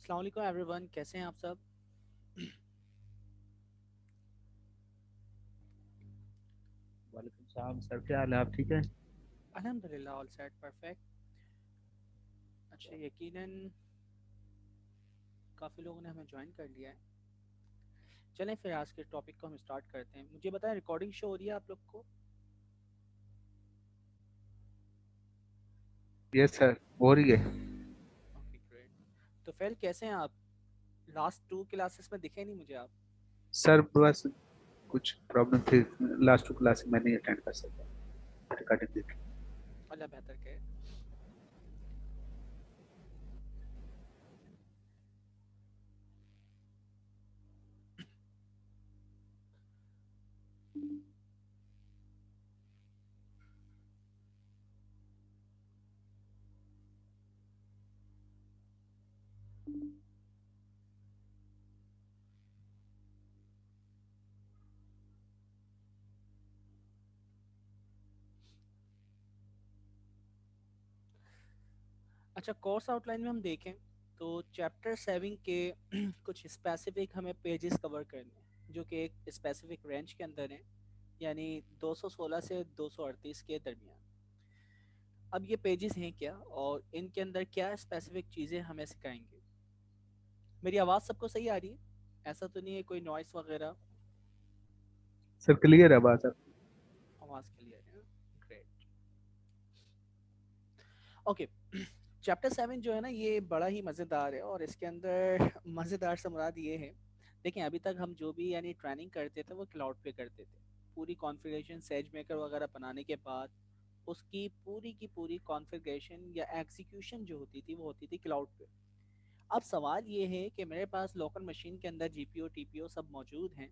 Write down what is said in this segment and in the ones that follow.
अस्सलाम वालेकुम एवरीवन, कैसे हैं आप सब। वालेकुम सलाम सर, क्या हाल है? आप ठीक है? अल्हम्दुलिल्लाह ऑल सेट परफेक्ट। अच्छा, यकीनन काफ़ी लोगों ने हमें ज्वाइन कर लिया है। चलें फिर आज के टॉपिक को हम स्टार्ट करते हैं। मुझे बताएं, रिकॉर्डिंग शो हो रही है आप लोग को? यस सर, हो रही है। Okay great. तो फिर कैसे हैं आप? लास्ट टू क्लासेस में दिखे नहीं मुझे आप। सर बस कुछ प्रॉब्लम थी, लास्ट 2 क्लास मैं नहीं अटेंड कर सका, रिकॉर्डिंग देखी। अल्लाह बेहतर करे। अच्छा, कोर्स आउटलाइन में हम देखें तो चैप्टर 7 के कुछ स्पेसिफिक हमें पेजेस कवर करने हैं जो कि एक स्पेसिफिक रेंज के अंदर हैं, यानी 216 से 238 के दरमियान। अब ये पेजेस हैं क्या और इनके अंदर क्या स्पेसिफिक चीज़ें हमें सिखाएंगे। मेरी आवाज़ सबको सही आ रही है? ऐसा तो नहीं है कोई नॉइस वगैरह? सर क्लियर है बात? आप आवाज़ क्लियर है? ग्रेट। ओके। चैप्टर 7 जो है ना, ये बड़ा ही मज़ेदार है और इसके अंदर मज़ेदार से मुराद ये है। देखिए, अभी तक हम जो भी यानी ट्रेनिंग करते थे वो क्लाउड पे करते थे। पूरी कॉन्फ़िगरेशन सेज मेकर वगैरह बनाने के बाद उसकी पूरी की पूरी कॉन्फ़िगरेशन या एग्जीक्यूशन जो होती थी वो होती थी क्लाउड पे। अब सवाल ये है कि मेरे पास लोकल मशीन के अंदर जीपीओ टीपीओ सब मौजूद हैं,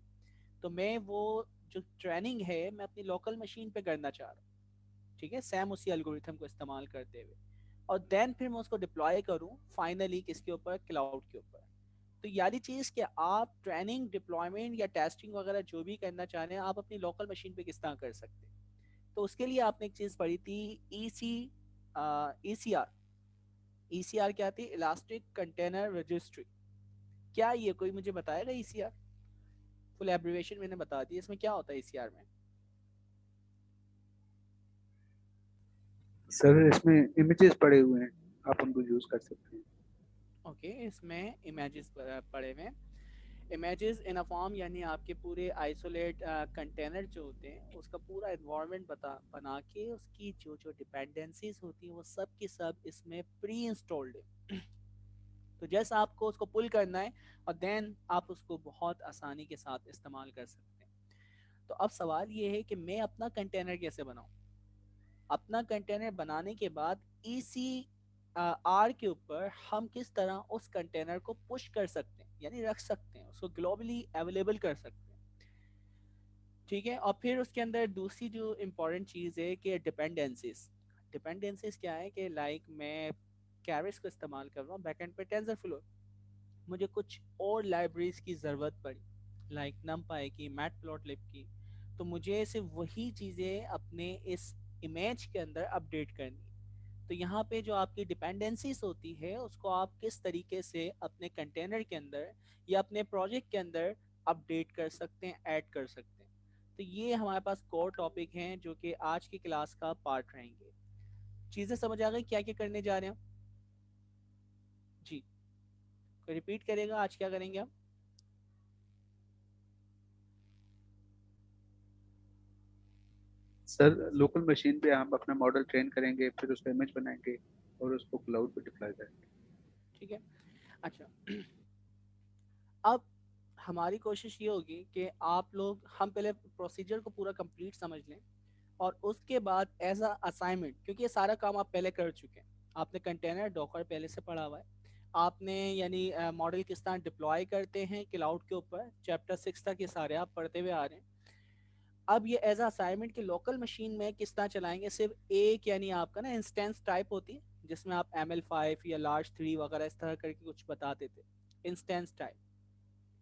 तो मैं वो जो ट्रेनिंग है मैं अपनी लोकल मशीन पे करना चाह रहा हूँ। ठीक है, सैम उसी एल्गोरिथम को इस्तेमाल करते हुए, और देन फिर मैं उसको डिप्लॉय करूँ फाइनली किसके ऊपर, क्लाउड के ऊपर। तो यारी चीज़ कि आप ट्रेनिंग डिप्लॉयमेंट या टेस्टिंग वगैरह जो भी करना चाह रहे हैं आप अपनी लोकल मशीन पे किस तरह कर सकते हैं। तो उसके लिए आपने एक चीज़ पढ़ी थी, ई सी ई सी आर। ई सी आर क्या थी? Elastic container registry. क्या ये कोई मुझे बताएगा? ई सी आर फुल एब्रिवेशन मैंने बता दी, इसमें क्या होता है ई सी आर में? सर इसमें इमेजेस पड़े हुए हैं, आप उनको यूज कर सकते हैं। ओके, इसमें इमेजेस पड़े हुए हैं। इमेजेस इन अ फॉर्म यानी आपके पूरे आइसोलेट कंटेनर जो होते हैं उसका पूरा इन्वायरमेंट बना के उसकी जो जो डिपेंडेंसीज होती हैं वो सब की सब इसमें प्री इंस्टॉल्ड है। तो जैसा आपको उसको पुल करना है और देन आप उसको बहुत आसानी के साथ इस्तेमाल कर सकते हैं। तो अब सवाल ये है कि मैं अपना कंटेनर कैसे बनाऊं। अपना कंटेनर बनाने के बाद ई सी आर के ऊपर हम किस तरह उस कंटेनर को पुश कर सकते हैं, यानी रख सकते हैं, उसको ग्लोबली अवेलेबल कर सकते हैं। ठीक है, और फिर उसके अंदर दूसरी जो इम्पोर्टेंट चीज़ है कि डिपेंडेंसीज। डिपेंडेंसीज क्या है कि लाइक मैं कैरिस को इस्तेमाल कर रहा हूँ बैकएंड पे टेंसरफ्लो, मुझे कुछ और लाइब्रेरीज की ज़रूरत पड़ी लाइक नमपाई की, मैटप्लॉटलिब की, तो मुझे सिर्फ वही चीज़ें अपने इस इमेज के अंदर अपडेट करनी है। तो यहाँ पे जो आपकी डिपेंडेंसीज होती है उसको आप किस तरीके से अपने कंटेनर के अंदर या अपने प्रोजेक्ट के अंदर अपडेट कर सकते हैं, ऐड कर सकते हैं। तो ये हमारे पास कोर टॉपिक हैं जो कि आज की क्लास का पार्ट रहेंगे। चीज़ें समझ आ गई क्या क्या करने जा रहे हैं हम? जी, कोई रिपीट करेगा आज क्या करेंगे हम? सर लोकल मशीन पे हम अपना मॉडल ट्रेन करेंगे, फिर उसका इमेज बनाएंगे और उसको क्लाउड पे डिप्लॉय करेंगे। ठीक है। अच्छा, अब हमारी कोशिश ये होगी कि आप लोग, हम पहले प्रोसीजर को पूरा कंप्लीट समझ लें और उसके बाद एज अ असाइनमेंट, क्योंकि ये सारा काम आप पहले कर चुके हैं, आपने कंटेनर डॉकर पहले से पढ़ा हुआ है, आपने यानी मॉडल किस तरह डिप्लॉय करते हैं क्लाउड के ऊपर, चैप्टर 6 तक ये सारे आप पढ़ते हुए आ रहे हैं। अब ये एज अ असाइनमेंट की लोकल मशीन में किस तरह चलाएंगे, सिर्फ एक यानी आपका ना इंस्टेंस टाइप होती है जिसमें आप ML5 या लार्ज 3 वगैरह इस तरह करके कुछ बताते थे। इंस्टेंस टाइप,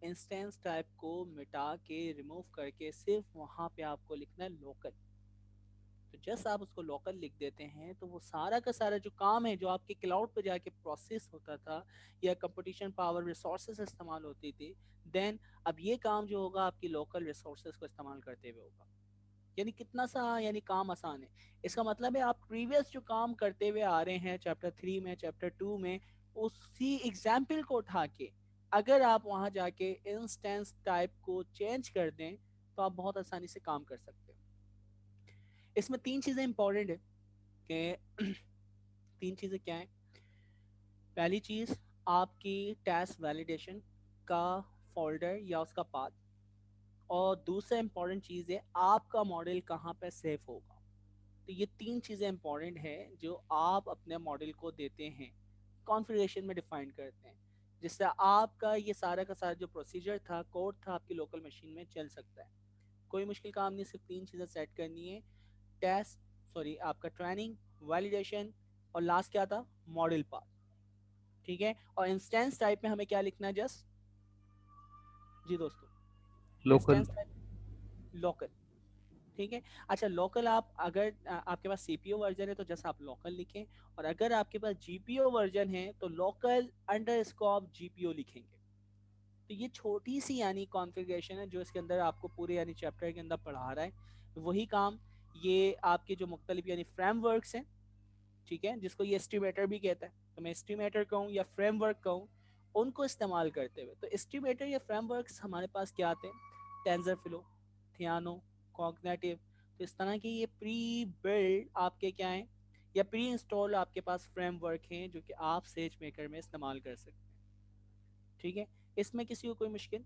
इंस्टेंस टाइप को मिटा के रिमूव करके सिर्फ वहां पे आपको लिखना है लोकल। तो जस्ट आप उसको लोकल लिख देते हैं तो वो सारा का सारा जो काम है जो आपके क्लाउड पे जाके प्रोसेस होता था या कंप्यूटेशन पावर रिसोर्सेज इस्तेमाल होती थी, देन अब ये काम जो होगा आपकी लोकल रिसोर्सेज को इस्तेमाल करते हुए होगा। यानी कितना सा यानी काम आसान है। इसका मतलब है आप प्रीवियस जो काम करते हुए आ रहे हैं चैप्टर 3 में, चैप्टर 2 में, उसी एग्जाम्पल को उठा के अगर आप वहां जाके इंस्टेंस टाइप को चेंज कर दें तो आप बहुत आसानी से काम कर सकते हैं। इसमें तीन चीजें इंपॉर्टेंट है कि तीन चीजें क्या है। पहली चीज, आपकी टेस्ट वैलिडेशन का फोल्डर या उसका पाथ, और दूसरा इंपॉर्टेंट चीज है आपका मॉडल कहाँ पे सेव होगा। तो ये तीन चीज़ें इंपॉर्टेंट है जो आप अपने मॉडल को देते हैं, कॉन्फ़िगरेशन में डिफाइन करते हैं, जिससे आपका ये सारा का सारा जो प्रोसीजर था, कोड था, आपकी लोकल मशीन में चल सकता है। कोई मुश्किल काम नहीं, सिर्फ तीन चीज़ें सेट करनी है। टेस्ट, सॉरी आपका ट्रेनिंग, वैलिडेशन, और लास्ट क्या था, मॉडल पाथ। ठीक है, और इंस्टेंस टाइप में हमें क्या लिखना है जस्ट, जी दोस्तों, लोकल। Instance type local. ठीक है। अच्छा, लोकल आप अगर आपके पास सीपीयू वर्जन है तो जस्ट आप लोकल लिखें, और अगर आपके पास जीपीयू वर्जन है तो लोकल अंडरस्कोर जीपीयू लिखेंगे। तो ये छोटी सी यानी कॉन्फ़िगरेशन है जो इसके अंदर आपको पूरे यानी चैप्टर के अंदर पढ़ा रहा है। वही काम ये आपके जो मुख्तलिफ यानी फ्रेमवर्क्स हैं, ठीक है, जिसको ये एस्टिमेटर भी कहता है, तो मैं एस्टिमेटर कहूँ या फ्रेमवर्क कहूँ, उनको इस्तेमाल करते हुए, तो एस्टिमेटर या फ्रेमवर्क्स हमारे पास क्या आते हैं, टेंसरफ्लो, थियानो, कॉग्निटिव। तो इस तरह के ये प्री बिल्ड आपके क्या हैं, या प्री इंस्टॉल आपके पास फ्रेमवर्क हैं जो कि आप सेज मेकर में इस्तेमाल कर सकते हैं। ठीक है, इसमें किसी को कोई मुश्किल।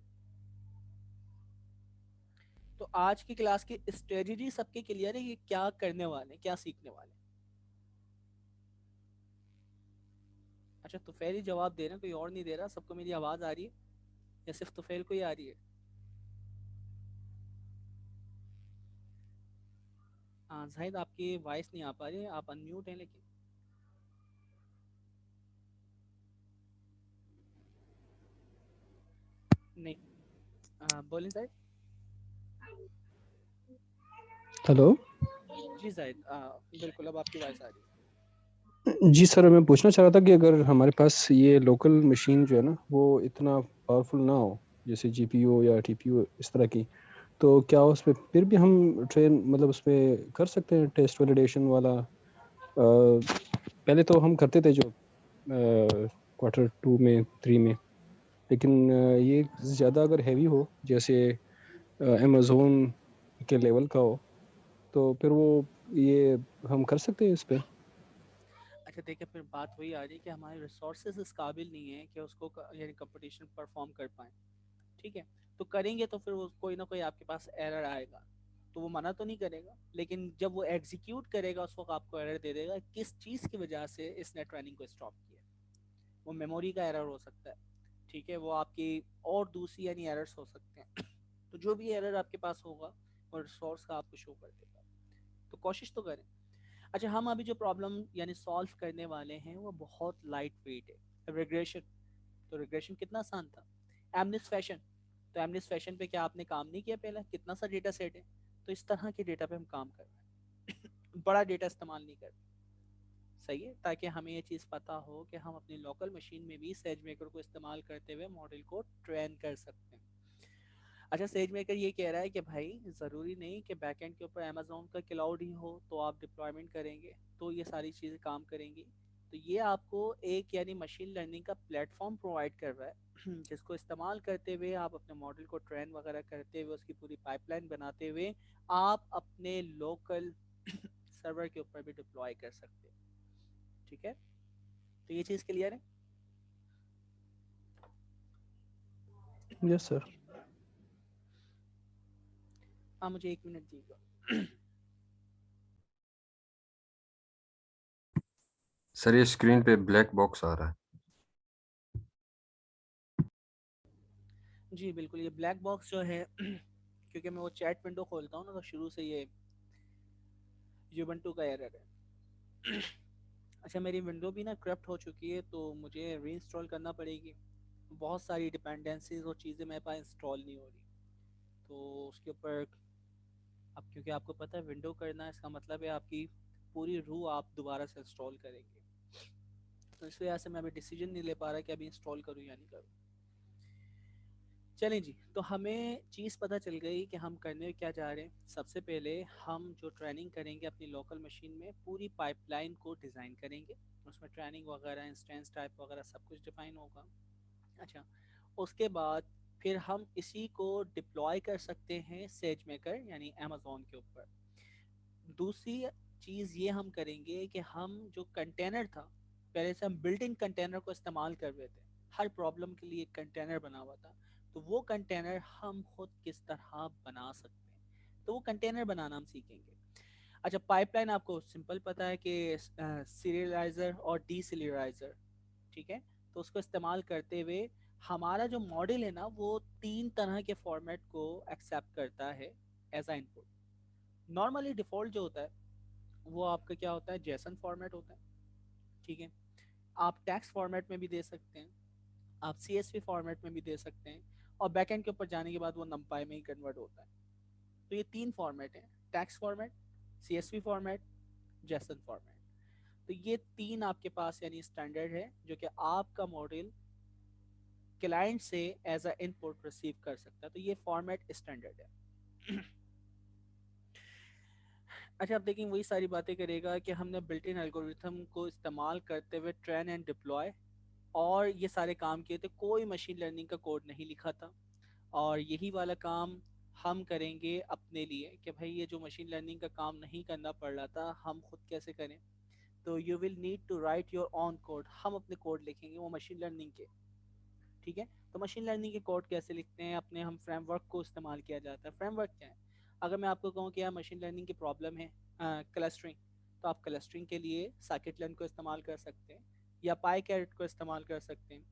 तो आज की क्लास की स्ट्रेटजी सबके क्लियर है कि क्या करने वाले, क्या सीखने वाले। अच्छा, तुफैल ही जवाब दे रहे हैं, कोई और नहीं दे रहा, सबको मेरी आवाज़ आ रही है या सिर्फ तुफैल को ही आ रही है। हाँ जाहिद, आपकी वॉइस नहीं आ पा रही है, आप अनम्यूट हैं लेकिन। नहीं, बोलें जाहिद। हेलो। जी जाहिद, बिल्कुल अब आपकी वॉइस आ रही है। जी सर, मैं पूछना चाह रहा था कि अगर हमारे पास ये लोकल मशीन जो है ना वो इतना पावरफुल ना हो, जैसे जीपीयू या टीपीयू इस तरह की, तो क्या उस पर फिर भी हम ट्रेन मतलब उस पर कर सकते हैं टेस्ट वैलिडेशन वाला? पहले तो हम करते थे जो क्वार्टर 2 में 3 में, लेकिन ये ज़्यादा अगर हैवी हो, जैसे अमेज़ोन के लेवल का हो, तो फिर वो ये हम कर सकते हैं इस पे? अच्छा देखिए, फिर बात वही आ रही है कि हमारे रिसोर्सेज इस काबिल नहीं है कि उसको यानी कंपटीशन परफॉर्म कर पाए। ठीक है, तो करेंगे तो फिर वो कोई ना कोई आपके पास एरर आएगा, तो वो मना तो नहीं करेगा, लेकिन जब वो एग्जीक्यूट करेगा उस वक्त आपको एरर दे देगा किस चीज़ की वजह से इसने ट्रेनिंग को स्टॉप किया। वो मेमोरी का एरर हो सकता है, ठीक है, वो आपकी और दूसरी यानी एरर्स हो सकते हैं। तो जो भी एरर आपके पास होगा वो रिसोर्स का आपको शो कर देगा, तो कोशिश तो करें। अच्छा, हम अभी जो प्रॉब्लम यानी सॉल्व करने वाले हैं वो बहुत लाइट वेट है। रिग्रेशन, तो रिग्रेशन कितना आसान था। एमनिस फैशन, तो एमनिस फैशन पे क्या आपने काम नहीं किया पहले, कितना सा डेटा सेट है। तो इस तरह के डेटा पे हम काम कर रहे हैं। बड़ा डेटा इस्तेमाल नहीं कर रहे, सही है, ताकि हमें ये चीज़ पता हो कि हम अपनी लोकल मशीन में भी सेज मेकर को इस्तेमाल करते हुए मॉडल को ट्रेन कर सकते हैं। अच्छा, सेज मेकर ये कह रहा है कि भाई ज़रूरी नहीं कि बैकएंड के ऊपर अमेजोन का क्लाउड ही हो तो आप डिप्लॉयमेंट करेंगे तो ये सारी चीज़ें काम करेंगी। तो ये आपको एक यानी मशीन लर्निंग का प्लेटफॉर्म प्रोवाइड कर रहा है जिसको इस्तेमाल करते हुए आप अपने मॉडल को ट्रेन वगैरह करते हुए उसकी पूरी पाइपलाइन बनाते हुए आप अपने लोकल सर्वर के ऊपर भी डिप्लॉय कर सकते हैं। ठीक है, तो ये चीज़ क्लियर है। Yes sir. हाँ, मुझे 1 मिनट दीजिएगा। सर ये स्क्रीन पे ब्लैक बॉक्स आ रहा है। जी बिल्कुल, ये ब्लैक बॉक्स जो है क्योंकि मैं वो चैट विंडो खोलता हूँ ना तो शुरू से ये यूबंटू का एरर है। अच्छा, मेरी विंडो भी ना करप्ट हो चुकी है तो मुझे रीइंस्टॉल करना पड़ेगी। बहुत सारी डिपेंडेंसीज और चीज़ें मेरे पास इंस्टॉल नहीं हो रही, तो उसके ऊपर अब क्योंकि आपको पता है विंडो करना है, इसका मतलब है आपकी पूरी रू आप दोबारा से इंस्टॉल करेंगे, तो इस वजह से मैं अभी डिसीजन नहीं ले पा रहा कि अभी इंस्टॉल करूँ या नहीं करूँ। चलें जी, तो हमें चीज़ पता चल गई कि हम करने क्या जा रहे हैं। सबसे पहले हम जो ट्रेनिंग करेंगे अपनी लोकल मशीन में, पूरी पाइपलाइन को डिज़ाइन करेंगे, उसमें ट्रेनिंग वगैरह इंस्टेंस टाइप वगैरह सब कुछ डिफाइन होगा। अच्छा, उसके बाद फिर हम इसी को डिप्लॉय कर सकते हैं सेज मेकर यानी अमेज़ॉन के ऊपर। दूसरी चीज़ ये हम करेंगे कि हम जो कंटेनर था, पहले से हम बिल्ट इन कंटेनर को इस्तेमाल कर रहे थे, हर प्रॉब्लम के लिए एक कंटेनर बना हुआ था, तो वो कंटेनर हम खुद किस तरह बना सकते हैं, तो वो कंटेनर बनाना हम सीखेंगे। अच्छा, पाइपलाइन आपको सिंपल पता है कि सीरियलाइज़र और डीसीरियलाइज़र, ठीक है, तो उसको इस्तेमाल करते हुए हमारा जो मॉडल है ना वो 3 तरह के फॉर्मेट को एक्सेप्ट करता है एज आ इनपुट। नॉर्मली डिफ़ॉल्ट जो होता है वो आपका क्या होता है, जेसन फॉर्मेट होता है, ठीक है। आप टेक्स्ट फॉर्मेट में भी दे सकते हैं, आप सीएसवी फॉर्मेट में भी दे सकते हैं, और बैकएंड के ऊपर जाने के बाद वो नंपाई में ही कन्वर्ट होता है। तो ये 3 फॉर्मेट हैं, text format, CSV format, JSON format. तो ये 3 आपके पास यानी स्टैंडर्ड है जो कि आपका मॉडल क्लाइंट से एज अ इनपुट रिसीव कर सकता है, तो ये फॉर्मेट स्टैंडर्ड है। अच्छा, आप देखें वही सारी बातें करेगा कि हमने बिल्ट इन एल्गोरिथम को इस्तेमाल करते हुए ट्रेन एंड डिप्लॉय और ये सारे काम किए थे, कोई मशीन लर्निंग का कोड नहीं लिखा था। और यही वाला काम हम करेंगे अपने लिए कि भाई ये जो मशीन लर्निंग का काम नहीं करना पड़ रहा था हम खुद कैसे करें। तो you will need to write your own code, हम अपने कोड लिखेंगे वो मशीन लर्निंग के, ठीक है। तो मशीन लर्निंग के कोड कैसे लिखते हैं अपने, हम फ्रेमवर्क को इस्तेमाल किया जाता है। फ्रेमवर्क क्या है, अगर मैं आपको कहूँ कि यार मशीन लर्निंग की प्रॉब्लम है क्लस्टरिंग, तो आप क्लस्टरिंग के लिए साइकिट लर्न को इस्तेमाल कर सकते हैं या पाई कैरेट को इस्तेमाल कर सकते हैं।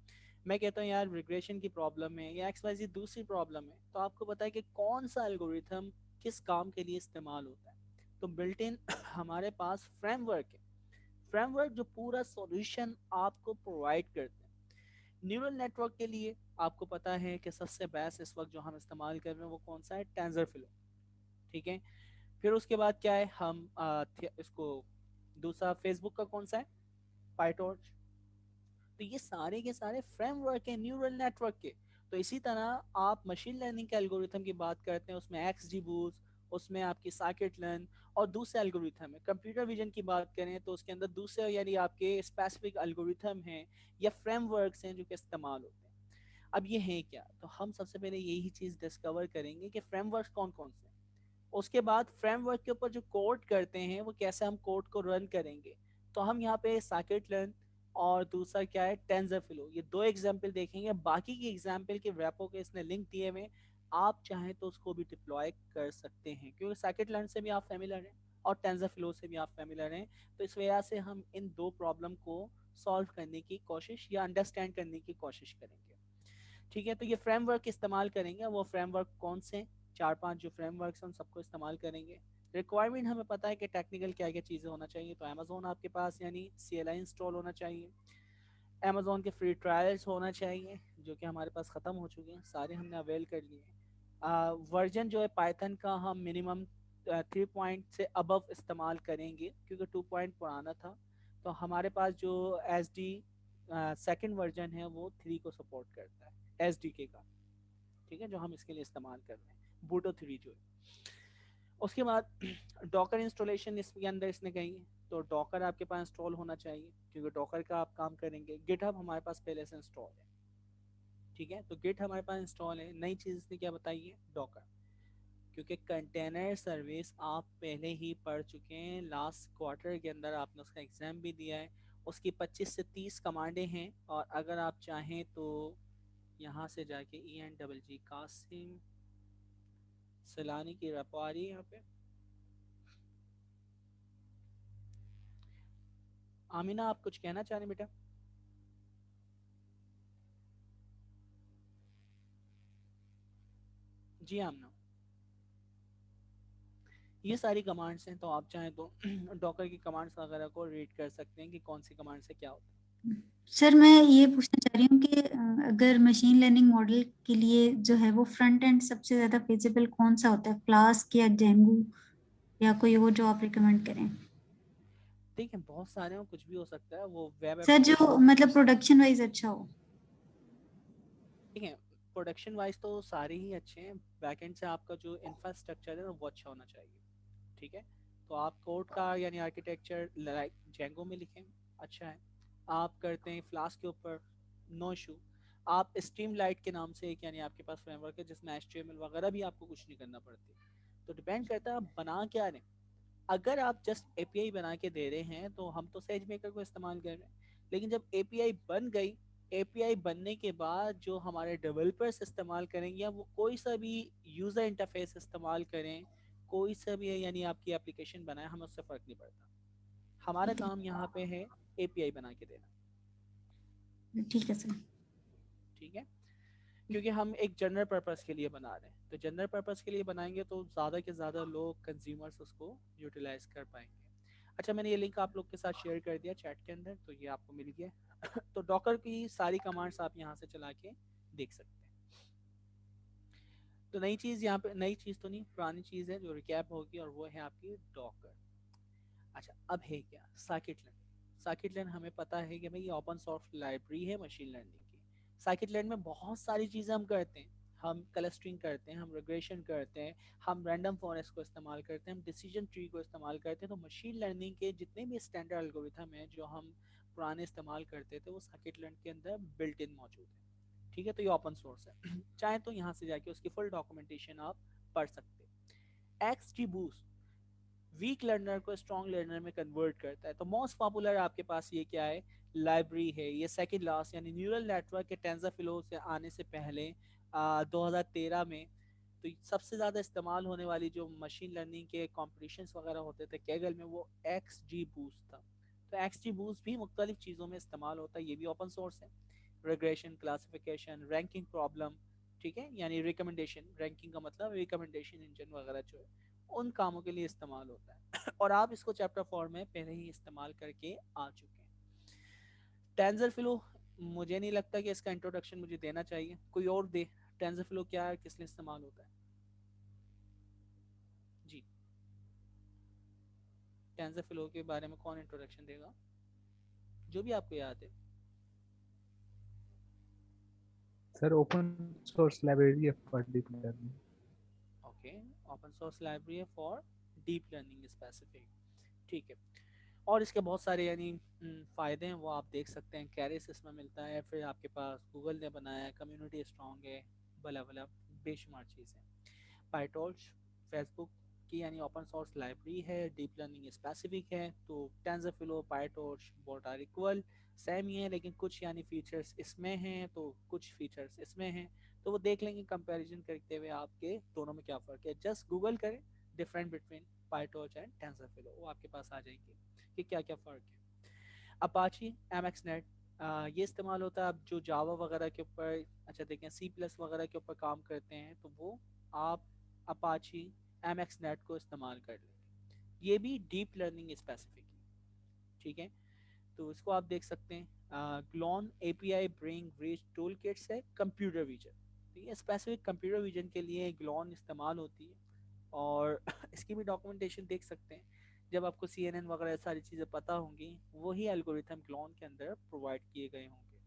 मैं कहता हूँ यार रिग्रेशन की प्रॉब्लम है या एक्स दूसरी प्रॉब्लम है, तो आपको पता है कि कौन सा एल्गोरिथम किस काम के लिए इस्तेमाल होता है। तो बिल्ट इन हमारे पास फ्रेमवर्क है, फ्रेमवर्क जो पूरा सॉल्यूशन आपको प्रोवाइड करते हैं। न्यूरल नेटवर्क के लिए आपको पता है कि सबसे बेस्ट इस वक्त जो हम इस्तेमाल कर रहे हैं वो कौन सा है, टेंसरफ्लो, ठीक है। फिर उसके बाद क्या है, हम इसको दूसरा फेसबुक का कौन सा है, पाइटॉर्च। तो ये सारे के सारे फ्रेमवर्क है न्यूरल नेटवर्क के। तो इसी तरह आप मशीन लर्निंग के एल्गोरिथम की बात करते हैं, उसमें XGBoost, उसमें आपकी साइकिट लर्न, और दूसरे एल्गोरिथम है। कंप्यूटर विजन की बात करें तो उसके अंदर दूसरे यानी आपके स्पेसिफिक एल्गोरिथम हैं या फ्रेमवर्क्स हैं जो कि इस्तेमाल होते हैं। अब ये है क्या, तो हम सबसे पहले यही चीज़ डिस्कवर करेंगे कि फ्रेमवर्क्स कौन कौन से हैं। उसके बाद फ्रेमवर्क के ऊपर जो कोड करते हैं वो कैसे हम कोड को रन करेंगे। तो हम यहाँ पे साइकिट लर्न और दूसरा क्या है टेंसरफ्लो, ये 2 एग्जाम्पल देखेंगे। बाकी की एग्जाम्पल के रेपो के इसने लिंक दिए हुए, आप चाहें तो उसको भी डिप्लॉय कर सकते हैं क्योंकि साइकिट लर्न से भी आप फेमिलर हैं और टेंसरफ्लो से भी आप फेमिलर हैं। तो इस वजह से हम इन 2 प्रॉब्लम को सॉल्व करने की कोशिश या अंडरस्टैंड करने की कोशिश करेंगे, ठीक है। तो ये फ्रेमवर्क इस्तेमाल करेंगे, वो फ्रेमवर्क कौन से 4-5 जो फ्रेमवर्क्स हैं उन सबको इस्तेमाल करेंगे। रिक्वायरमेंट हमें पता है कि टेक्निकल क्या क्या चीज़ें होना चाहिए, तो अमेजोन आपके पास यानी CLI इंस्टॉल होना चाहिए, अमेजोन के फ्री ट्रायल्स होना चाहिए जो कि हमारे पास ख़त्म हो चुके हैं, सारे हमने अवेल कर लिए हैं। वर्जन जो है पाइथन का हम मिनिमम 3 से अबव इस्तेमाल करेंगे क्योंकि 2 पुराना था। तो हमारे पास जो SD सेकेंड वर्जन है वो 3 को सपोर्ट करता है, SDK का, ठीक है, जो हम इसके लिए इस्तेमाल कर रहे हैं, बूटो 3 जो है। उसके बाद डॉकर इंस्टॉलेशन इसके अंदर इसने कही है, तो डॉकर आपके पास इंस्टॉल होना चाहिए क्योंकि डॉकर का आप काम करेंगे। गिटहब हमारे पास पहले से इंस्टॉल है, ठीक है, तो गिट हमारे पास इंस्टॉल है। नई चीज़ इसने क्या बताई है, डॉकर, क्योंकि कंटेनर सर्विस आप पहले ही पढ़ चुके हैं, लास्ट क्वार्टर के अंदर आपने उसका एग्ज़ाम भी दिया है। उसकी 25 से 30 कमांडें हैं, और अगर आप चाहें तो यहाँ से जाके ENGG कासिम सलानी की रपो आ रही है यहाँ पे। आमिना आप कुछ कहना चाह रहे हैं बेटा? जी आमिना, ये सारी कमांड्स हैं, तो आप चाहें तो डॉकर की कमांड्स वगैरह को रीड कर सकते हैं कि कौन सी कमांड से क्या होता है। सर मैं ये पूछना चाह रही हूँ कि अगर मशीन लर्निंग मॉडल के लिए जो है वो फ्रंट एंड सबसे ज्यादा फिजिबल कौन सा होता है, फ्लास्क या जेंगू या कोई और जो आप रिकमेंड करें? ठीक है, बहुत सारे हैं, कुछ भी हो सकता है, वो वेब सर जो एप्लीकेशन। मतलब प्रोडक्शन वाइज अच्छा हो। ठीक है, प्रोडक्शन वाइज तो सारे ही अच्छे हैं, बैकएंड से आपका जो इंफ्रास्ट्रक्चर है ना वो अच्छा होना चाहिए। ठीक है, तो आप कोड का यानी आर्किटेक्चर लाइक जेंगो में लिखें, अच्छा है। आप करते हैं फ्लास्क के ऊपर, नो इशू। आप स्ट्रीम लाइट के नाम से एक यानी आपके पास फ्रेमवर्क है जिसमें HTML वगैरह भी आपको कुछ नहीं करना पड़ती, तो डिपेंड करता है आप बना क्या रहे हैं। अगर आप जस्ट API बना के दे रहे हैं तो हम तो सेज मेकर को इस्तेमाल कर रहे हैं, लेकिन जब API बन गई, API बनने के बाद जो हमारे डेवलपर्स इस्तेमाल करेंगे या वो कोई सा भी यूज़र इंटरफेस इस्तेमाल करें, कोई सा भी यानी आपकी एप्लीकेशन बनाए, हमें उससे फ़र्क नहीं पड़ता। हमारा ठीक काम यहाँ पे है API बना के देना। है, ठीक है सर। ठीक है, क्योंकि हम एक जनरल पर्पस के लिए बना रहे हैं, तो जनरल पर्पस के लिए बनाएंगे तो ज़्यादा के ज़्यादा लोग कंज्यूमर्स उसको यूटिलाइज कर पाएंगे। अच्छा, मैंने ये लिंक आप लोग के साथ शेयर कर दिया चैट के अंदर, तो ये आपको मिल गया। तो डॉकर की सारी कमांड्स आप यहाँ से चला के देख सकते हैं। तो नई चीज़ यहाँ पे, नई चीज़ तो नहीं, पुरानी चीज़ है जो रिकैप होगी, और वो है आपकी डॉकर। अच्छा, अब है क्या साइकिट लर्न। साइकिट लर्न हमें पता है कि भाई ये ओपन सोर्स लाइब्रेरी है मशीन लर्निंग की। साइकिट लर्न में बहुत सारी चीज़ें हम करते हैं, हम क्लस्टरिंग करते हैं, हम रिग्रेशन करते हैं, हम रैंडम फॉरेस्ट को इस्तेमाल करते हैं, हम डिसीजन ट्री को इस्तेमाल करते हैं। तो मशीन लर्निंग के जितने भी स्टैंडर्ड एल्गोरिथम हैं जो हम पुराने इस्तेमाल करते थे वो साइकिट लर्न के अंदर बिल्ट इन मौजूद है। ठीक है, तो ये ओपन सोर्स है। चाहे तो यहाँ से जाके उसकी फुल डॉक्यूमेंटेशन आप पढ़ सकते हैं। XGBoost वीक लर्नर को स्ट्रॉन्ग लर्नर में कन्वर्ट करता है। तो मोस्ट पॉपुलर आपके पास ये क्या है, लाइब्रेरी है। ये सेकंड लास्ट यानी न्यूरल नेटवर्क के टेंसरफ्लो से आने से पहले 2013 में तो सबसे ज़्यादा इस्तेमाल होने वाली जो मशीन लर्निंग के कॉम्पिटिशन्स वगैरह होते थे कैगल में, वो XGBoost था। तो XGBoost भी मुख्तलिफ चीज़ों में इस्तेमाल होता है, ये भी ओपन सोर्स है। रिग्रेशन, क्लासिफिकेशन, रैंकिंग प्रॉब्लम, ठीक है, यानी रिकमेंडेशन, रैंकिंग का मतलब रिकमेंडेशन इंजन वगैरह जो है उन कामों के लिए इस्तेमाल होता है। और आप इसको चैप्टर 4 में पहले ही इस्तेमाल करके आ चुके हैं। टेंसरफ्लो, मुझे नहीं लगता कि इसका इंट्रोडक्शन मुझे देना चाहिए, कोई और दे। टेंसरफ्लो क्या है, किस लिए इस्तेमाल होता है? जी, टेंसरफ्लो के बारे में कौन इंट्रोडक्शन देगा, जो भी आपको याद है? सर ओपन सोर्स लाइब्रेरी है for deep learning. Okay, open source library for deep learning specific, ठीक है। और इसके बहुत सारे यानी फ़ायदे हैं, वो आप देख सकते हैं। कैरिस इसमें मिलता है, फिर आपके पास गूगल ने बनाया है, कम्युनिटी स्ट्रॉन्ग है, भला भला बेशुमार चीज़ें। पाइटॉर्च फेसबुक की यानी ओपन सोर्स लाइब्रेरी है, डीप लर्निंग स्पेसिफिक है। तो TensorFlow, PyTorch both are equal, same ही है, लेकिन कुछ यानी फीचर्स इसमें हैं तो कुछ फीचर्स इसमें हैं। तो वो देख लेंगे कंपैरिजन करते हुए आपके दोनों में क्या फ़र्क है। जस्ट गूगल करें different between PyTorch and TensorFlow, वो आपके पास आ जाएंगे कि क्या क्या फ़र्क है। अपाची MX नेट, ये इस्तेमाल होता है अब जो जावा वगैरह के ऊपर, अच्छा देखें सी प्लस वगैरह के ऊपर काम करते हैं तो वो आप अपाची MX नेट को इस्तेमाल कर लेंगे। ये भी डीप लर्निंग स्पेसिफिक है, ठीक है। तो इसको आप देख सकते हैं। Gluon API bring rich tool kits है कंप्यूटर विजन, तो ये स्पेसिफिक कंप्यूटर विजन के लिए ग्लॉन इस्तेमाल होती है। और इसकी भी डॉक्यूमेंटेशन देख सकते हैं। जब आपको CNN वगैरह सारी चीज़ें पता होंगी, वही एल्गोरिथम क्लोन के अंदर प्रोवाइड किए गए होंगे।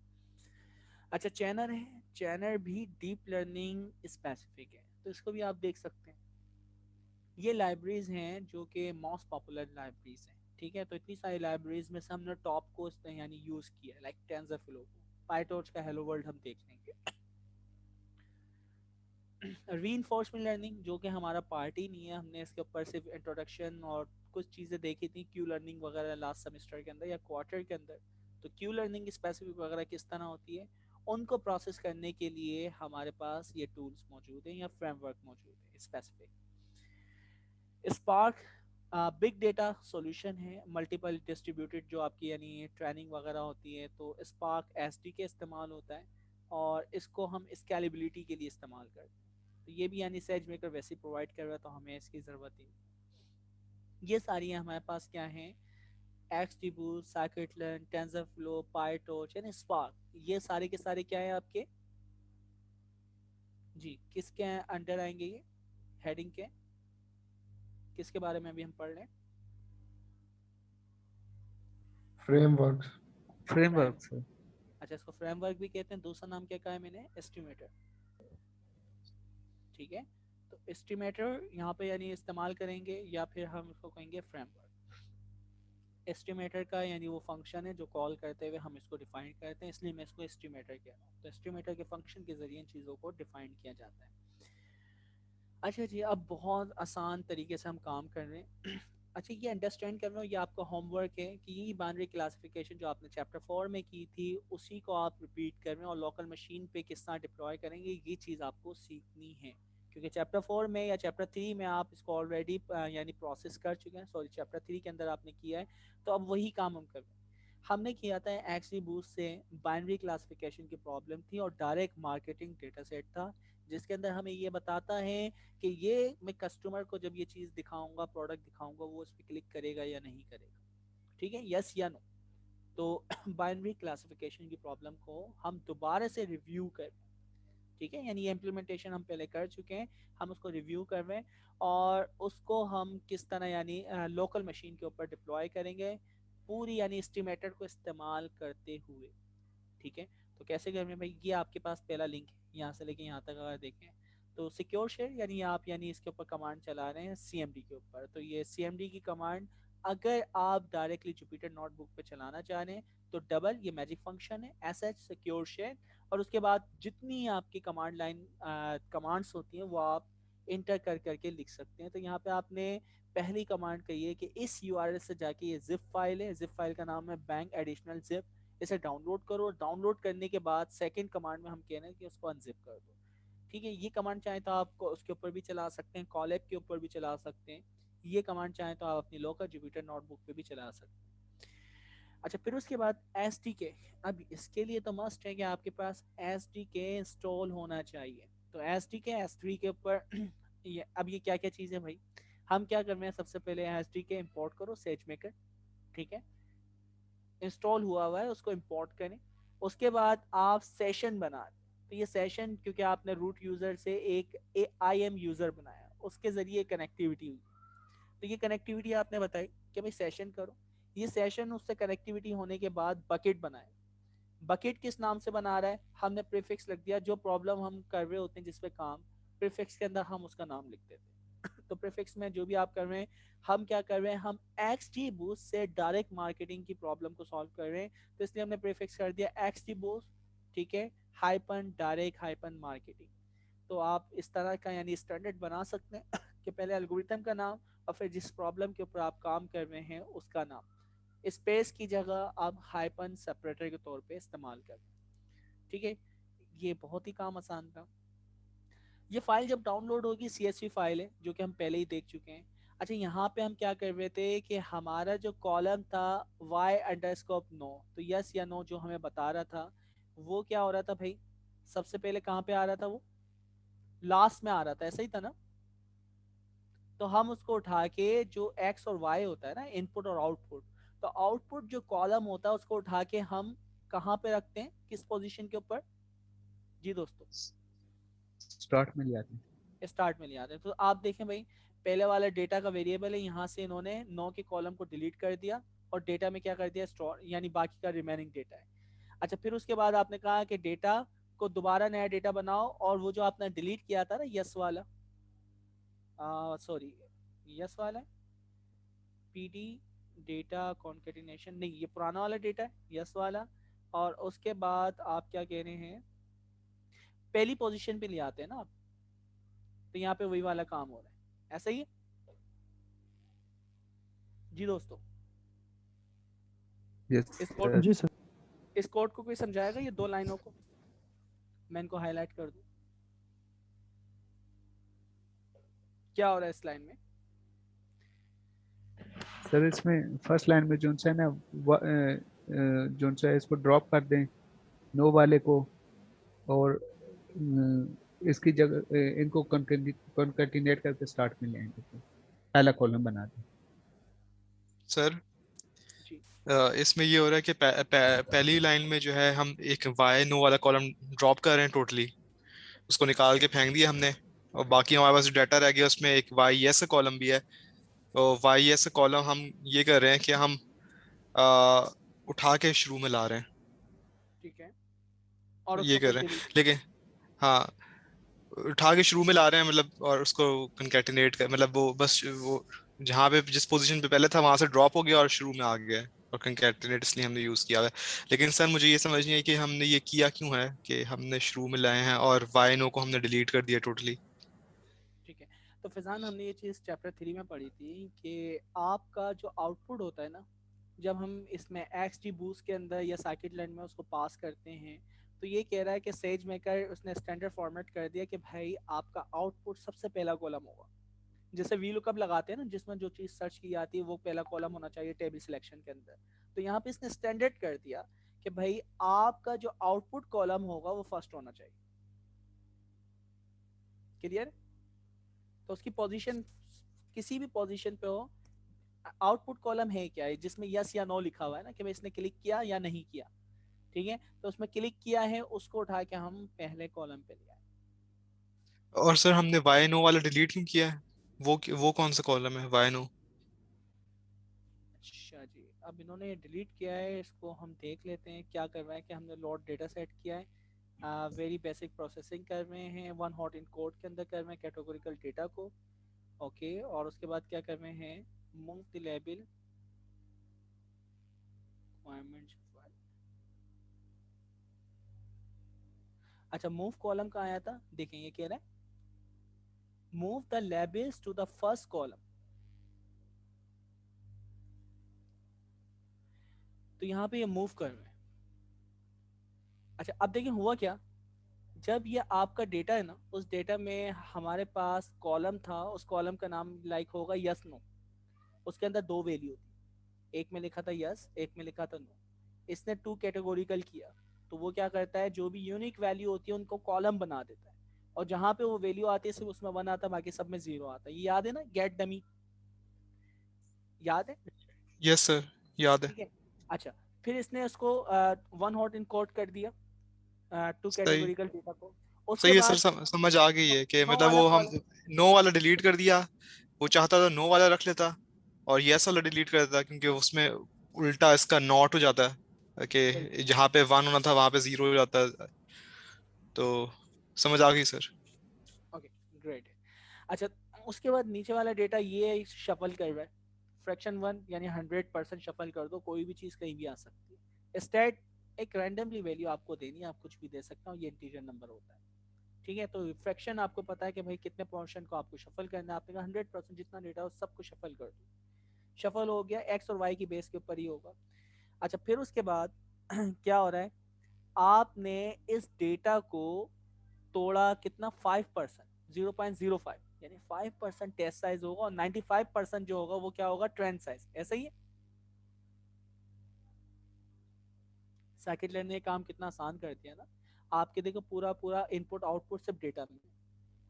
अच्छा, चैनर है, चैनर भी डीप लर्निंग स्पेसिफिक है, तो इसको भी आप देख सकते हैं। ये लाइब्रेरीज हैं जो कि मोस्ट पॉपुलर लाइब्रेरीज हैं, ठीक है। तो इतनी सारी लाइब्रेरीज में से हमने टॉप को यानी यूज़ किया है, लाइक टेंसरफ्लो को। पाइटॉर्च का हेलो वर्ल्ड हम देख लेंगे। रीइंफोर्समेंट लर्निंग जो कि हमारा पार्ट ही नहीं है, हमने इसके ऊपर सिर्फ इंट्रोडक्शन और कुछ चीज़ें देखी थी क्यू लर्निंग वगैरह लास्ट सेमेस्टर के अंदर या क्वार्टर के अंदर। तो क्यू लर्निंग स्पेसिफिक वगैरह किस तरह होती है, उनको प्रोसेस करने के लिए हमारे पास ये टूल्स मौजूद हैं या फ्रेमवर्क मौजूद है specific. Spark big data solution है, मल्टीपल डिस्ट्रीब्यूटेड जो आपकी यानी ट्रेनिंग वगैरह होती है, तो स्पार्क SDK इस्तेमाल होता है और इसको हम स्केलेबिलिटी के लिए इस्तेमाल करते हैं। तो ये भी यानी सेज मेकर वैसे प्रोवाइड कर रहा है, तो हमें इसकी ज़रूरत ही नहीं। ये सारी हमारे पास क्या हैं, XGBoost, scikit-learn, TensorFlow, PyTorch यानी Spark, ये सारे के सारे क्या है आपके जी, किसके अंडर आएंगे, ये हेडिंग के किसके बारे में अभी हम पढ़ रहे हैं? फ्रेमवर्क्स। Framework sir. अच्छा, इसको फ्रेमवर्क भी कहते हैं, दूसरा नाम क्या कहा है मैंने, एस्टिमेटर। ठीक है, तो एस्टिमेटर यहाँ पे यानी इस्तेमाल करेंगे, या फिर हम इसको कहेंगे फ्रेमवर्क। एस्टिमेटर का यानी वो फंक्शन है जो कॉल करते हुए हम इसको डिफाइन करते हैं, इसलिए मैं इसको एस्टिमेटर कह रहा हूँ। तो एस्टिमेटर के फंक्शन के जरिए चीज़ों को डिफाइन किया जाता है। अच्छा जी, अब बहुत आसान तरीके से हम काम कर रहे हैं। अच्छा, ये अंडरस्टैंड कर रहे हो, ये आपका होमवर्क है कि ये बाइनरी क्लासिफिकेशन जो आपने चैप्टर 4 में की थी उसी को आप रिपीट कर रहे हैं, और लोकल मशीन पे किस तरह डिप्लॉय करेंगे ये चीज़ आपको सीखनी है, क्योंकि चैप्टर 4 में या चैप्टर 3 में आप इसको ऑलरेडी यानी प्रोसेस कर चुके हैं, सॉरी चैप्टर 3 के अंदर आपने किया है, तो अब वही काम हम कर रहे हैं। हमने किया था XGBoost से बाइनरी क्लासिफिकेशन की प्रॉब्लम थी, और डायरेक्ट मार्केटिंग डेटा सेट था, जिसके अंदर हमें ये बताता है कि ये मैं कस्टमर को जब ये चीज़ दिखाऊंगा, प्रोडक्ट दिखाऊंगा, वो उस पर क्लिक करेगा या नहीं करेगा, ठीक है, यस या नो। तो बाइनरी क्लासिफिकेशन की प्रॉब्लम को हम दोबारा से रिव्यू कर, ठीक है, यानी ये इम्प्लीमेंटेशन हम पहले कर चुके हैं, हम उसको रिव्यू कर रहे हैं, और उसको हम किस तरह यानी लोकल मशीन के ऊपर डिप्लॉय करेंगे, पूरी यानी एस्टिमेटर को इस्तेमाल करते हुए। ठीक है, तो कैसे करें भाई, ये आपके पास पहला लिंक है, यहाँ से लेके यहाँ तक अगर देखें तो सिक्योर शेयर यानी आप यानी इसके ऊपर कमांड चला रहे हैं CMD के ऊपर, तो ये CMD की कमांड अगर आप डायरेक्टली जुपिटर नोटबुक पे चलाना चाह रहे हैं तो डबल ये मैजिक फंक्शन है SH सिक्योर शेयर, और उसके बाद जितनी आपकी कमांड लाइन कमांड्स होती हैं वो आप इंटर कर करके लिख सकते हैं। तो यहाँ पे आपने पहली कमांड कही है कि इस URL से जाके, ये जिप फाइल है, जिप फाइल का नाम है बैंक एडिशनल जिप, इसे डाउनलोड करो, डाउनलोड करने के बाद सेकंड कमांड में हम कह रहे हैं कि उसको अनजिप कर दो। ठीक है, ये कमांड चाहे तो आप उसके ऊपर भी चला सकते हैं, कॉलएप के ऊपर भी चला सकते हैं, ये कमांड चाहे तो आप अपनी लोकल जुपिटर नोटबुक पे भी चला सकते हैं। अच्छा, फिर उसके बाद SDK, अब इसके लिए तो मस्ट है कि आपके पास SDK इंस्टॉल होना चाहिए। तो SDK S3 के ऊपर अब ये क्या क्या चीज़ है भाई, हम क्या कर रहे हैं, सबसे पहले SDK इंपोर्ट करो SageMaker, ठीक है, इंस्टॉल हुआ है उसको इंपोर्ट करें। उसके बाद आप सेशन बना दें, तो ये सेशन क्योंकि आपने रूट यूज़र से एक IM यूज़र बनाया, उसके ज़रिए कनेक्टिविटी हुई, तो ये कनेक्टिविटी आपने बताई कि भाई सेशन करो, ये सेशन उससे कनेक्टिविटी होने के बाद बकेट बनाए। बकेट किस नाम से बना रहा है, हमने प्रीफिक्स लिख दिया, जो प्रॉब्लम हम कर रहे होते हैं जिस पे काम, प्रीफिक्स के अंदर हम उसका नाम लिख देते हैं। तो प्रीफिक्स में जो भी आप कर रहे हैं, हम क्या कर रहे हैं, हम XGBoost से डायरेक्ट मार्केटिंग की प्रॉब्लम को सॉल्व कर रहे हैं, तो इसलिए हमने प्रीफिक्स कर दिया XGBoost, ठीक है, हाइपन डायरेक्ट हाइपन मार्केटिंग। तो आप इस तरह का यानी स्टैंडर्ड बना सकते हैं कि पहले एल्गोरिथम का नाम और फिर जिस प्रॉब्लम के ऊपर आप काम कर रहे हैं उसका नाम, स्पेस की जगह आप हाइपन सेपरेटर के तौर पे इस्तेमाल करें। ठीक है, ये बहुत ही काम आसान था। ये फाइल जब डाउनलोड होगी CSV फाइल है जो कि हम पहले ही देख चुके हैं। अच्छा, यहाँ पे हम क्या कर रहे थे कि हमारा जो कॉलम था y_no, तो यस या नो जो हमें बता रहा था वो क्या हो रहा था भाई, सबसे पहले कहाँ पे आ रहा था, वो लास्ट में आ रहा था, ऐसा ही था ना। तो हम उसको उठा के जो X और Y होता है ना, इनपुट और आउटपुट, तो आउटपुट जो कॉलम होता है उसको उठा के हम कहाँ पे रखते हैं, किस पोजीशन के ऊपर जी दोस्तों, स्टार्ट में ले आते हैं। स्टार्ट में ले आते हैं। तो आप देखें भाई, पहले वाला डेटा का वेरिएबल है, यहाँ से इन्होंने 9 के कॉलम को डिलीट कर दिया और डेटा में क्या कर दिया, स्टोर, यानी बाकी का रिमेनिंग डेटा है। अच्छा, फिर उसके बाद आपने कहा कि डेटा को दोबारा नया डेटा बनाओ, और वो जो आपने डिलीट किया था ना यस वाला, सॉरी यस वाला PD डेटा कॉन्केटिनेशन नहीं, ये पुराना वाला डेटा है यस वाला, और उसके बाद आप क्या कह रहे हैं, पहली पोजीशन पे ले आते हैं ना आप, तो यहाँ पे वही वाला काम हो रहा है, ऐसा ही है जी दोस्तों। यस इस कोड सर। जी सर। इस कोड को कोई समझाएगा, ये 2 लाइनों को मैं इनको हाईलाइट कर दूं, क्या हो रहा है इस लाइन में। सर इसमें फर्स्ट लाइन में जो है ना जो है इसको ड्रॉप कर दें, नो वाले को, और इसकी जगह इनको कॉन्केटिनेट करके स्टार्ट में ले आएंगे, तो पहला कॉलम बना दें। सर जी इसमें ये हो रहा है कि पहली लाइन में जो है हम एक वाई नो वाला कॉलम ड्रॉप कर रहे हैं टोटली, उसको निकाल के फेंक दिया हमने, और बाकी हमारे पास जो डाटा रह गया उसमें एक वाई एस कॉलम भी है। तो वाई एस कॉलम हम ये कर रहे हैं कि हम अ, उठा के शुरू में ला रहे हैं, ठीक है, और ये उसको कर फिर रहे हैं डिलीट। लेकिन। हाँ, उठा के शुरू में ला रहे हैं मतलब, और उसको कंकैटिनेट कर मतलब वो बस वो जहाँ पे जिस पोजीशन पे पहले था वहां से ड्रॉप हो गया और शुरू में आ गया है, और कंकैटिनेट इसलिए हमने यूज किया है। लेकिन सर मुझे ये समझ नहीं है कि हमने ये किया क्यों है कि हमने शुरू में लाए हैं और वाइनो को हमने डिलीट कर दिया टोटली। ठीक है, तो फैजान हमने ये चीज़ चैप्टर 3 में पढ़ी थी कि आपका जो आउटपुट होता है ना, जब हम इसमें एक्स टी बूस्ट के अंदर या साइकिट लाइन में उसको पास करते हैं, तो ये कह रहा है कि सेज मेकर उसने स्टैंडर्ड फॉर्मेट कर दिया कि भाई आपका आउटपुट सबसे पहला कॉलम होगा। जैसे वी लुकअप लगाते हैं ना, जिसमें जो चीज़ सर्च की जाती है वो पहला कॉलम होना चाहिए टेबल सिलेक्शन के अंदर। तो यहाँ पे इसने स्टैंडर्ड कर दिया कि भाई आपका जो आउटपुट कॉलम होगा वो फर्स्ट होना चाहिए। क्लियर? तो उसकी पोजीशन किसी भी पोजीशन पे हो, आउटपुट कॉलम है क्या है जिसमें यस या नो लिखा हुआ है ना कि भाई इसने क्लिक किया या नहीं किया। ठीक है, तो उसमें क्लिक किया है, उसको उठा के हम पहले कॉलम पे ले आए। और सर हमने वाइनो वाला डिलीट क्यों किया है? वो कौन सा कॉलम है वाइनो? अच्छा जी, अब इन्होंने डिलीट किया है, इसको हम देख लेते हैं क्या कर रहा है। कि हमने लोड डेटा सेट किया है, वेरी बेसिक प्रोसेसिंग कर रहे हैं, वन हॉट इन कोड के अंदर कर रहे हैं कैटेगोरिकल डेटा को। ओके, और उसके बाद क्या कर रहे हैं, move the label requirements file. अच्छा, मूव कॉलम का आया था, देखें ये कह रहा है move the labels to the first column. तो यहाँ पे ये मूव कर रहे हैं। अच्छा, अब देखिए हुआ क्या, जब ये आपका डेटा है ना, उस डेटा में हमारे पास कॉलम था, उस कॉलम का नाम लाइक होगा यस नो। उसके अंदर दो वैल्यू थी, एक में लिखा था यस, एक में लिखा था नो। इसने टू कैटेगोरिकल किया, तो वो क्या करता है, जो भी यूनिक वैल्यू होती है उनको कॉलम बना देता है, और जहां पे वो वैल्यू आती है सिर्फ उसमें वन आता है, बाकी सब में जीरो आता है। ये याद है ना, गेट डमी, याद है? यस सर, याद है। ठीक है। अच्छा, फिर इसने उसको वन हॉट इन कोड कर दिया टू सही, कैटेगोरिकल डेटा को। उसके सही है सर, बाद समझ आ गई है कि नो मतलब वाला वो हम कॉलम। नो वाला डिलीट कर दिया। वो चाहता था नो वाला रख लेता और यस वाला डिलीट कर देता, क्योंकि उसमें उल्टा इसका नॉट हो जाता है बिल्कुल। कि जहाँ पे वन होना था वहां पे जीरो हो जाता है। तो समझ आ गई सर। Okay, great. अच्छा, उसके बाद नीचे वाला डेटा ये शफल कर रहा है, फ्रैक्शन वन यानी 100% शफल कर दो, कोई भी चीज़ कहीं भी आ सकती है। स्टैट एक रैंडमली वैल्यू आपको देनी है, आप कुछ भी दे सकते हो, ये इंटीजर नंबर होता है। ठीक है, तो फ्रैक्शन आपको पता है कि भाई कितने पोर्शन को आपको शफल करना है, आपने कहा 100% जितना डेटा हो सबको शफल कर दो। शफल हो गया, एक्स और वाई की बेस के ऊपर ही होगा। अच्छा, फिर उसके बाद क्या हो रहा है, आपने इस डेटा को तोड़ा कितना, 5%, 0.05, यानी 5% टेस्ट साइज होगा, और 95% जो होगा वो क्या होगा, ट्रेंड साइज। ऐसा ही है। साइकिट ने काम कितना आसान कर दिया ना। आपके देखो पूरा पूरा इनपुट आउटपुट सिर्फ डेटा में है,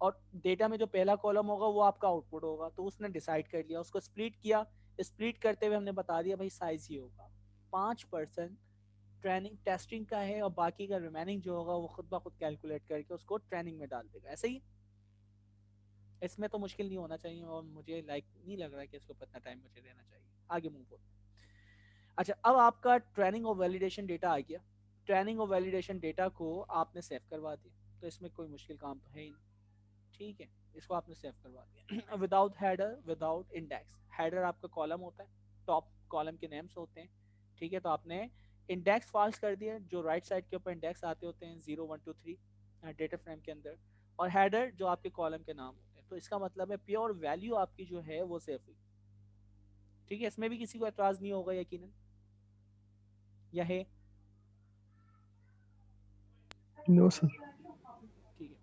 और डेटा में जो पहला कॉलम होगा वो आपका आउटपुट होगा, तो उसने डिसाइड कर लिया, उसको स्प्लिट किया। स्प्लिट करते हुए हमने बता दिया भाई साइज ही होगा, 5% ट्रेनिंग टेस्टिंग का है, और बाकी का रिमेनिंग जो होगा वो खुद ब खुद कैलकुलेट करके उसको ट्रेनिंग में डाल देगा। ऐसे ही, इसमें तो मुश्किल नहीं होना चाहिए, और मुझे लाइक नहीं लग रहा है कि इसको इतना टाइम मुझे देना चाहिए। आगे मूव होते हैं। अच्छा, अब आपका ट्रेनिंग और वैलिडेशन डेटा आ गया। ट्रेनिंग और वैलिडेशन डेटा को आपने सेव करवा दिया, तो इसमें कोई मुश्किल काम तो है ही नहीं। ठीक है, इसको आपने सेव करवा दिया without header, without index. Header आपका कॉलम होता है, टॉप कॉलम के नेम्स होते हैं। ठीक है, तो आपने इंडेक्स फॉल्स कर दिया, जो राइट साइड के ऊपर इंडेक्स आते होते हैं 0 1 2 3 डेटा फ्रेम के अंदर, और हेडर जो आपके कॉलम के नाम होते हैं। तो इसका मतलब है प्योर वैल्यू आपकी जो है वो सेव हुई। ठीक है, इसमें भी किसी को एतराज नहीं होगा यकीनन, या है? No sir. ठीक है,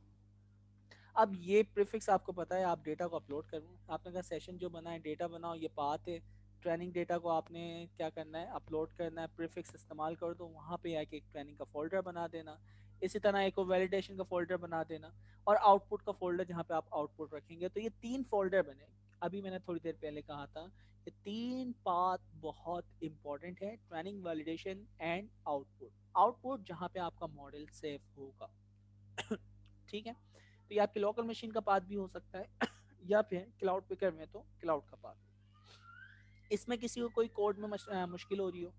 अब ये प्रीफिक्स आपको पता है, आप डेटा को अपलोड कर रहे हैं, आपने कहा सेशन जो बना है डेटा बनाओ, ये पाथ है। ट्रेनिंग डेटा को आपने क्या करना है, अपलोड करना है, प्रीफिक्स इस्तेमाल कर दो, वहाँ पे आके एक ट्रेनिंग का फोल्डर बना देना। इसी तरह एक वैलिडेशन का फोल्डर बना देना, और आउटपुट का फोल्डर जहाँ पे आप आउटपुट रखेंगे। तो ये तीन फोल्डर बने, अभी मैंने थोड़ी देर पहले कहा था कि 3 पाथ बहुत इंपॉर्टेंट है, training, validation and output. Output जहाँ पे आपका मॉडल सेव होगा। ठीक है, तो ये आपकी लोकल मशीन का पाथ भी हो सकता है या फिर क्लाउड पिकर में तो क्लाउड का पाथ। इसमें किसी को कोई कोड में मुश्किल हो रही हो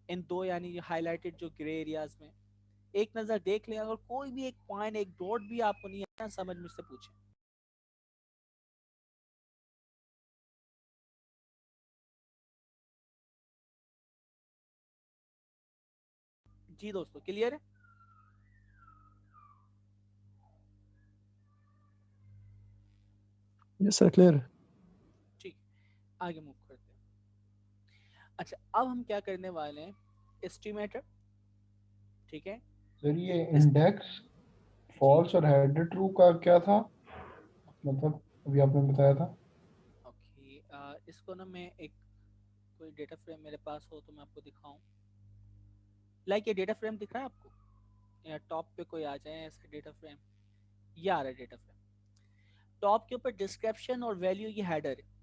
इन दो यानी हाईलाइटेड जो ग्रे एरियाज में, एक नजर देख लें, अगर कोई भी एक पॉइंट एक डॉट भी आपको नहीं आया समझ, मुझसे पूछें। जी दोस्तों, क्लियर है? Yes sir, clear. ठीक, आगे मूव करते हैं। अच्छा, अब हम क्या करने वाले हैं, एस्टिमेटर। ठीक है, सर ये इस इंडेक्स जी फॉल्स और हेडर ट्रू का क्या था, मतलब अभी आपने बताया था। ओके, इसको ना मैं एक कोई डेटा फ्रेम मेरे पास हो तो मैं आपको दिखाऊं। लाइक ये डेटा फ्रेम दिख रहा है आपको, या टॉप पे कोई आ जाए ऐसा डेटा फ्रेम, ये आ रहा है डेटा फ्रेम। टॉप के ऊपर डिस्क्रिप्शन और वैल्यू ये हेडर है।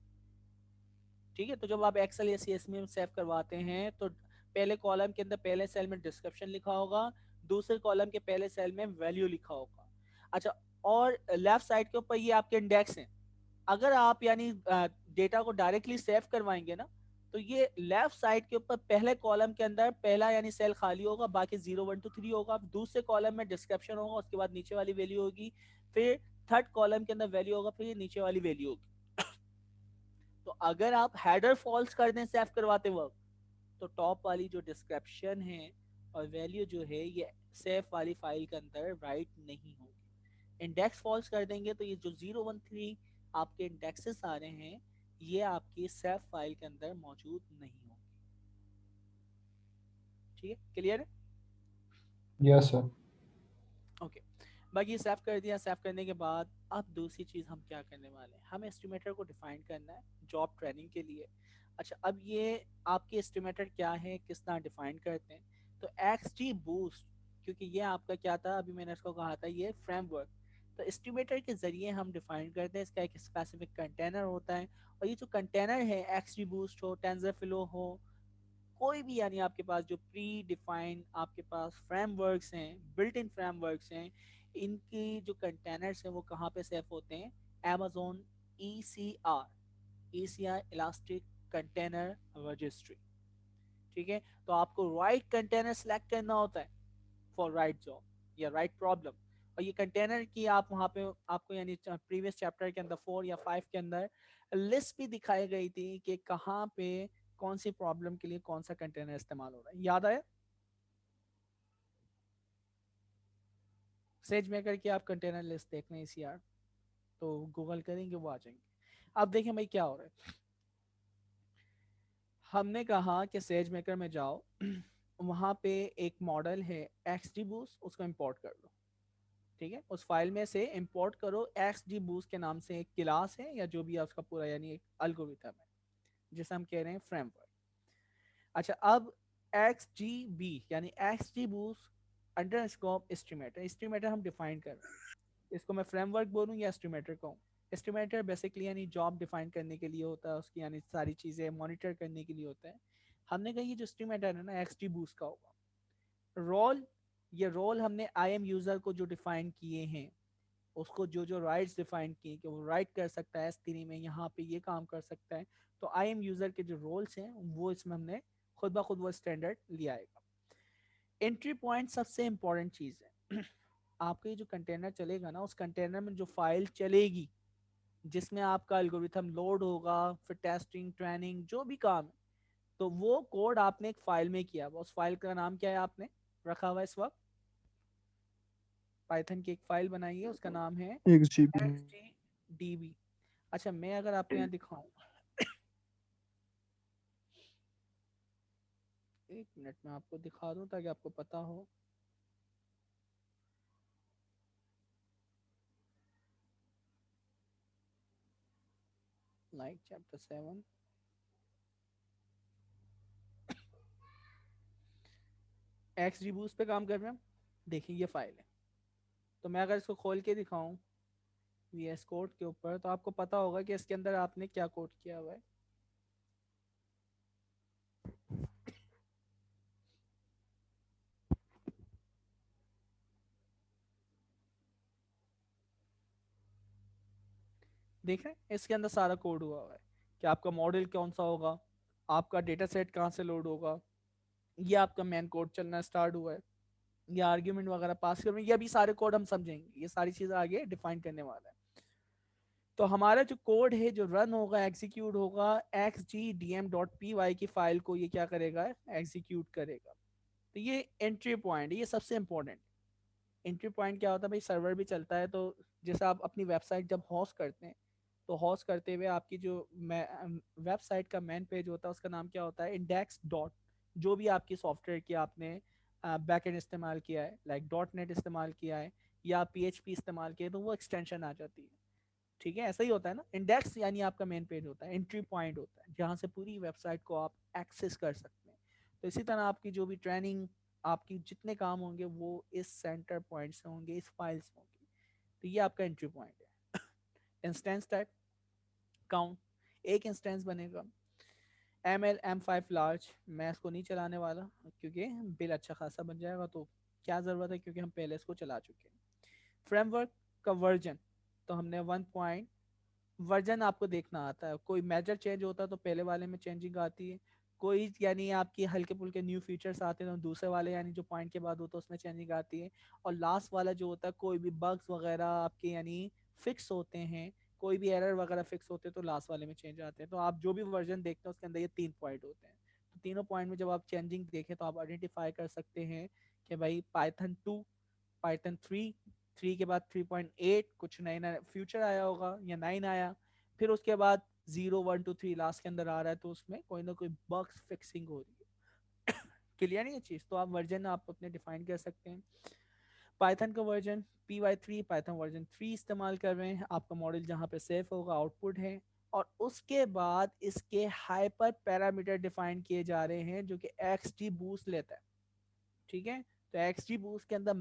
ठीक है, तो जब आप एक्सेल या सीएसवी में सेव करवाते हैं तो पहले कॉलम के अंदर पहले सेल में डिस्क्रिप्शन लिखा होगा, दूसरे कॉलम के पहले सेल में वैल्यू लिखा होगा। अच्छा, और लेफ्ट साइड के ऊपर ये आपके इंडेक्स हैं। अगर आप यानी डेटा को डायरेक्टली सेव करवाएंगे ना, तो ये लेफ्ट साइड के ऊपर पहले कॉलम के अंदर पहला यानी सेल खाली होगा, बाकी 0 1 2 3 होगा। दूसरे कॉलम में डिस्क्रिप्शन होगा, उसके बाद नीचे वाली वैल्यू होगी, फिर थर्ड कॉलम के अंदर वैल्यू होगा, फिर नीचे वाली वैल्यू होगी। तो अगर आप हेडर फॉल्स कर दें सेव करवाते वक्त, तो टॉप वाली जो डिस्क्रिप्शन है और वैल्यू जो है ये सेव वाली फाइल के अंदर राइट नहीं होगी। इंडेक्स फॉल्स कर देंगे तो ये जो 0 1 3 आपके इंडेक्सेस आ रहे हैं ये आपकी सेव फाइल के अंदर मौजूद नहीं होगी। ठीक है, क्लियर है? Yes sir. ओके, बाकी सेव कर दिया। सेव करने के बाद अब दूसरी चीज़ हम क्या करने वाले हैं, हम एस्टिमेटर को डिफाइन करना है जॉब ट्रेनिंग के लिए। अच्छा, अब ये आपके एस्टिमेटर क्या है, किस तरह डिफाइन करते हैं, तो एक्सटी बूस्ट, क्योंकि ये आपका क्या था, अभी मैंने इसको कहा था ये फ्रेमवर्क। तो एस्टिमेटर के जरिए हम डिफाइन करते हैं, इसका एक स्पेसिफिक कंटेनर होता है, और ये जो कंटेनर है एक्सटी बूस्ट हो, टेंसरफ्लो हो, कोई भी यानी आपके पास जो प्री डिफाइन आपके पास फ्रेमवर्क्स हैं, बिल्ट इन फ्रेमवर्क्स हैं, इनकी जो कंटेनर्स हैं वो कहाँ पे सेव होते हैं, Amazon ECR elastic container registry. ठीक है, तो आपको राइट कंटेनर सेलेक्ट करना होता है फॉर राइट जॉब या राइट प्रॉब्लम। और ये कंटेनर की आप वहाँ पे आपको यानी प्रीवियस चैप्टर के अंदर 4 या 5 के अंदर लिस्ट भी दिखाई गई थी कि कहाँ पे कौन सी प्रॉब्लम के लिए कौन सा कंटेनर इस्तेमाल हो रहा है, याद आया? सेज मेकर की आप कंटेनर लिस्ट देख लें ECR, तो गूगल करेंगे वो आ जाएंगे। अब देखें भाई क्या हो रहा है। हमने कहा कि सेज मेकर में जाओ वहाँ पे एक मॉडल है XGBoost, उसको इंपोर्ट कर लो। ठीक है, उस फाइल में से इंपोर्ट करो, XGBoost के नाम से एक क्लास है या जो भी है उसका पूरा यानी एक एल्गोरिथम है जिसे हम कह रहे हैं फ्रेमवर्क। अच्छा, अब XGB यानी XGBoost under scope estimator, estimator हम डिफाइन कर रहे हैं। इसको मैं फ्रेमवर्क बोलूँ या एस्टिमेटर कहूँ? एस्टिमेटर बेसिकली यानी जॉब डिफाइन करने के लिए होता है, उसकी यानी सारी चीज़ें मॉनिटर करने के लिए होता है। हमने कहा ये जो एस्टिमेटर है ना XGBoost का होगा। रोल, ये रोल हमने IM यूज़र को जो डिफाइन किए हैं, उसको जो जो राइट्स डिफाइन किए कि वो राइट कर सकता है S3 में, यहाँ पे ये काम कर सकता है, तो IM यूज़र के जो रोल्स हैं वो इसमें हमने खुद ब खुद वो स्टैंडर्ड लिया आएगा। एंट्री पॉइंट सबसे इंपॉर्टेंट चीज़ है आपका ये जो कंटेनर चलेगा ना, उस कंटेनर में जो फाइल चलेगी जिसमें आपका एल्गोरिथम लोड होगा, फिर टेस्टिंग, ट्रेनिंग, जो भी काम है, तो वो कोड आपने एक फाइल में किया हुआ। उस फाइल का नाम क्या है आपने रखा हुआ इस वक्त? पाइथन की एक फाइल बनाई है, उसका नाम है XGB। XGDB। अच्छा, मैं अगर आपको यहाँ दिखाऊं, एक मिनट में आपको दिखा दूं ताकि आपको पता हो। लाइक चैप्टर 7 XGBoost पे काम कर रहे हैं हम। देखिए ये फाइल है, तो मैं अगर इसको खोल के दिखाऊं VS कोड के ऊपर, तो आपको पता होगा कि इसके अंदर आपने क्या कोड किया हुआ है। देख रहे हैं इसके अंदर सारा कोड हुआ हुआ है कि आपका मॉडल कौन सा होगा, आपका डेटा सेट कहाँ से लोड होगा, ये आपका मेन कोड चलना स्टार्ट हुआ है, ये आर्ग्यूमेंट वगैरह पास करने, ये भी सारे कोड हम समझेंगे, ये सारी चीज़ें आगे डिफाइन करने वाला है। तो हमारा जो कोड है जो रन होगा, एग्जीक्यूट होगा, xgdm.py की फाइल को ये क्या करेगा, एग्जीक्यूट करेगा। तो ये एंट्री पॉइंट, ये सबसे इंपॉर्टेंट एंट्री पॉइंट क्या होता है भाई, सर्वर भी चलता है, तो जैसे आप अपनी वेबसाइट जब होस्ट करते हैं, तो होस्ट करते हुए आपकी जो वेबसाइट का मेन पेज होता है उसका नाम क्या होता है, इंडेक्स डॉट, जो भी आपकी सॉफ्टवेयर की आपने बैकएंड इस्तेमाल किया है, लाइक डॉट नेट इस्तेमाल किया है या PHP इस्तेमाल किया है, तो वो एक्सटेंशन आ जाती है। ठीक है, ऐसा ही होता है ना, इंडेक्स यानी आपका मेन पेज होता है, एंट्री पॉइंट होता है जहाँ से पूरी वेबसाइट को आप एक्सेस कर सकते हैं। तो इसी तरह आपकी जो भी ट्रेनिंग, आपकी जितने काम होंगे वो इस सेंटर पॉइंट से होंगे, इस फाइल से होंगे। तो ये आपका एंट्री पॉइंट है। इंस्टेंस टाइप काउंट, एक इंस्टेंस बनेगा। M5 लार्ज, मैं इसको नहीं चलाने वाला क्योंकि बिल अच्छा खासा बन जाएगा, तो क्या ज़रूरत है क्योंकि हम पहले इसको चला चुके हैं। फ्रेमवर्क का वर्जन, तो हमने 1 वर्जन आपको देखना आता है, कोई मेजर चेंज होता है तो पहले वाले में चेंजिंग आती है, कोई यानी आपकी हल्के फुल्के न्यू फीचर्स आते हैं तो दूसरे वाले यानी जो पॉइंट के बाद होता है उसमें चेंजिंग आती है, और लास्ट वाला जो होता है कोई भी बग्स वगैरह आपके यानी फिक्स होते हैं, कोई भी एरर वगैरह फिक्स होते हैं तो लास्ट वाले में चेंज आते हैं। तो आप जो भी वर्जन देखते हैं उसके अंदर ये 3 पॉइंट होते हैं। तो तीनों पॉइंट में जब आप चेंजिंग देखें तो आप आइडेंटिफाई कर सकते हैं कि भाई पाइथन 2, पाइथन 3, 3 के बाद 3.8 कुछ नए नए फीचर आया होगा या 9 आया, फिर उसके बाद 0 1 2 3 लास्ट के अंदर आ रहा है, तो उसमें कोई ना कोई बग्स फिक्सिंग हो रही है। क्लियर नहीं है चीज़, तो आप वर्जन आप अपने डिफाइन कर सकते हैं। पाइथन का वर्जन py 3, पाइथन वर्जन 3 इस्तेमाल कर रहे हैं, आपका मॉडल जहाँ पे सेफ होगा आउटपुट है, और उसके बाद इसके हाइपर पैरामीटर डिफाइन किए जा रहे हैं जो कि XG बूस्ट लेता है। ठीक है, तो XG बूस्ट के अंदर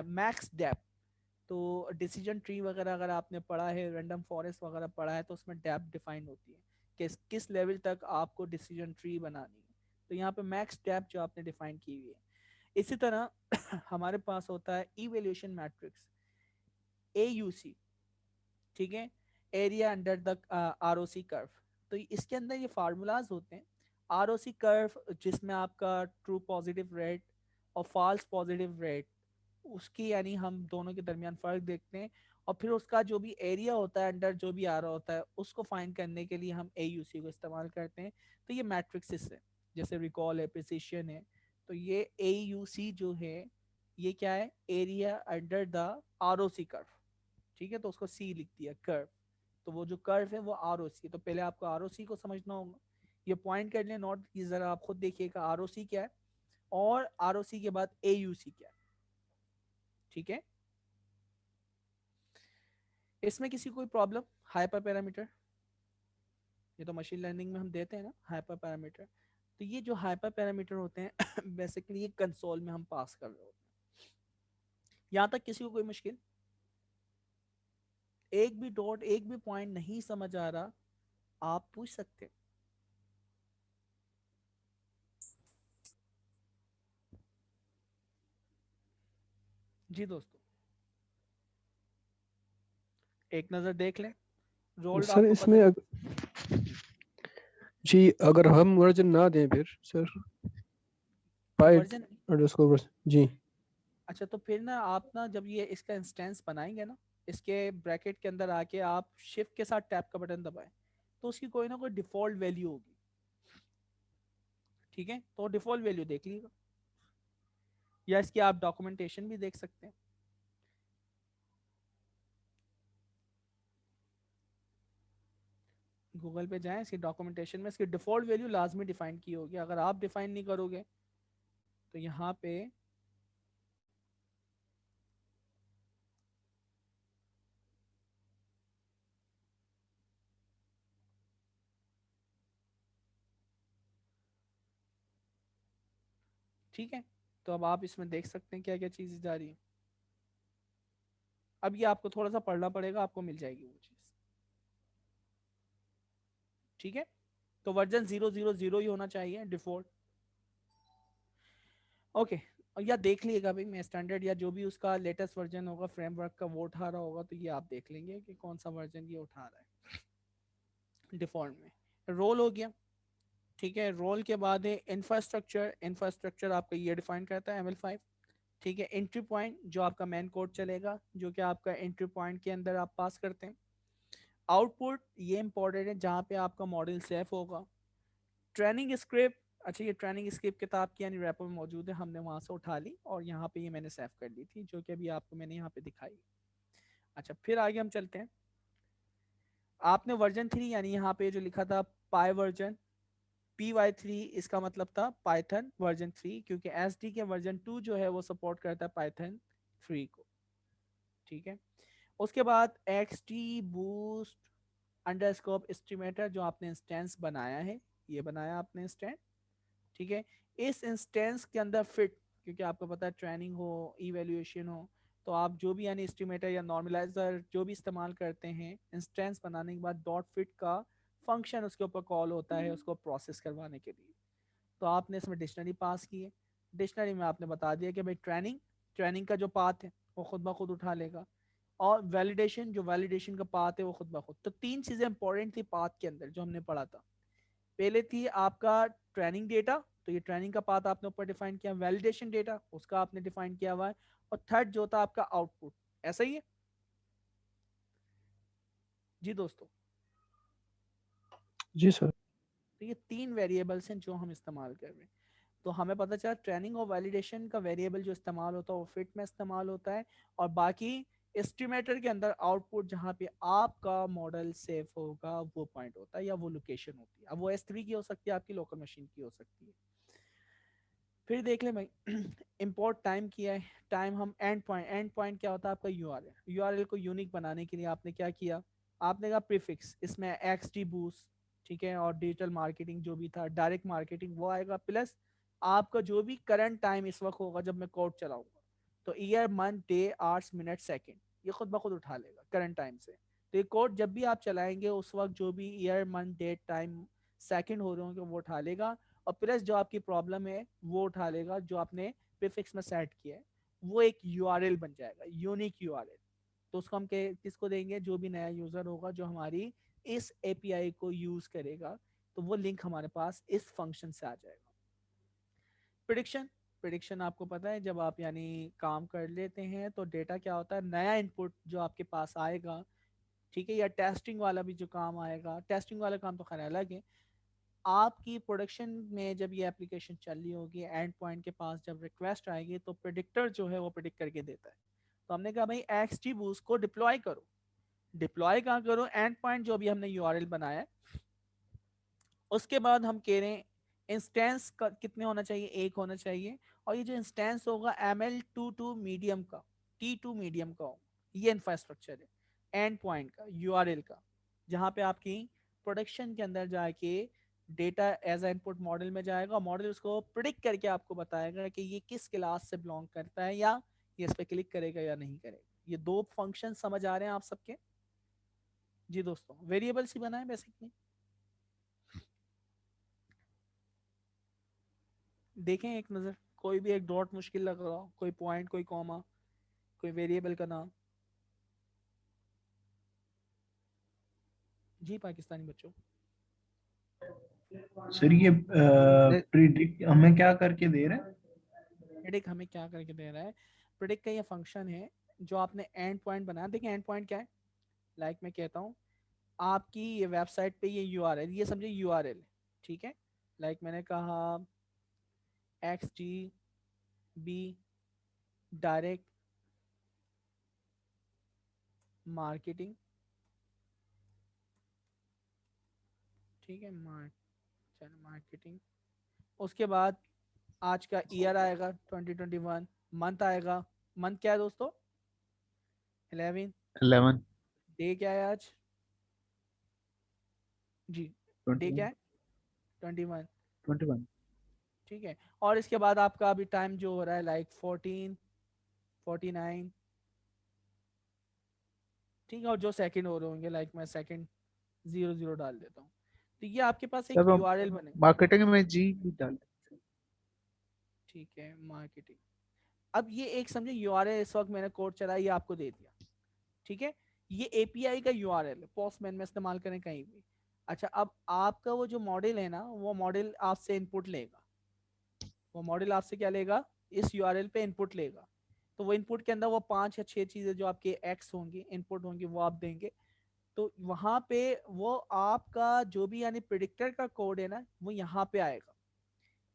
मैक्स डेप्थ, तो डिसीजन ट्री वगैरह अगर आपने पढ़ा है, रैंडम फॉरेस्ट वगैरह पढ़ा है, तो उसमें डेप्थ डिफाइन होती है कि किस लेवल तक आपको डिसीजन ट्री बनानी है। तो यहाँ पे मैक्स डेप्थ जो आपने डिफाइन की हुई है। इसी तरह हमारे पास होता है इवेल्यूशन मैट्रिक्स, AUC। ठीक है, area under the ROC curve. तो इसके अंदर ये फार्मूलाज होते हैं। ROC कर्व जिसमें आपका ट्रू पॉजिटिव रेट और फॉल्स पॉजिटिव रेट, उसकी यानी हम दोनों के दरमियान फ़र्क देखते हैं, और फिर उसका जो भी एरिया होता है अंडर जो भी आ रहा होता है उसको फाइंड करने के लिए हम AUC को इस्तेमाल करते हैं। तो ये मैट्रिक्स है, जैसे रिकॉल है, प्रिसिशन है, तो ये AUC जो है ये क्या है, area under the ROC curve. ठीक है, तो उसको C लिख दिया कर्व, तो वो जो कर्व है वो ROC, तो पहले आपको ROC को समझना होगा। ये पॉइंट कर लें नोट की, जरा आप खुद देखिएगा ROC क्या है और ROC के बाद AUC क्या है। ठीक है, इसमें किसी कोई प्रॉब्लम, हाइपर पैरामीटर, ये तो मशीन लर्निंग में हम देते हैं ना हाइपर पैरामीटर। तो ये जो हाइपर पैरामीटर होते हैं बेसिकली ये कंसोल में हम पास कर रहे होते हैं। यहाँ तक किसी को कोई मुश्किल, एक भी डॉट, एक भी पॉइंट नहीं समझ आ रहा, आप पूछ सकते हैं। जी दोस्तों, एक नज़र देख लें, रोल्ड सर आपको पता इसमें जी अगर हम वर्जन ना दें फिर सर, पाइट वर्जन। Underscore G. अच्छा, तो फिर ना आप ना जब ये इसका इंस्टेंस बनाएंगे ना, इसके ब्रैकेट के अंदर आके आप शिफ्ट के साथ टैप का बटन दबाएं, तो उसकी कोई ना कोई डिफॉल्ट वैल्यू होगी। ठीक है, तो डिफॉल्ट वैल्यू देख लीजिएगा, या इसकी आप डॉक्यूमेंटेशन भी देख सकते हैं। गूगल पे जाएं, इसकी डॉक्यूमेंटेशन में इसकी डिफॉल्ट वैल्यू लाजमी डिफाइन की होगी, अगर आप डिफाइन नहीं करोगे तो यहाँ पे ठीक है, तो अब आप इसमें देख सकते हैं क्या क्या चीज़ जा रही है। अब ये आपको थोड़ा सा पढ़ना पड़ेगा, आपको मिल जाएगी वो चीज। ठीक है, तो वर्जन 0.0.0 ही होना चाहिए डिफॉल्ट। ओके, या देख लीजिएगा भाई, मैं स्टैंडर्ड या जो भी उसका लेटेस्ट वर्जन होगा फ्रेमवर्क का वो उठा रहा होगा, तो ये आप देख लेंगे कि कौन सा वर्जन ये उठा रहा है डिफॉल्ट में। रोल हो गया, ठीक है। रोल के बाद है इंफ्रास्ट्रक्चर। इंफ्रास्ट्रक्चर आपका ये डिफाइन करता है ML5, ठीक है। एंट्री पॉइंट जो आपका मेन कोड चलेगा, जो कि आपका एंट्री पॉइंट के अंदर आप पास करते हैं। आउटपुट ये इंपॉर्टेंट है, जहाँ पे आपका मॉडल सेफ होगा। ट्रेनिंग स्क्रिप्ट, अच्छा ये ट्रेनिंग स्क्रिप्ट किताब की यानी रैपर में मौजूद है, हमने वहाँ से उठा ली और यहाँ पे ये मैंने सेव कर ली थी, जो कि अभी आपको मैंने यहाँ पे दिखाई। अच्छा, फिर आगे हम चलते हैं। आपने वर्जन 3 यानी यहाँ पे जो लिखा था पाई वर्जन, PY3, इसका मतलब था पाइथन वर्जन 3, क्योंकि SD के वर्जन 2 जो है वो सपोर्ट करता है पाइथन 3 को, ठीक है। उसके बाद XT बूस्ट अंडरस्कोप एस्टिमेटर, जो आपने इंस्टेंस बनाया है, ये बनाया आपने इंस्टेंस, ठीक है। इस इंस्टेंस के अंदर फिट, क्योंकि आपको पता है ट्रेनिंग हो इवैल्यूएशन हो, तो आप जो भी यानी एस्टिमेटर या नॉर्मलाइजर जो भी इस्तेमाल करते हैं, इंस्टेंस बनाने के बाद डॉट फिट का फंक्शन उसके ऊपर कॉल होता है उसको प्रोसेस करवाने के लिए। तो आपने इसमें डिक्शनरी पास की है, डिक्शनरी में आपने बता दिया कि भाई ट्रेनिंग का जो पाथ है वो खुद ब खुद उठा लेगा, और वैलिडेशन, जो वैलिडेशन का पाथ है वो खुद ब खुद। तो 3 चीज़ें इंपॉर्टेंट थी पाथ के अंदर जो हमने पढ़ा था। पहले थी आपका ट्रेनिंग डेटा, तो ये ट्रेनिंग का पाथ आपने ऊपर डिफाइन किया। वैलिडेशन डेटा उसका आपने डिफाइन किया हुआ है। और थर्ड जो था आपका आउटपुट, ऐसा ही है जी दोस्तों। जी सर। तो ये 3 वेरिएबल्स हैं जो हम इस्तेमाल कर रहे हैं। तो हमें पता चला ट्रेनिंग और वैलिडेशन का वेरिएबल जो इस्तेमाल होता है वो फिट में इस्तेमाल होता है, और बाकी एस्टिमेटर के अंदर आउटपुट जहाँ पे आपका मॉडल सेफ होगा वो पॉइंट होता है या वो लोकेशन होती है। अब वो S3 की हो सकती है, आपकी लोकल मशीन की हो सकती है। फिर देख ले भाई इंपोर्ट टाइम किया है। टाइम हम एंड पॉइंट क्या होता है आपका यूआरएल को यूनिक बनाने के लिए आपने क्या किया, आपने कहा प्रीफिक्स, इसमें XT बूस्ट, ठीक है, और डिजिटल मार्केटिंग जो भी था, डायरेक्ट मार्केटिंग वो आएगा, प्लस आपका जो भी करंट टाइम इस वक्त होगा जब मैं कोड चलाऊंगा, तो year month day hours minute second ये खुद ब खुद उठा लेगा करंट टाइम से। तो ये कोड जब भी आप चलाएंगे उस वक्त जो भी year month date time second हो रहे होंगे वो उठा लेगा, और प्लस जो आपकी प्रॉब्लम है वो उठा लेगा, जो आपने प्रीफिक्स में सेट किया है वो एक यूआरएल बन जाएगा, यूनिक यूआरएल। तो उसको हम किसको देंगे, जो भी नया यूजर होगा जो हमारी इस एपीआई को यूज करेगा, तो वो लिंक हमारे पास इस फंक्शन से आ जाएगा। प्रिडिक्शन, प्रिडिक्शन आपको पता है जब आप यानी काम कर लेते हैं तो डेटा क्या होता है, नया इनपुट जो आपके पास आएगा, ठीक है, या टेस्टिंग वाला भी जो काम आएगा, टेस्टिंग वाला काम तो खैर अलग है। आपकी प्रोडक्शन में जब ये एप्लीकेशन चल रही होगी, एंड पॉइंट के पास जब रिक्वेस्ट आएगी तो प्रेडिक्टर जो है वो प्रेडिक्ट करके देता है। तो हमने कहा भाई XT बूस्ट को डिप्लॉय करो। डिप्लॉय कहाँ करो, एंड पॉइंट जो भी हमने यूआरएल बनाया है उसके बाद हम कह रहे हैं इंस्टेंस का कितने होना चाहिए, 1 होना चाहिए, और ये जो इंस्टेंस होगा ML22 मीडियम का, T2 मीडियम का हो, ये इंफ्रास्ट्रक्चर है एंड पॉइंट का यूआरएल का, जहाँ पे आपकी प्रोडक्शन के अंदर जाके डेटा एज इनपुट मॉडल में जाएगा, मॉडल उसको प्रिडिक्ट करके आपको बताएगा कि ये किस क्लास से बिलोंग करता है, या ये इस पर क्लिक करेगा या नहीं करेगा। ये 2 फंक्शन समझ आ रहे हैं आप सबके जी दोस्तों, वेरिएबल्स ही बनाए बेसिकली। देखें एक नज़र, कोई भी एक डॉट मुश्किल लग रहा हो, कोई पॉइंट, कोई कॉमा, कोई वेरिएबल का नाम। जी पाकिस्तानी बच्चों, सर ये प्रिडिक्ट हमें क्या करके दे रहे हैं? प्रेडिक्ट हमें क्या करके दे रहा है, प्रेडिक्ट का ये फंक्शन है जो आपने एंड पॉइंट बनाया। देखिए एंड पॉइंट क्या है, लाइक मैं कहता हूँ आपकी ये वेबसाइट पे ये यूआरएल, ये समझे यूआरएल, ठीक है। लाइक मैंने कहा XGB डायरेक्ट मार्केटिंग, ठीक है, मार्केटिंग। उसके बाद आज का ईयर आएगा 2021, मंथ आएगा, मंथ क्या है दोस्तों 11, 11, डे क्या है आज जी, डे 21, क्या है 21, 21, ठीक है। और इसके बाद आपका अभी टाइम जो हो रहा है लाइक 14, 49, ठीक है, और जो सेकंड हो रहे होंगे, लाइक मैं सेकंड 00 डाल देता हूँ, तो ये आपके पास एक सब यूआरएल बने। मार्केटिंग में जी भी डाल देते हैं। ठीक है, मार्केटिंग। अब ये एक समझे यूआरएल इस वक्त मैंने कोड चला, ये आपको दे दिया, ठीक है, ये एपीआई का यूआरएल है, पोस्टमैन में इस्तेमाल करें कहीं भी। अच्छा, अब आपका वो जो मॉडल है ना, वो मॉडल आपसे इनपुट लेगा, वो मॉडल आपसे क्या लेगा, इस यूआरएल पे इनपुट लेगा। तो वो इनपुट के अंदर वो 5 या 6 चीजें जो आपके एक्स होंगी, इनपुट होंगी, वो आप देंगे। तो वहां पे वो आपका जो भी यानी प्रिडिक्टर का कोड है ना, वो यहाँ पे आएगा।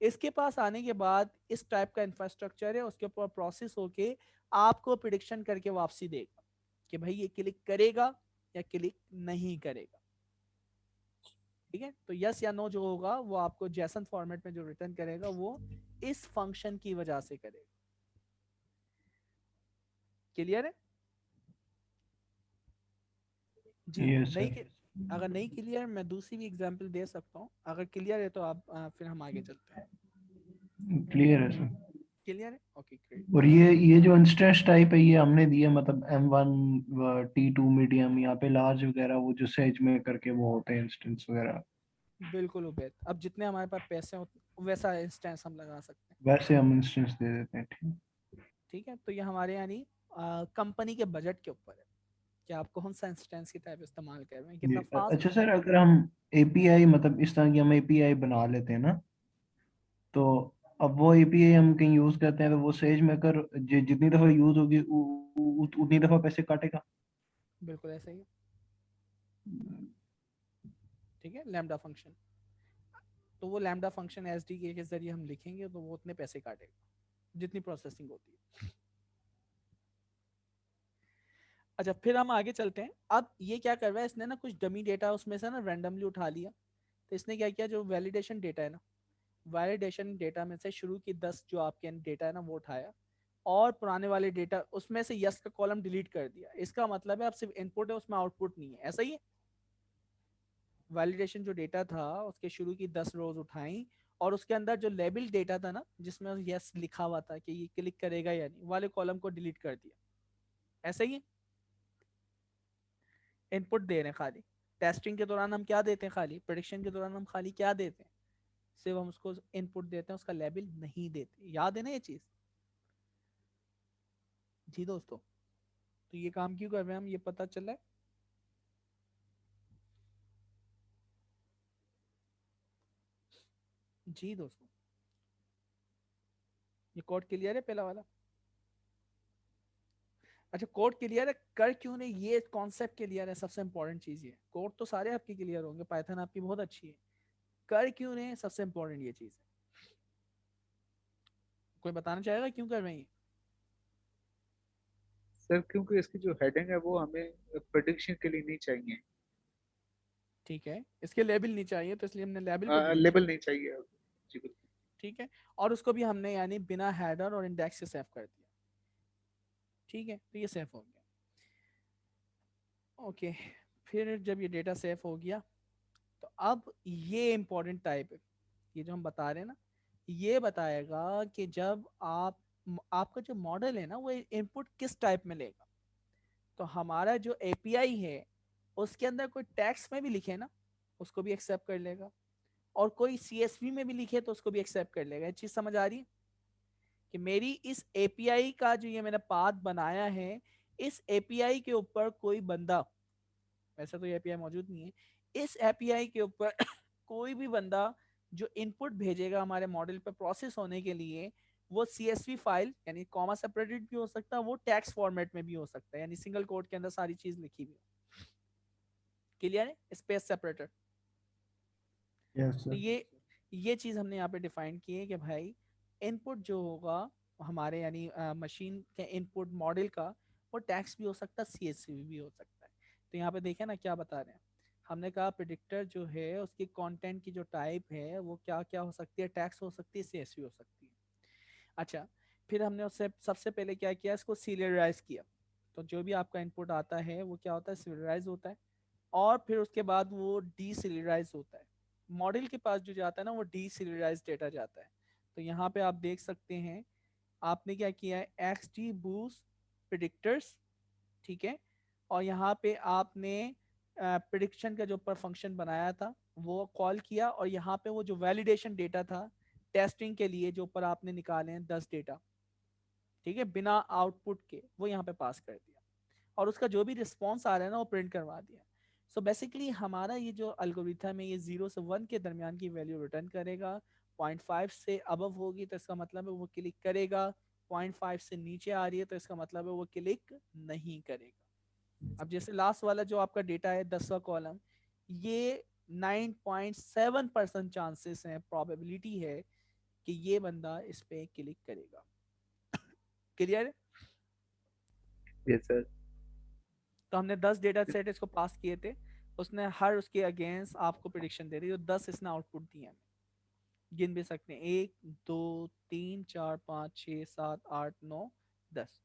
इसके पास आने के बाद इस टाइप का इंफ्रास्ट्रक्चर है, उसके ऊपर प्रोसेस होके आपको प्रिडिक्शन करके वापसी देगा कि भाई ये क्लिक करेगा या क्लिक नहीं करेगा। ठीक है, तो यस या नो जो होगा वो आपको जैसन फॉर्मेट में जो रिटर्न करेगा वो इस फंक्शन की वजह से करेगा। क्लियर है जी? यस नहीं सर। अगर नहीं क्लियर, मैं दूसरी भी एग्जांपल दे सकता हूँ। अगर क्लियर है तो आप फिर हम आगे चलते हैं। क्लियर है सर। क्लियर है, ओके ग्रेट। और ये जो इंस्टेंस टाइप है ये हमने दिया मतलब M1 T2 मीडियम, यहाँ पे लार्ज वगैरह वो जो सेज में करके वो होते हैं इंस्टेंस वगैरह, बिल्कुल उबैद, अब जितने हमारे पास पैसे हो वैसा इंस्टेंस हम लगा सकते हैं। वैसे हम इंस्टेंस दे देते हैं। ठीक। ठीक है, तो ये हमारे यानी कंपनी के बजट के ऊपर है कि आप कौन सा इंस्टेंस की टाइप इस्तेमाल कर रहे हैं, कितना फास्ट अच्छा होना सर, है। अगर हम एपीआई मतलब इस तरह की हम एपीआई बना लेते हैं ना, तो अब वो एपीआई हम कहीं यूज करते हैं तो वो सेज मेकर जितनी दफा यूज होगी उतनी दफा पैसे काटेगा। बिल्कुल ऐसा ही है। ठीक है, लैम्डा फंक्शन, तो वो लैम्डा फंक्शन एसडीके के जरिए हम लिखेंगे तो वो उतने पैसे काटेगा जितनी प्रोसेसिंग होती है। अच्छा, फिर हम आगे चलते हैं। अब ये क्या कर रहा है, इसने ना कुछ डमी डेटा उसमें से ना रैंडमली उठा लिया। तो इसने क्या किया, जो वैलिडेशन डेटा है ना, वैलिडेशन डेटा में से शुरू की 10 जो आपके डेटा है ना वो उठाया, और पुराने वाले डेटा उसमें से यस का कॉलम डिलीट कर दिया। इसका मतलब है अब सिर्फ इनपुट है, उसमें आउटपुट नहीं है, ऐसा ही है। वैलिडेशन जो डेटा था उसके शुरू की 10 रोज उठाई, और उसके अंदर जो लेबल डेटा था ना जिसमें यस लिखा हुआ था कि ये क्लिक करेगा या नहीं, वाले कॉलम को डिलीट कर दिया। ऐसा ही है, इनपुट दे रहे हैं खाली। टेस्टिंग के दौरान हम क्या देते हैं, खाली प्रेडिक्शन के दौरान हम खाली क्या देते हैं, सिर्फ हम उसको इनपुट देते हैं, उसका लेबल नहीं देते। याद है ना ये चीज जी दोस्तों? तो ये काम क्यों कर रहे हैं हम, ये पता चला है? जी दोस्तों, ये कोड क्लियर है पहला वाला? अच्छा, कोड क्लियर है, कर क्यों नहीं, ये कॉन्सेप्ट क्लियर है, सबसे इंपॉर्टेंट चीज ये। कोड तो सारे आपके क्लियर होंगे, पाइथन आपकी बहुत अच्छी है, कर क्यों नहीं, सबसे इंपॉर्टेंट ये चीज है। कोई बताना चाहेगा क्यों कर रहे हैं ये? सर क्योंकि इसकी जो हेडिंग है वो हमें प्रेडिक्शन के लिए नहीं चाहिए, ठीक है, इसके लेबल नहीं चाहिए तो इसलिए हमने लेबल को डिलीट कर लेबल नहीं दिया। चाहिए जी बिल्कुल। ठीक है, और उसको भी हमने यानी बिना हेडर और इंडेक्स से सेव कर दिया। ठीक है, तो ये सेव हो गया। ओके, फिर जब ये डेटा सेव हो गया, तो अब ये इंपॉर्टेंट टाइप है, ये जो हम बता रहे हैं ना, ये बताएगा कि जब आपका जो मॉडल है ना वो इनपुट किस टाइप में लेगा। तो हमारा जो एपीआई है उसके अंदर कोई टेक्स्ट में भी लिखे ना, उसको भी एक्सेप्ट कर लेगा, और कोई सीएसवी में भी लिखे तो उसको भी एक्सेप्ट कर लेगा। ये चीज समझ आ रही है कि मेरी इस एपीआई का जो ये मैंने पाथ बनाया है, इस एपीआई के ऊपर कोई बंदा, वैसे तो ये एपीआई मौजूद नहीं है, इस एपीआई के ऊपर कोई भी बंदा जो इनपुट भेजेगा हमारे मॉडल पे प्रोसेस होने के लिए, वो सीएसवी फाइल यानी कॉमा सेपरेटेड भी हो सकता है, वो टेक्स्ट फॉर्मेट में भी हो सकता है, यानी सिंगल कोड के अंदर सारी चीज लिखी हुई। क्लियर है, स्पेस सेपरेटर? यस तो सर। ये चीज हमने यहाँ पे डिफाइन की है कि भाई इनपुट जो होगा हमारे यानी मशीन के इनपुट मॉडल का, वो टेक्स्ट भी हो सकता है, सीएसवी भी हो सकता है। तो यहाँ पे देखें ना क्या बता रहे हैं, हमने कहा प्रिडिक्टर जो है उसकी कंटेंट की जो टाइप है वो क्या क्या हो सकती है, टेक्स्ट हो सकती है, सीएसवी हो सकती है। अच्छा, फिर हमने उससे सबसे पहले क्या किया, इसको सीरियलाइज किया। तो जो भी आपका इनपुट आता है वो क्या होता है, सीरियलाइज होता है, और फिर उसके बाद वो डीसीरियलाइज होता है। मॉडल के पास जो जाता है ना वो डीसीरियलाइज डेटा जाता है। तो यहाँ पे आप देख सकते हैं, आपने क्या किया है, एक्स डी बूस्ट प्रिडिक्टर्स, ठीक है, और यहाँ पे आपने प्रिडिक्शन का जो ऊपर फंक्शन बनाया था वो कॉल किया, और यहाँ पे वो जो वैलिडेशन डेटा था टेस्टिंग के लिए जो ऊपर आपने निकाले हैं 10 डेटा, ठीक है, बिना आउटपुट के, वो यहाँ पे पास कर दिया, और उसका जो भी रिस्पॉन्स आ रहा है ना वो प्रिंट करवा दिया। सो बेसिकली हमारा ये जो एल्गोरिथम है ये 0 से 1 के दरमियान की वैल्यू रिटर्न करेगा। 0.5 से अबव होगी तो इसका मतलब है वो क्लिक करेगा, 0.5 से नीचे आ रही है तो इसका मतलब है वो क्लिक नहीं करेगा। अब जैसे लास्ट वाला जो आपका डेटा है 10वां कॉलम, ये 9.7% चांसेस हैं, प्रोबेबिलिटी है कि ये बंदा इस पे क्लिक करेगा। क्लियर है? Yes sir. तो हमने 10 डेटा सेट इसको पास किए थे, उसने हर उसके अगेंस्ट आपको प्रिडिक्शन दे रही है, 10 इसने आउटपुट दिए हैं, गिन भी सकते हैं 1 2 3 4 5 6 7 8 9 10,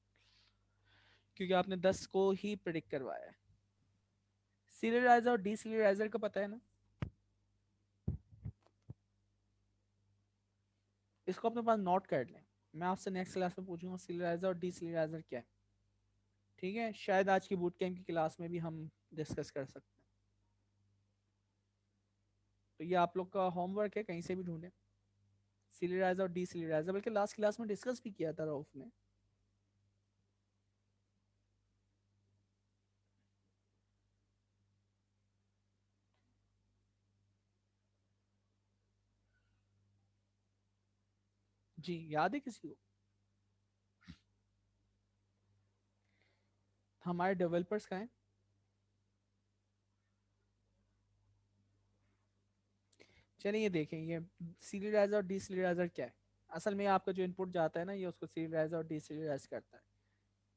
क्योंकि आपने 10 को ही प्रिडिक्ट करवाया है। सीरियलाइजर और डीसीरियलाइजर का पता है ना, इसको अपने पास नोट कर लें, मैं आपसे नेक्स्ट क्लास में पूछूंगा सीरियलाइजर और डीसीरियलाइजर क्या है, ठीक है? शायद आज की बूट कैंप की क्लास में भी हम डिस्कस कर सकते हैं। तो ये आप लोग का होमवर्क है, कहीं से भी ढूंढें सीरियलाइजर और डीसीरियलाइजर, बल्कि लास्ट क्लास में डिस्कस भी किया था रऊफ ने। जी याद है किसी को? हमारे डेवलपर्स का है। चलिए ये देखें, ये सीरियलाइजर और डीसीरियलाइजर क्या है। असल में आपका जो इनपुट जाता है ना ये उसको सीरियलाइज और डीसीरियलाइज करता है,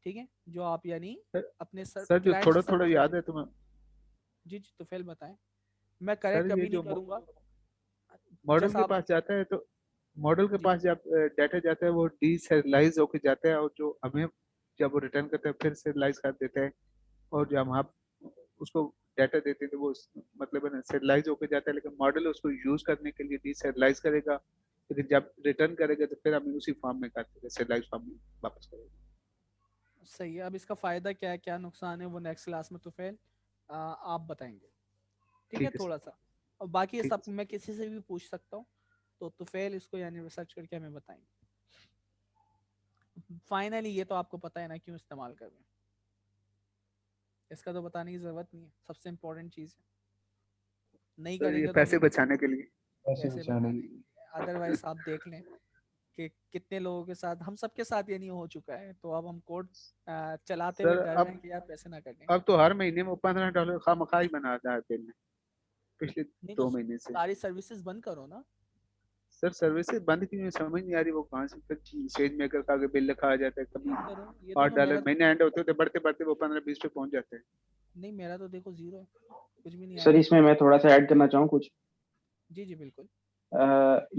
ठीक है? जो आप यानी सर, अपने सर जो क्लाइंट थोड़ा से थोड़ा याद है तुम्हें जी जी तो फिर बताएं, मैं करेक्ट सर, ये कभी नहीं जो करूंगा। मॉडल जैसा के आप पास जाता है तो मॉडल के जी पास जब डाटा जाता है वो डीसेरियलाइज होके जाता है, और जो हमें जब वो रिटर्न करता है फिर serialize कर देता है, और जब हम उसको डाटा देते हैं तो वो मतलब है ना serialize होके जाता है, लेकिन मॉडल उसको यूज करने के लिए डीसेरियलाइज करेगा, लेकिन जब रिटर्न करेगा तो फिर हमें उसी फॉर्म में कर देगा, serialized फॉर्म में वापस करेगा। सही है। अब इसका फायदा क्या है, क्या नुकसान है, वो नेक्स्ट क्लास में तो फिर आप बताएंगे, ठीक है? ठीक है सर, थोड़ा सा, और बाकी ये ठीक है सब सर। मैं किसी से भी पूछ सकता हूँ, तो तुफैल इसको यानी रिसर्च करके हमें बताएंगे। फाइनली ये तो आपको पता है ना क्यों इस्तेमाल कर रहे हैं, इसका तो बताने की जरूरत नहीं है, सबसे इम्पोर्टेंट चीज़ है। नहीं सर ये करेंगे तो पैसे नहीं करेंगे, बचाने के लिए। पैसे पैसे बचाने बचाने की। के लिए। अदरवाइज आप देख लें कि कितने लोगों के साथ, हम सबके साथ ये नहीं हो चुका है, तो अब हम कोड चलाते हुए सर डर रहे हैं कि यार पैसे ना कटें। अब तो हर महीने में $15 खामखा ही बना रहा है दिन में, पिछले नहीं तो 2 महीने से। सारी सर्विसेज बंद करो ना। सर सर्विसेज बंद क्यों है, समझ नहीं आ रही, वो कहाँ से फिर सेज मेकर का आगे बिल लिखा आ जाता है, कभी ये करो, ये आठ दोनों, मेरा डॉलर तो महीने एंड होते होते बढ़ते बढ़ते वो 15-20 पे पहुंच जाते हैं। नहीं, मेरा तो देखो जीरो है, कुछ भी नहीं आ सर रहा। इसमें मैं थोड़ा सा ऐड करना चाहूँ कुछ। जी जी बिल्कुल।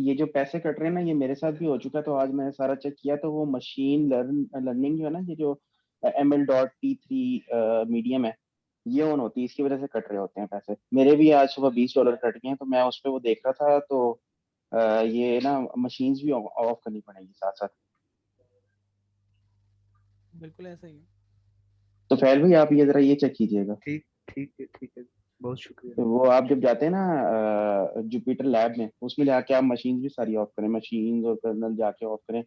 ये जो पैसे कट रहे हैं ना ये मेरे साथ भी हो चुका है, तो आज मैंने सारा चेक किया तो वो मशीन लर्निंग जो है ना, ये जो ML.T3 मीडियम है ये ऑन होती है, इसकी वजह से कट रहे होते हैं पैसे। मेरे भी आज सुबह $20 कट गए हैं, तो मैं उस पर वो देख रहा था, तो ये ना मशीन्स भी ऑफ करनी पड़ेगी साथ साथ। बिल्कुल ऐसा ही है। तो फैल भाई आप ये जरा ये चेक कीजिएगा। ठीक ठीक है, बहुत शुक्रिया। तो वो आप जब जाते हैं ना जुपिटर लैब में, उसमें जाके आप मशीन भी सारी ऑफ करें, मशीन और कर्नल जाके ऑफ करें,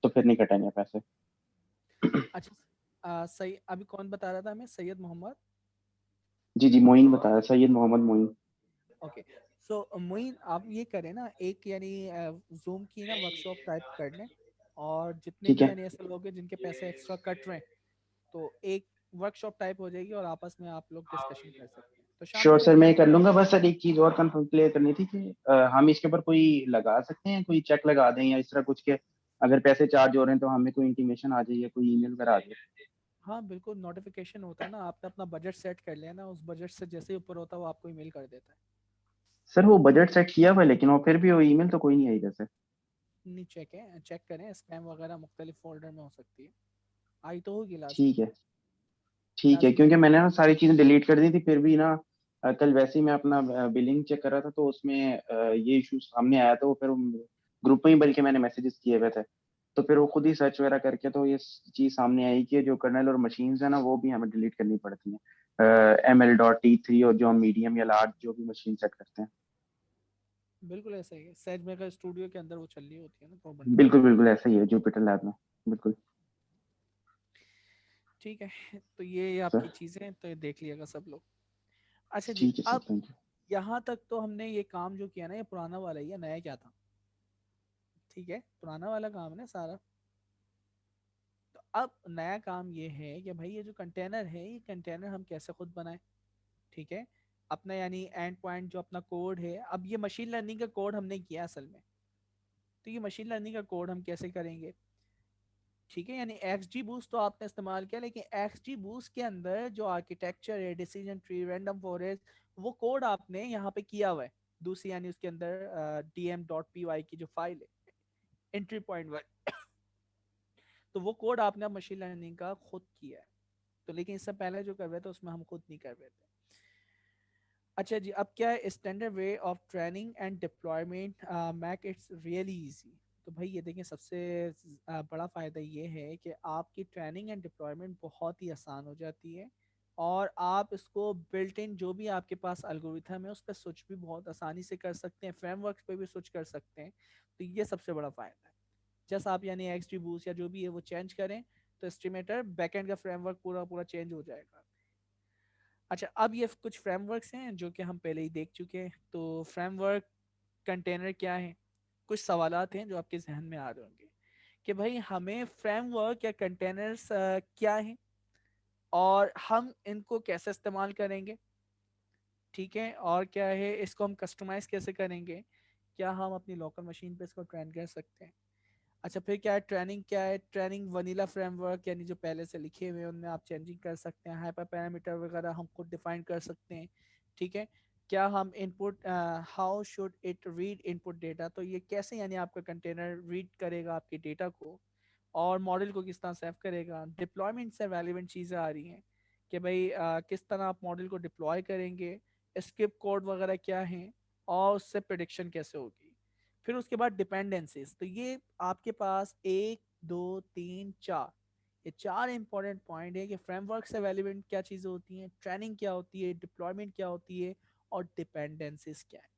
तो फिर नहीं कटेंगे पैसे। अच्छा, सही, अभी कौन बता रहा था हमें? सैयद मोहम्मद। जी जी मोइन बताया, सैयद मोहम्मद मोइन। ओके, सो मोइन आप ये करें ना, एक यानी जूम की ना वर्कशॉप टाइप कर लें, और जितने ठीक भी है, यानी ऐसे लोग हैं जिनके पैसे एक्स्ट्रा कट रहे हैं, तो एक वर्कशॉप टाइप हो जाएगी और आपस में आप लोग डिस्कशन कर सकते हैं। तो शाम को श्योर सर मिलते मैं हैं ये हम। कर लूंगा। बस सर एक चीज और कंफर्म क्लियर करनी थी कि हम इसके ऊपर कोई लगा सकते हैं, कोई चेक लगा दें या इस तरह कुछ के अगर पैसे चार्ज हो रहे हैं तो हमें कोई इंटीमेशन आ जाए या कोई ईमेल वगैरह आ जाए। हाँ बिल्कुल, नोटिफिकेशन होता है ना, आपने अपना बजट सेट कर लिया ना, उस बजट से जैसे ही ऊपर होता है वो आपको ईमेल कर देता है। सर वो बजट सेट किया हुआ है, लेकिन वो फिर भी वो ईमेल तो कोई नहीं आई जैसे। नहीं, चेक करें, स्पैम वगैरह मुख्तलिफ फोल्डर में हो सकती है, आई तो होगी लाजमी। ठीक है ठीक है, लाजमी क्योंकि आई मैंने होगी। ना सारी चीजें डिलीट कर दी थी, फिर भी ना कल वैसे ही मैं अपना बिलिंग चेक कर रहा था तो उसमें ये इशू सामने आया, तो फिर ग्रुप में ही बल्कि मैंने मैसेजेस किए हुए थे। तो फिर वो खुद ही सर्च वगैरह करके तो ये चीज सामने आई कि जो कर्नल और मशीन्स है ना वो भी हमें डिलीट करनी पड़ती हैं, ML.T3 और जो हम मीडियम या लार्ज जो भी मशीन सेट करते हैं। बिल्कुल ऐसा ही है, SageMaker स्टूडियो के अंदर वो चल रही होती है ना प्रोबंडा। बिल्कुल बिल्कुल ऐसा ही है जुपिटर लैब में। बिल्कुल ठीक है, तो ये सर। आपकी चीजें तो ये देख लिएगा सब लोग। अच्छा जी, ठीक है सर, अब थैंक यू। यहाँ तक तो हमने ये काम जो किया ना, ये पुराना वाला ही है, नया क्या था? ठीक है, पुराना वाला काम है ना सारा। तो अब नया काम ये है कि भाई ये जो कंटेनर है, ये कंटेनर हम कैसे खुद बनाएं। ठीक है, अपना यानी एंड पॉइंट जो अपना कोड है, अब ये मशीन लर्निंग का कोड हमने किया असल में। तो ये मशीन लर्निंग का कोड हम कैसे करेंगे? ठीक है, यानी एक्स जी बूस्ट तो आपने इस्तेमाल किया, लेकिन एक्स जी बूस्ट के अंदर जो आर्किटेक्चर है, डिसीजन ट्री, रैंडम फॉरेस्ट, वो कोड आपने यहाँ पे किया हुआ है दूसरी, यानी उसके अंदर dm.py की जो फाइल है, एंट्री पॉइंट वाली। तो वो कोड आपने मशीन लर्निंग का खुद किया है। तो लेकिन इससे पहले जो कर रहे थे उसमें हम खुद नहीं कर रहे थे। अच्छा जी, अब क्या है, standard way of training and deployment make it's really easy. तो भाई ये देखें, सबसे बड़ा फ़ायदा ये है कि आपकी ट्रेनिंग एंड डिप्लॉयमेंट बहुत ही आसान हो जाती है, और आप इसको बिल्ट इन जो भी आपके पास एल्गोरिथम है उस पर स्विच भी बहुत आसानी से कर सकते हैं, फ्रेमवर्क्स पे भी स्विच कर सकते हैं। तो ये सबसे बड़ा फ़ायदा है। जस्ट आप यानी एक्स डी बूस्ट या जो भी है वो चेंज करें, तो एस्टिमेटर बैकएंड का फ्रेमवर्क पूरा पूरा चेंज हो जाएगा। अच्छा, अब ये कुछ फ्रेमवर्क्स हैं जो कि हम पहले ही देख चुके हैं। तो फ्रेमवर्क, कंटेनर क्या है, कुछ सवालात हैं जो आपके जहन में आ रहे होंगे कि भाई हमें फ्रेमवर्क या कंटेनर्स क्या है, और हम इनको कैसे इस्तेमाल करेंगे। ठीक है, और क्या है, इसको हम कस्टमाइज कैसे करेंगे, क्या हम अपनी लोकल मशीन पे इसको ट्रेन कर सकते हैं। अच्छा, फिर क्या है ट्रेनिंग, क्या है ट्रेनिंग, वनीला फ्रेमवर्क यानी जो पहले से लिखे हुए हैं उनमें आप चेंजिंग कर सकते हैं, हाइपर पैरामीटर वगैरह हम खुद डिफाइन कर सकते हैं। ठीक है, क्या हम input, how should it read input data, तो ये कैसे यानी आपका कंटेनर रीड करेगा आपके डेटा को, और मॉडल को किस तरह सेव करेगा। डिप्लॉयमेंट से रेलिवेंट चीज़ें आ रही हैं कि भाई किस तरह आप मॉडल को डिप्लॉय करेंगे, स्क्रिप्ट कोड वगैरह क्या हैं, और उससे प्रिडिक्शन कैसे होगी। फिर उसके बाद डिपेंडेंसीज, तो ये आपके पास एक, दो, तीन, चार, ये चार इंपॉर्टेंट पॉइंट है कि फ्रेमवर्क से रेलिवेंट क्या चीज़ें होती हैं, ट्रेनिंग क्या होती है, डिप्लॉयमेंट क्या होती है, और डिपेंडेंसीज क्या है।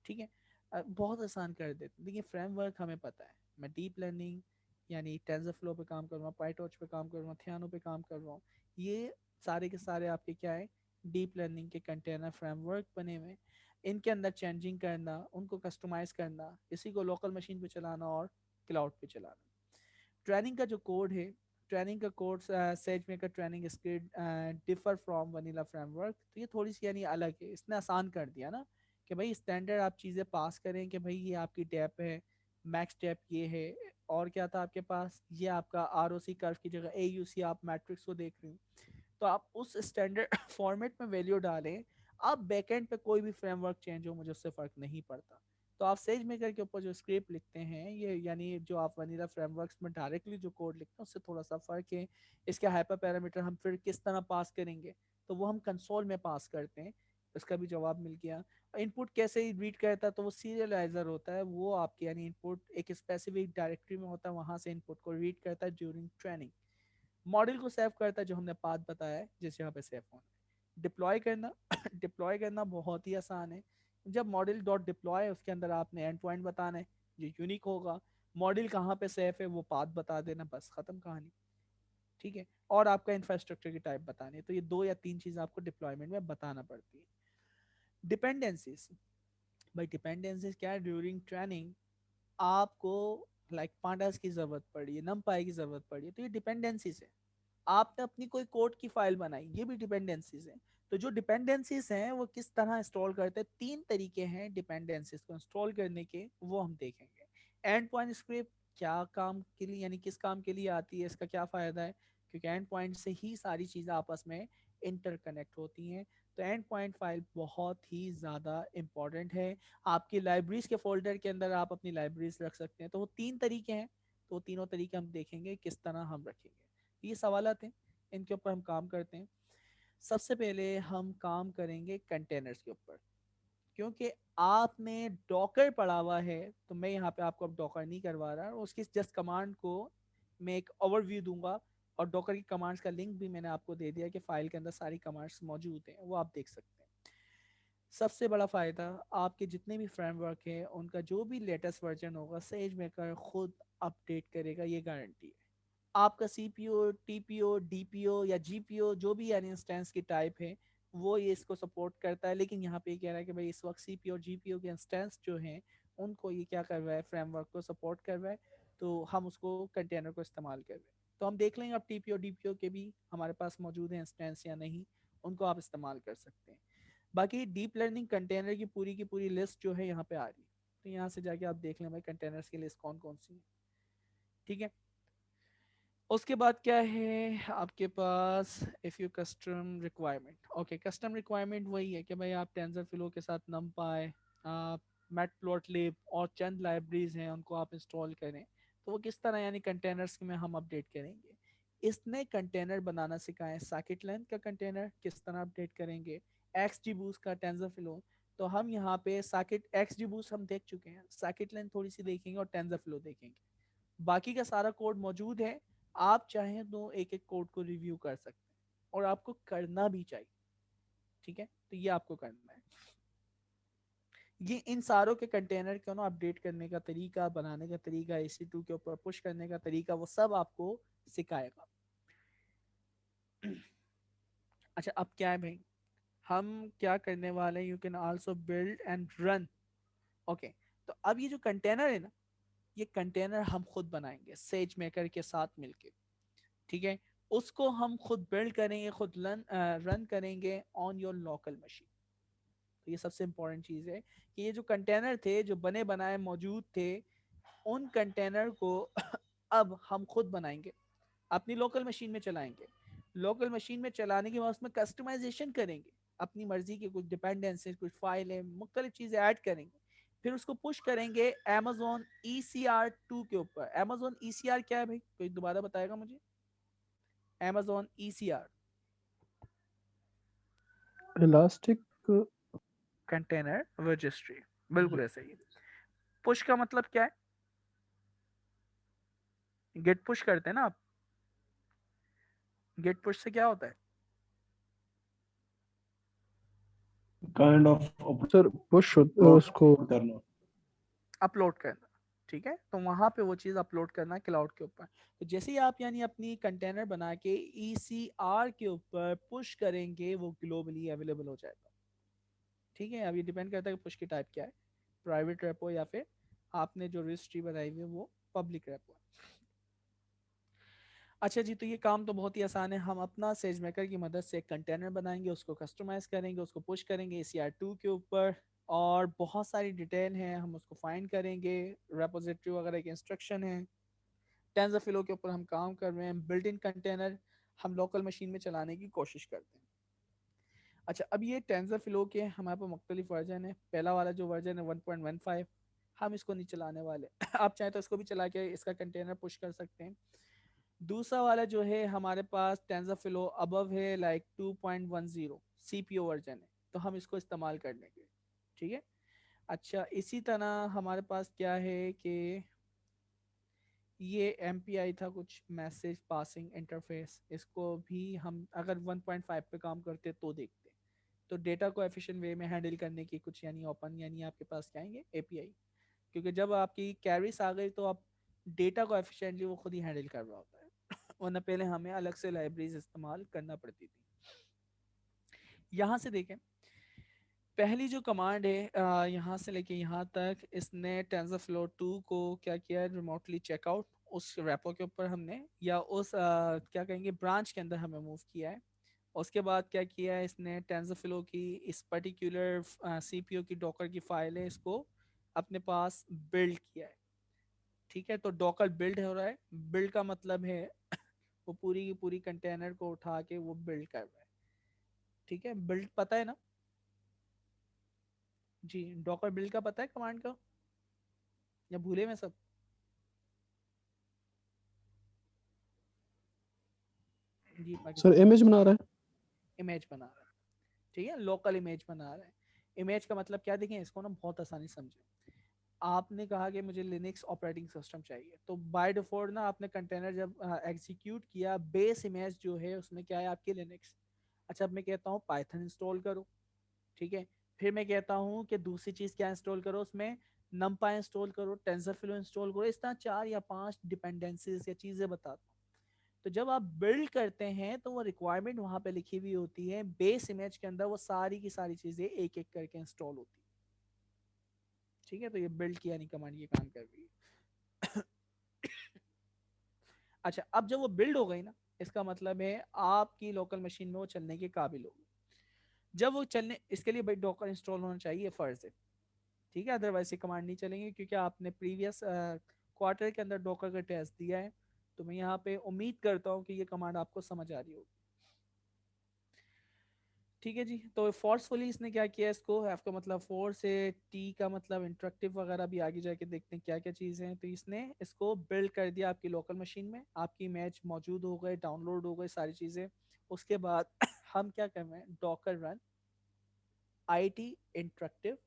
ठीक है, बहुत आसान कर देते हैं। देखिए, फ्रेमवर्क हमें पता है, मैं डीप लर्निंग यानी टेंसरफ्लो पे काम कर रहा हूँ, पाइटॉर्च पे काम कर रहा हूँ, थियानो पे काम कर रहा हूँ, ये सारे के सारे आपके क्या है, डीप लर्निंग के कंटेनर फ्रेमवर्क बने हुए हैं। इनके अंदर चेंजिंग करना, उनको कस्टमाइज करना, इसी को लोकल मशीन पे चलाना और क्लाउड पे चलाना। ट्रेनिंग का जो कोड है, ट्रेनिंग का code says maker training script differ from vanilla framework, तो ये थोड़ी सी यानी अलग है, इसने आसान कर दिया ना कि भाई स्टैंडर्ड आप चीज़ें पास करें कि भाई ये आपकी टैप है, मैक्स टैप ये है, और क्या था आपके पास, ये आपका आर ओ सी कर्व की जगह ए यू सी आप मैट्रिक्स को देख रहे हो, तो आप उस स्टैंडर्ड फॉर्मेट में वैल्यू डालें। आप बैकएंड पे कोई भी फ्रेमवर्क चेंज हो मुझे उससे फ़र्क नहीं पड़ता। तो आप सेज मेकर के ऊपर जो स्क्रिप्ट लिखते हैं, ये यानी जो आप वनीला फ्रेमवर्क्स में डायरेक्टली जो कोड लिखते हैं उससे थोड़ा सा फ़र्क है। इसके हाइपर पैरामीटर हम फिर किस तरह पास करेंगे, तो वो हम कंसोल में पास करते हैं। इसका भी जवाब मिल गया। इनपुट कैसे ही रीड करता है, तो वो सीरियलाइजर होता है, वो आपके यानी इनपुट एक स्पेसिफिक डायरेक्टरी में होता है, वहाँ से इनपुट को रीड करता है ड्यूरिंग ट्रेनिंग। मॉडल को सेव करता है, जो हमने पाथ बताया है जिस जगह पे सेव होना है। डिप्लॉय करना डिप्लॉय करना बहुत ही आसान है। जब मॉडल डॉट डिप्लॉय, उसके अंदर आपने एंड पॉइंट बताना है जो यूनिक होगा, मॉडल कहाँ पे सेव है वो पाथ बता देना, बस खत्म कहानी। ठीक है, और आपका इंफ्रास्ट्रक्चर की टाइप बतानी है, तो ये दो या तीन चीज़ आपको डिप्लॉयमेंट में बताना पड़ती है। डिपेंडेंसीज, भाई डिपेंडेंसीज क्या है, ड्यूरिंग ट्रेनिंग आपको लाइक पांडास की जरूरत पड़ी है, नमपाई की जरूरत पड़ी है, तो ये डिपेंडेंसीज है। आपने अपनी कोई कोड की फाइल बनाई, ये भी डिपेंडेंसीज हैं। तो जो डिपेंडेंसीज हैं वो किस तरह इंस्टॉल करते हैं, तीन तरीके हैं डिपेंडेंसीज को इंस्टॉल करने के, वो हम देखेंगे। एंड पॉइंट स्क्रिप्ट क्या काम के लिए यानी किस काम के लिए आती है, इसका क्या फ़ायदा है, क्योंकि एंड पॉइंट से ही सारी चीज़ें आपस में इंटरकनेक्ट होती हैं। तो एंड पॉइंट फाइल बहुत ही ज़्यादा इंपॉर्टेंट है। आपकी लाइब्रेरीज के फोल्डर के अंदर आप अपनी लाइब्रेरीज रख सकते हैं। तो वो तीन तरीके हैं, तो तीनों तरीके हम देखेंगे किस तरह हम रखेंगे। ये सवालात हैं, इनके ऊपर हम काम करते हैं। सबसे पहले हम काम करेंगे कंटेनर्स के ऊपर। क्योंकि आपने डॉकर पढ़ा हुआ है, तो मैं यहाँ पे आपको अब डॉकर नहीं करवा रहा, उसकी जस्ट कमांड को मैं एक ओवरव्यू दूंगा, और डॉकर की कमांड्स का लिंक भी मैंने आपको दे दिया कि फाइल के अंदर सारी कमांड्स मौजूद हैं, वो आप देख सकते हैं। सबसे बड़ा फ़ायदा, आपके जितने भी फ्रेमवर्क हैं उनका जो भी लेटेस्ट वर्जन होगा SageMaker खुद अपडेट करेगा, ये गारंटी है। आपका CPU, TPO, DPO या GPO जो भी यानी इंस्टेंस की टाइप है, वो ये इसको सपोर्ट करता है, लेकिन यहाँ पे कह रहा है कि भाई इस वक्त CPU और GPO के इंस्टेंस जो हैं उनको ये क्या कर रहा है, फ्रेमवर्क को सपोर्ट कर रहा है, तो हम उसको कंटेनर को इस्तेमाल कर रहे हैं। तो हम देख लेंगे अब TPO DPO के भी हमारे पास मौजूद हैं इंस्टेंस या नहीं, उनको आप इस्तेमाल कर सकते हैं। बाकी डीप लर्निंग कंटेनर की पूरी लिस्ट जो है यहाँ पे आ रही है, तो यहाँ से जाके आप देख लें भाई कंटेनर्स की लिस्ट कौन कौन सी है। ठीक है, उसके बाद क्या है आपके पास, if you custom requirement. Okay, custom requirement वही है कि भाई आप टेंसरफ्लो के साथ numpy, आप मैटप्लॉटलिब और चंद लाइब्रेरीज हैं उनको आप इंस्टॉल करें। तो वो किस तरह यानी कंटेनर्स में हम अपडेट करेंगे, इसने कंटेनर बनाना सिखाएं। साकिट लेंथ का कंटेनर किस तरह अपडेट करेंगे, XGBoost का टेंसरफ्लो। तो हम यहाँ पे साकिट XGBoost हम देख चुके हैं, साकिट लेंथ थोड़ी सी देखेंगे और टेंसरफ्लो देखेंगे। बाकी का सारा कोड मौजूद है, आप चाहें तो एक एक कोड को रिव्यू कर सकते हैं, और आपको करना भी चाहिए। ठीक है, तो ये आपको करना है। ये इन सारों के कंटेनर को ना अपडेट करने का तरीका, बनाने का तरीका, EC2 के ऊपर पुश करने का तरीका, वो सब आपको सिखाएगा। अच्छा, अब क्या है भाई, हम क्या करने वाले हैं, you can also build and run. Okay, तो अब ये जो कंटेनर है ना, ये कंटेनर हम खुद बनाएंगे SageMaker के साथ मिलके। ठीक है, उसको हम खुद बिल्ड करेंगे, खुद रन करेंगे ऑन योर लोकल मशीन। तो ये सबसे इंपॉर्टेंट चीज़ है कि ये जो कंटेनर थे जो बने बनाए मौजूद थे, उन कंटेनर को अब हम खुद बनाएंगे, अपनी लोकल मशीन में चलाएंगे। लोकल मशीन में चलाने के बाद उसमें कस्टमाइजेशन करेंगे, अपनी मर्जी के कुछ डिपेंडेंसीज, कुछ फाइलें, मुख्तलिफ चीज़ें ऐड करेंगे, फिर उसको पुश करेंगे Amazon ECR2 के ऊपर। Amazon ECR क्या है भाई, कोई दोबारा बताएगा मुझे? Amazon ECR elastic container registry, बिल्कुल ऐसा ही। पुश का मतलब क्या है, गेट पुश करते हैं ना आप, गेट पुश से क्या होता है, काइंड ऑफ सर पुश उसको करना। अपलोड करना। ठीक है, तो वहां पे वो चीज़ अपलोड करना क्लाउड के ऊपर। तो जैसे ही आप यानी अपनी कंटेनर बना के ECR के ऊपर पुश करेंगे, वो ग्लोबली अवेलेबल हो जाएगा। ठीक है, अब ये डिपेंड करता है कि पुश की टाइप क्या है, प्राइवेट रेपो या फिर आपने जो रजिस्ट्री बनाई हुई है वो पब्लिक रेपो है। अच्छा जी, तो ये काम तो बहुत ही आसान है। हम अपना SageMaker की मदद से एक कंटेनर बनाएंगे, उसको कस्टमाइज करेंगे, उसको पुश करेंगे ECR2 के ऊपर, और बहुत सारी डिटेल है, हम उसको फाइंड करेंगे, रेपोजिटरी वगैरह के इंस्ट्रक्शन है। टेंसरफ्लो के ऊपर हम काम कर रहे हैं, बिल्ट इन कंटेनर हम लोकल मशीन में चलाने की कोशिश करते हैं। अच्छा, अब ये टेंसरफ्लो के हमारे पास मुख्तलिफ वर्जन है। पहला वाला जो वर्जन है 1.15, हम इसको नहीं चलाने वाले आप चाहें तो इसको भी चला के इसका कंटेनर पुश कर सकते हैं। दूसरा वाला जो है हमारे पास टेंसरफ्लो अबव है, लाइक 2.10 CPU वर्जन है, तो हम इसको इस्तेमाल कर लेंगे। ठीक है, अच्छा इसी तरह हमारे पास क्या है कि ये MPI था, कुछ मैसेज पासिंग इंटरफेस, इसको भी हम अगर 1.5 पे काम करते तो देखते, तो डेटा को एफिशिएंट वे में हैंडल करने की कुछ यानी ओपन यानी आपके पास क्या आएंगे API, क्योंकि जब आपकी कैरीज आ गई तो आप डेटा को एफिशिएंटली वो खुद ही हैंडल कर रहा होता है वरना पहले हमें अलग से लाइब्रेरीज इस्तेमाल करना पड़ती थी। यहाँ से देखें, पहली जो कमांड है यहाँ से लेके यहाँ तक, इसने टेंसरफ्लो 2 को क्या किया है, रिमोटली चेकआउट उस रेपो के ऊपर हमने, या उस क्या कहेंगे ब्रांच के अंदर हमें मूव किया है। उसके बाद क्या किया है इसने, टेंसरफ्लो की इस पर्टिकुलर CPU की डॉकर की फाइल है, इसको अपने पास बिल्ड किया है। ठीक है, तो डॉकर बिल्ड हो रहा है, बिल्ड का मतलब है वो पूरी की पूरी कंटेनर को उठा के वो बिल्ड कर रहा है। ठीक है, बिल्ड पता है ना जी, डॉकर बिल्ड का पता है कमांड का, या भूले में सब? जी सर पाकिस्तान इमेज बना रहा है। इमेज बना रहा है, ठीक है, लोकल इमेज बना रहा है। इमेज का मतलब क्या, देखें इसको ना बहुत आसानी समझें। आपने कहा कि मुझे लिनक्स ऑपरेटिंग सिस्टम चाहिए, तो बाय डिफॉल्ट ना आपने कंटेनर जब एग्जीक्यूट किया, बेस इमेज जो है उसमें क्या है आपकी लिनक्स। अच्छा, अब मैं कहता हूँ पाइथन इंस्टॉल करो, ठीक है। फिर मैं कहता हूँ कि दूसरी चीज़ क्या इंस्टॉल करो, उसमें नमपा इंस्टॉल करो, टेंसरफ्लो इंस्टॉल करो, इस तरह 4 या 5 डिपेंडेंसीज या चीज़ें बताता हूँ। तो जब आप बिल्ड करते हैं तो वो रिक्वायरमेंट वहाँ पे लिखी हुई होती है, बेस इमेज के अंदर वो सारी की सारी चीज़ें एक एक करके इंस्टॉल होती है, ठीक है। तो ये बिल्ड किया नहीं कमांड ये काम कर रही है। अच्छा, अब जब वो बिल्ड हो गई ना, इसका मतलब है आपकी लोकल मशीन में वो चलने के काबिल होगी। जब वो चलने, इसके लिए भाई डॉकर इंस्टॉल होना चाहिए फर्ज है, ठीक है, अदरवाइज ये कमांड नहीं चलेंगे, क्योंकि आपने प्रीवियस क्वार्टर के अंदर डॉकर का टेस्ट दिया है। तो मैं यहाँ पे उम्मीद करता हूँ कि ये कमांड आपको समझ आ रही होगी, ठीक है जी। तो फोर्सफुली इसने क्या किया, इसको एफ का मतलब फोर्स है, टी का मतलब इंटरेक्टिव वगैरह भी आगे जाके देखते हैं क्या क्या चीज़ें हैं। तो इसने इसको बिल्ड कर दिया आपकी लोकल मशीन में, आपकी इमेज मौजूद हो गए, डाउनलोड हो गए सारी चीज़ें। उसके बाद हम क्या कर रहे हैं, Docker run IT interactive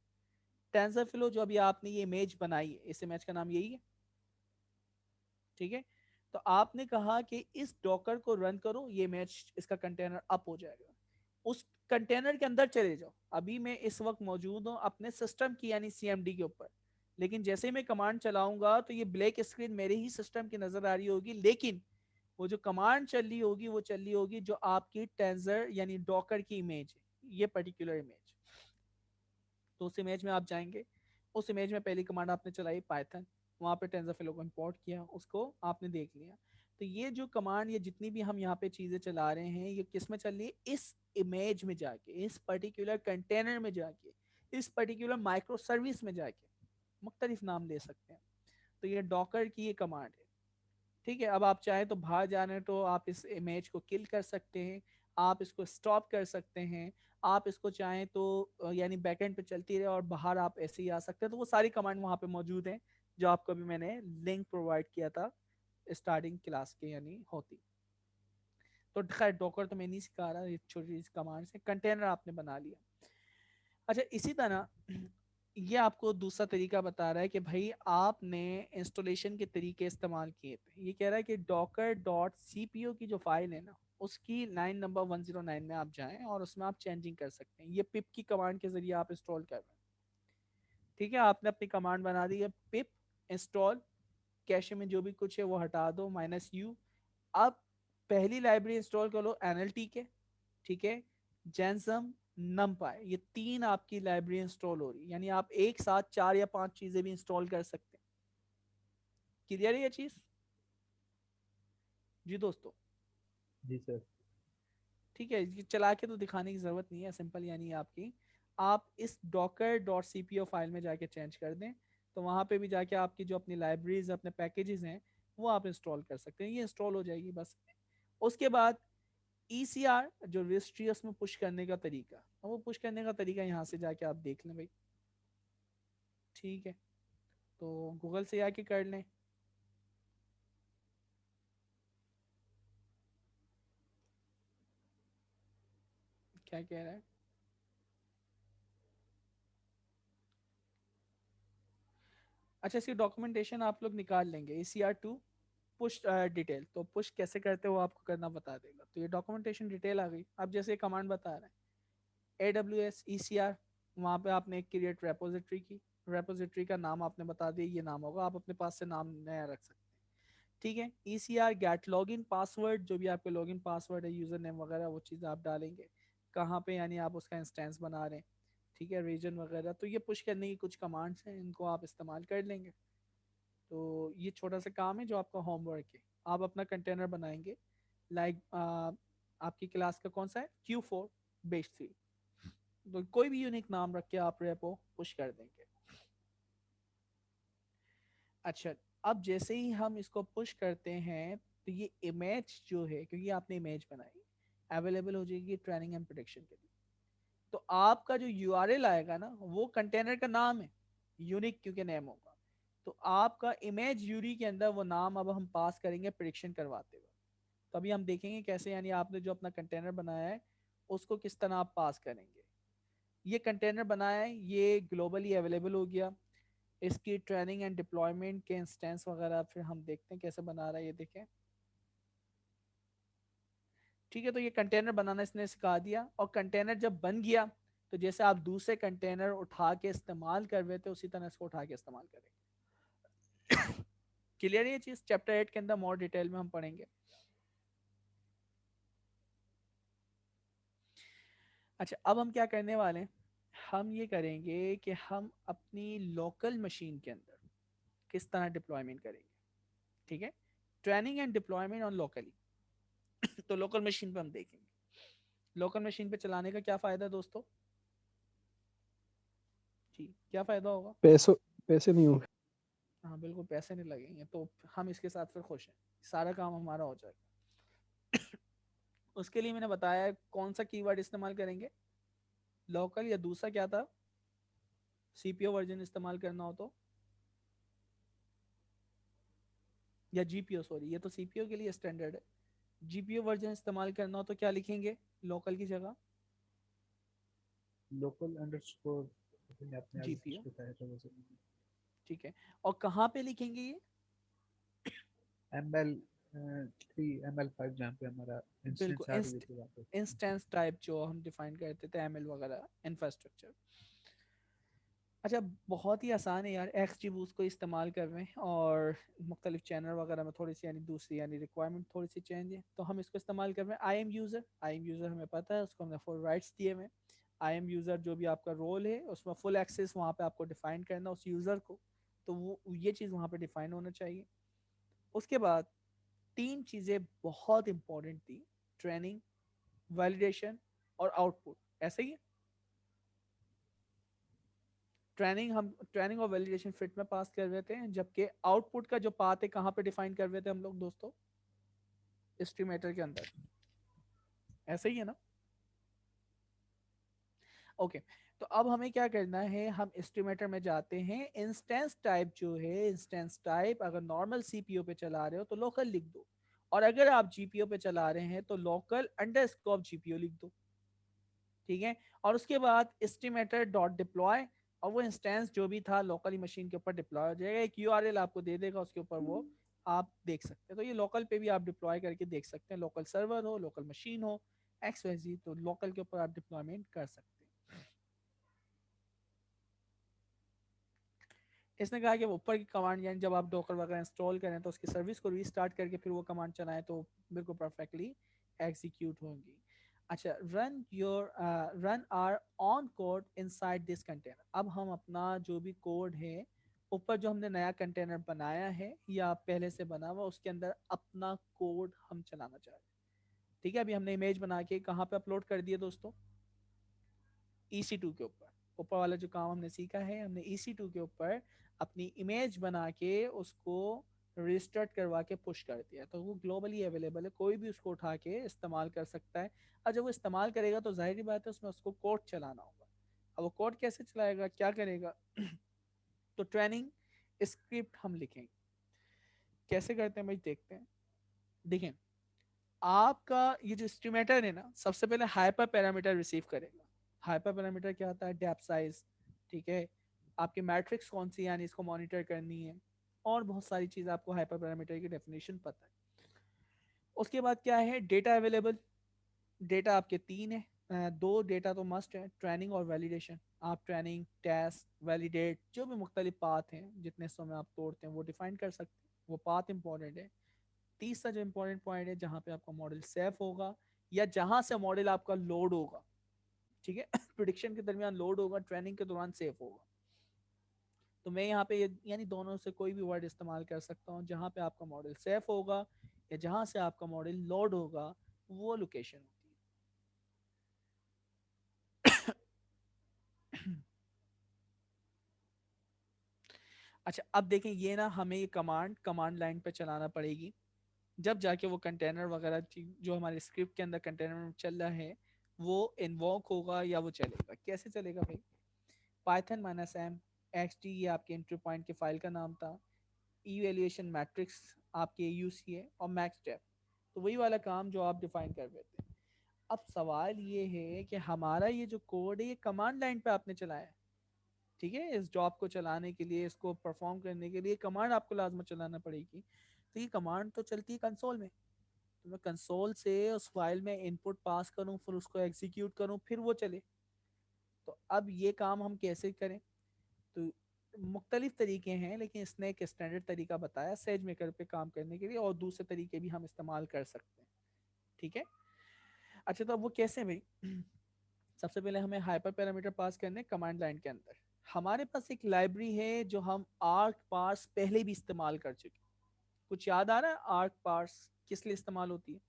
TensorFlow, जो अभी आपने ये इमेज बनाई है, इस इमेज का नाम यही है, ठीक है। तो आपने कहा कि इस डॉकर को रन करो, ये इमेज इसका कंटेनर अप हो जाएगा, उस कंटेनर के अंदर चले जाओ। अभी मैं इस वक्त मौजूद हूँ अपने सिस्टम की यानी CMD के ऊपर, लेकिन जैसे ही मैं कमांड चलाऊंगा तो ये ब्लैक स्क्रीन मेरे ही सिस्टम की नजर आ रही होगी, लेकिन वो जो कमांड चल रही होगी वो चल रही होगी जो आपकी टेंसर यानी डॉकर की इमेज है, ये पर्टिकुलर इमेज। तो उस इमेज में आप जाएंगे, उस इमेज में पहली कमांड आपने चलाई पाइथन, वहाँ पे टेंसरफ्लो को इंपोर्ट किया, उसको आपने देख लिया। तो ये जो कमांड, ये जितनी भी हम यहाँ पे चीज़ें चला रहे हैं, ये किस में चल रही है, इस इमेज में जाके, इस पर्टिकुलर कंटेनर में जाके, इस पर्टिकुलर माइक्रो सर्विस में जाके, मुख्तलिफ नाम ले सकते हैं। तो ये डॉकर की ये कमांड है, ठीक है। अब आप चाहें तो बाहर जाना है तो आप इस इमेज को किल कर सकते हैं, आप इसको स्टॉप कर सकते हैं, आप इसको चाहें तो यानी बैकएंड पे चलती रहे और बाहर आप ऐसे ही आ सकते हैं। तो वो सारी कमांड वहाँ पे मौजूद हैं जो आपको अभी मैंने लिंक प्रोवाइड किया था स्टार्टिंग क्लास के यानी होती। तो खैर डॉकर तो मैं नहीं सिखा रहा, ये छोटी सी कमांड से कंटेनर आपने बना लिया। अच्छा, इसी तरह ये आपको दूसरा तरीका बता रहा है कि भाई आपने इंस्टॉलेशन के तरीके इस्तेमाल किए थे। ये कह रहा है कि docker.cpo की जो फाइल है ना, उसकी लाइन नंबर 109 में आप जाएं और उसमें आप चेंजिंग कर सकते हैं। ये पिप की कमांड के जरिए आप इंस्टॉल कर रहे हैं, ठीक है। आपने अपनी कमांड बना दी है पिप इंस्टॉल, कैशे में जो भी कुछ है वो हटा दो -u। अब पहली लाइब्रेरी इंस्टॉल कर लो NLT के, ठीक है, जैनसम, नमपाई, ये 3 आपकी लाइब्रेरी इंस्टॉल हो रही, यानी आप एक साथ 4 या 5 चीजें भी इंस्टॉल कर सकते हैं। क्लियर है ये चीज जी दोस्तों? जी सर। ठीक है, ये चला के तो दिखाने की जरूरत नहीं है, सिंपल यानी आपकी, आप इस docker.cpo फाइल में जाके चेंज कर दें, तो वहां पे भी जाके आपकी जो अपनी लाइब्रेरीज अपने पैकेजेस हैं वो आप इंस्टॉल कर सकते हैं, ये इंस्टॉल हो जाएगी बस। उसके बाद ECR जो रजिस्ट्री उसमें पुश करने का तरीका, वो पुश करने का तरीका यहाँ से जाके आप देख लें भाई, ठीक है। तो गूगल से आके कर लें। क्या कह रहा है? अच्छा, इसकी डॉक्यूमेंटेशन आप लोग निकाल लेंगे, ECR2 पुश डिटेल, तो पुश कैसे करते हो आपको करना बता देगा। तो ये डॉक्यूमेंटेशन डिटेल आ गई। अब जैसे कमांड बता रहे हैं AWS ECR, वहाँ पे आपने एक क्रिएट रेपोजिटरी की, रेपोजिटरी का नाम आपने बता दिया, ये नाम होगा, आप अपने पास से नाम नया रख सकते हैं, ठीक है। ECR गेट लॉगिन पासवर्ड, जो भी आपके लॉगिन पासवर्ड है, यूजर नेम वगैरह, वो चीज़ आप डालेंगे कहाँ पे, यानी आप उसका इंस्टेंस बना रहे हैं, ठीक है, रीजन वगैरह। तो ये पुश करने की कुछ कमांड्स हैं, इनको आप इस्तेमाल कर लेंगे। तो ये छोटा सा काम है जो आपका होमवर्क है। आप अपना कंटेनर बनाएंगे, लाइक आपकी क्लास का कौन सा है, Q4 बेस 3, तो कोई भी यूनिक नाम रख के आप रेपो पुश कर देंगे। अच्छा, अब जैसे ही हम इसको पुश करते हैं तो ये इमेज जो है, क्योंकि आपने इमेज बनाई, अवेलेबल हो जाएगी ट्रेनिंग एंड प्रोडक्शन के लिए। तो आपका जो URL आएगा ना, वो कंटेनर का नाम है, यूनिक क्योंकि नेम होगा। तो आपका इमेज यूरी के अंदर वो नाम अब हम पास करेंगे प्रिडिक्शन करवाते हुए। तो अभी हम देखेंगे कैसे, यानी आपने जो अपना कंटेनर बनाया है उसको किस तरह आप पास करेंगे। ये कंटेनर बनाया है, ये ग्लोबली अवेलेबल हो गया। इसकी ट्रेनिंग एंड डिप्लॉयमेंट के इंस्टेंस वगैरह फिर हम देखते हैं कैसे बना रहा है, ये देखें। ठीक है, तो ये कंटेनर बनाना इसने सिखा दिया, और कंटेनर जब बन गया तो जैसे आप दूसरे कंटेनर उठा के इस्तेमाल कर रहे थे उसी तरह इसको उठा के इस्तेमाल करेंगे। क्लियर है ये चीज? चैप्टर 8 के अंदर मोर डिटेल में हम पढ़ेंगे। अच्छा, अब हम क्या करने वाले हैं, हम ये करेंगे कि हम अपनी लोकल मशीन के अंदर किस तरह डिप्लॉयमेंट करेंगे। ठीक है, training and deployment on locally. तो लोकल मशीन पे हम देखेंगे लोकल मशीन पे चलाने का क्या फायदा है दोस्तों जी, क्या फायदा होगा? पैसे नहीं होंगे। हाँ बिल्कुल, पैसे नहीं लगेंगे, तो हम इसके साथ फिर खुश हैं, सारा काम हमारा हो जाएगा। उसके लिए मैंने बताया कौन सा कीवर्ड इस्तेमाल करेंगे, लोकल, या दूसरा क्या था, सीपीओ वर्जन इस्तेमाल करना हो तो, या जीपीओ, सॉरी ये तो सीपीओ के लिए स्टैंडर्ड है। जीपीओ वर्जन इस्तेमाल करना हो तो क्या लिखेंगे लोकल की जगह? लोकल अंडरस्कोर अपने आगे कुछ जीपीओ, बताया था वैसे। ठीक है। और कहाँ पे लिखेंगे ये? ML 3 ML 5 जहाँ पे हमारा इंस्टेंस आ रही बिल्कुल, थी वहाँ पे। इंस्टेंस टाइप जो हम डिफाइन करते थे, एमएल वगैरह, इंफ्रास्ट्रक्चर। अच्छा, बहुत ही आसान है यार, एक्स जी बूस्ट को इस्तेमाल कर रहे हैं, और मुख्तलिफ चैनल वगैरह में थोड़ी सी यानी दूसरी यानी रिक्वायरमेंट थोड़ी सी चेंज है, तो हम इसको इस्तेमाल कर रहे हैं। आई एम यूज़र हमें पता है, उसको हमने फुल राइट्स दिए हुए। आई एम यूज़र जो भी आपका रोल है उसमें फुल एक्सेस वहाँ पे आपको डिफाइन करना उस यूज़र को, तो वो ये चीज़ वहाँ पे डिफाइन होना चाहिए। उसके बाद तीन चीज़ें बहुत इंपॉर्टेंट थी, ट्रेनिंग, वैलिडेशन और आउटपुट। ऐसे ही ट्रेनिंग और वैलिडेशन फिट में पास कर रहे थे, जबकि आउटपुट का जो पाथ है कहाँ पे डिफाइन कर रहे थे हम लोग दोस्तों, एस्टिमेटर के अंदर। ऐसे ही है ना? ओके, तो अब हमें क्या करना है, हम एस्टिमेटर में जाते हैं। इंस्टेंस टाइप जो है, इंस्टेंस टाइप अगर नॉर्मल सीपीयू पे चला रहे हो तो लोकल लिख दो, और अगर आप जीपीयू पे चला रहे हैं तो लोकल अंडरस्कोर जीपीयू लिख दो। ठीक है, और उसके बाद एस्टिमेटर डॉट डिप्लॉय, और वो इंस्टेंस जो भी था लोकली मशीन के ऊपर डिप्लॉय हो जाएगा, एक यूआरएल आपको दे देगा, उसके ऊपर वो आप देख सकते हैं। तो ये लोकल पे भी आप डिप्लॉय करके देख सकते हैं, लोकल सर्वर हो, लोकल मशीन हो, XYZ, तो लोकल के ऊपर आप डिप्लॉयमेंट कर सकते हैं। इसने कहा कि ऊपर की कमांड यानी जब आप डॉकर वगैरह इंस्टॉल करें तो उसकी सर्विस को रीस्टार्ट करके फिर वो कमांड चलाएं तो बिल्कुल परफेक्टली एग्जीक्यूट होंगी। अच्छा, run your own code inside this container. अब हम अपना जो भी कोड है, ऊपर जो हमने नया कंटेनर बनाया है या पहले से बना हुआ, उसके अंदर अपना कोड हम चलाना चाह रहे हैं। ठीक है, अभी हमने इमेज बना के कहाँ पे अपलोड कर दिया दोस्तों, EC2 के ऊपर। ऊपर वाला जो काम हमने सीखा है, हमने EC2 के ऊपर अपनी इमेज बना के उसको रिस्टार्ट करवा के पुश कर दिया, तो वो ग्लोबली अवेलेबल है, कोई भी उसको उठा के इस्तेमाल कर सकता है। और जब वो इस्तेमाल करेगा तो जाहिर बात है उसमें उसको कोड चलाना होगा। अब वो कोड कैसे चलाएगा, क्या करेगा? तो ट्रेनिंग स्क्रिप्ट हम लिखेंगे। कैसे करते हैं भाई, देखते हैं। देखें, आपका ये जो एस्टिमेटर है ना, सबसे पहले हाइपर पैरामीटर रिसीव करेगा। हाइपर पैरामीटर क्या होता है? डेप्थ साइज, ठीक है, आपकी मैट्रिक्स कौन सी यानी इसको मॉनिटर करनी है, और बहुत सारी चीज़ आपको हाइपर पैरामीटर की डेफिनेशन पता है। उसके बाद क्या है? Data available. डेटा आपके तीन है, दो डेटा तो मस्ट है, ट्रेनिंग और वैलिडेशन। आप ट्रेनिंग, टेस्ट, वैलिडेट जो भी मुख्तलिफ पाथ हैं जितने हिस्सों में आप तोड़ते हैं वो डिफाइन कर सकते हैं, वो पाथ इंपॉर्टेंट है। तीसरा जो इंपॉर्टेंट पॉइंट है, जहाँ पे आपका मॉडल सेफ होगा या जहाँ से मॉडल आपका लोड होगा, ठीक है, प्रिडिक्शन के दरमियान लोड होगा, ट्रेनिंग के दौरान सेफ होगा। तो मैं यहाँ पे यानी दोनों से कोई भी वर्ड इस्तेमाल कर सकता हूँ, जहाँ पे आपका मॉडल सेफ होगा या जहाँ से आपका मॉडल लोड होगा, वो लोकेशन होती है। अच्छा, अब देखें, ये ना हमें ये कमांड लाइन पे चलाना पड़ेगी, जब जाके वो कंटेनर वगैरह जो हमारे स्क्रिप्ट के अंदर कंटेनर में चल रहा है वो इन्वोक होगा या वो चलेगा। कैसे चलेगा भाई? पाइथन -m XD, ये आपके एंट्री पॉइंट के फाइल का नाम था। इवेल्युएशन मैट्रिक्स आपके AUC है, और मैक्स डेप, तो वही वाला काम जो आप डिफाइन कर रहे थे। अब सवाल ये है कि हमारा ये जो कोड है ये कमांड लाइन पे आपने चलाया है, ठीक है। इस जॉब को चलाने के लिए, इसको परफॉर्म करने के लिए कमांड आपको लाजमत चलाना पड़ेगी। तो ये कमांड तो चलती है कंसोल में, तो मैं कंसोल से उस फाइल में इनपुट पास करूँ, फिर उसको एग्जीक्यूट करूँ, फिर वो चले। तो अब ये काम हम कैसे करें? तो मुख्तलिफ तरीके हैं, लेकिन इसने एक स्टैंडर्ड तरीका बताया सेज मेकर पे काम करने के लिए, और दूसरे तरीके भी हम इस्तेमाल कर सकते हैं, ठीक है। अच्छा, तो अब वो कैसे भाई? सबसे पहले हमें हाइपर पैरामीटर पास करने कमांड लाइन के अंदर। हमारे पास एक लाइब्रेरी है जो हम आर्क पार्स पहले भी इस्तेमाल कर चुके। कुछ याद आ रहा है आर्क पार्स किस लिए इस्तेमाल होती है?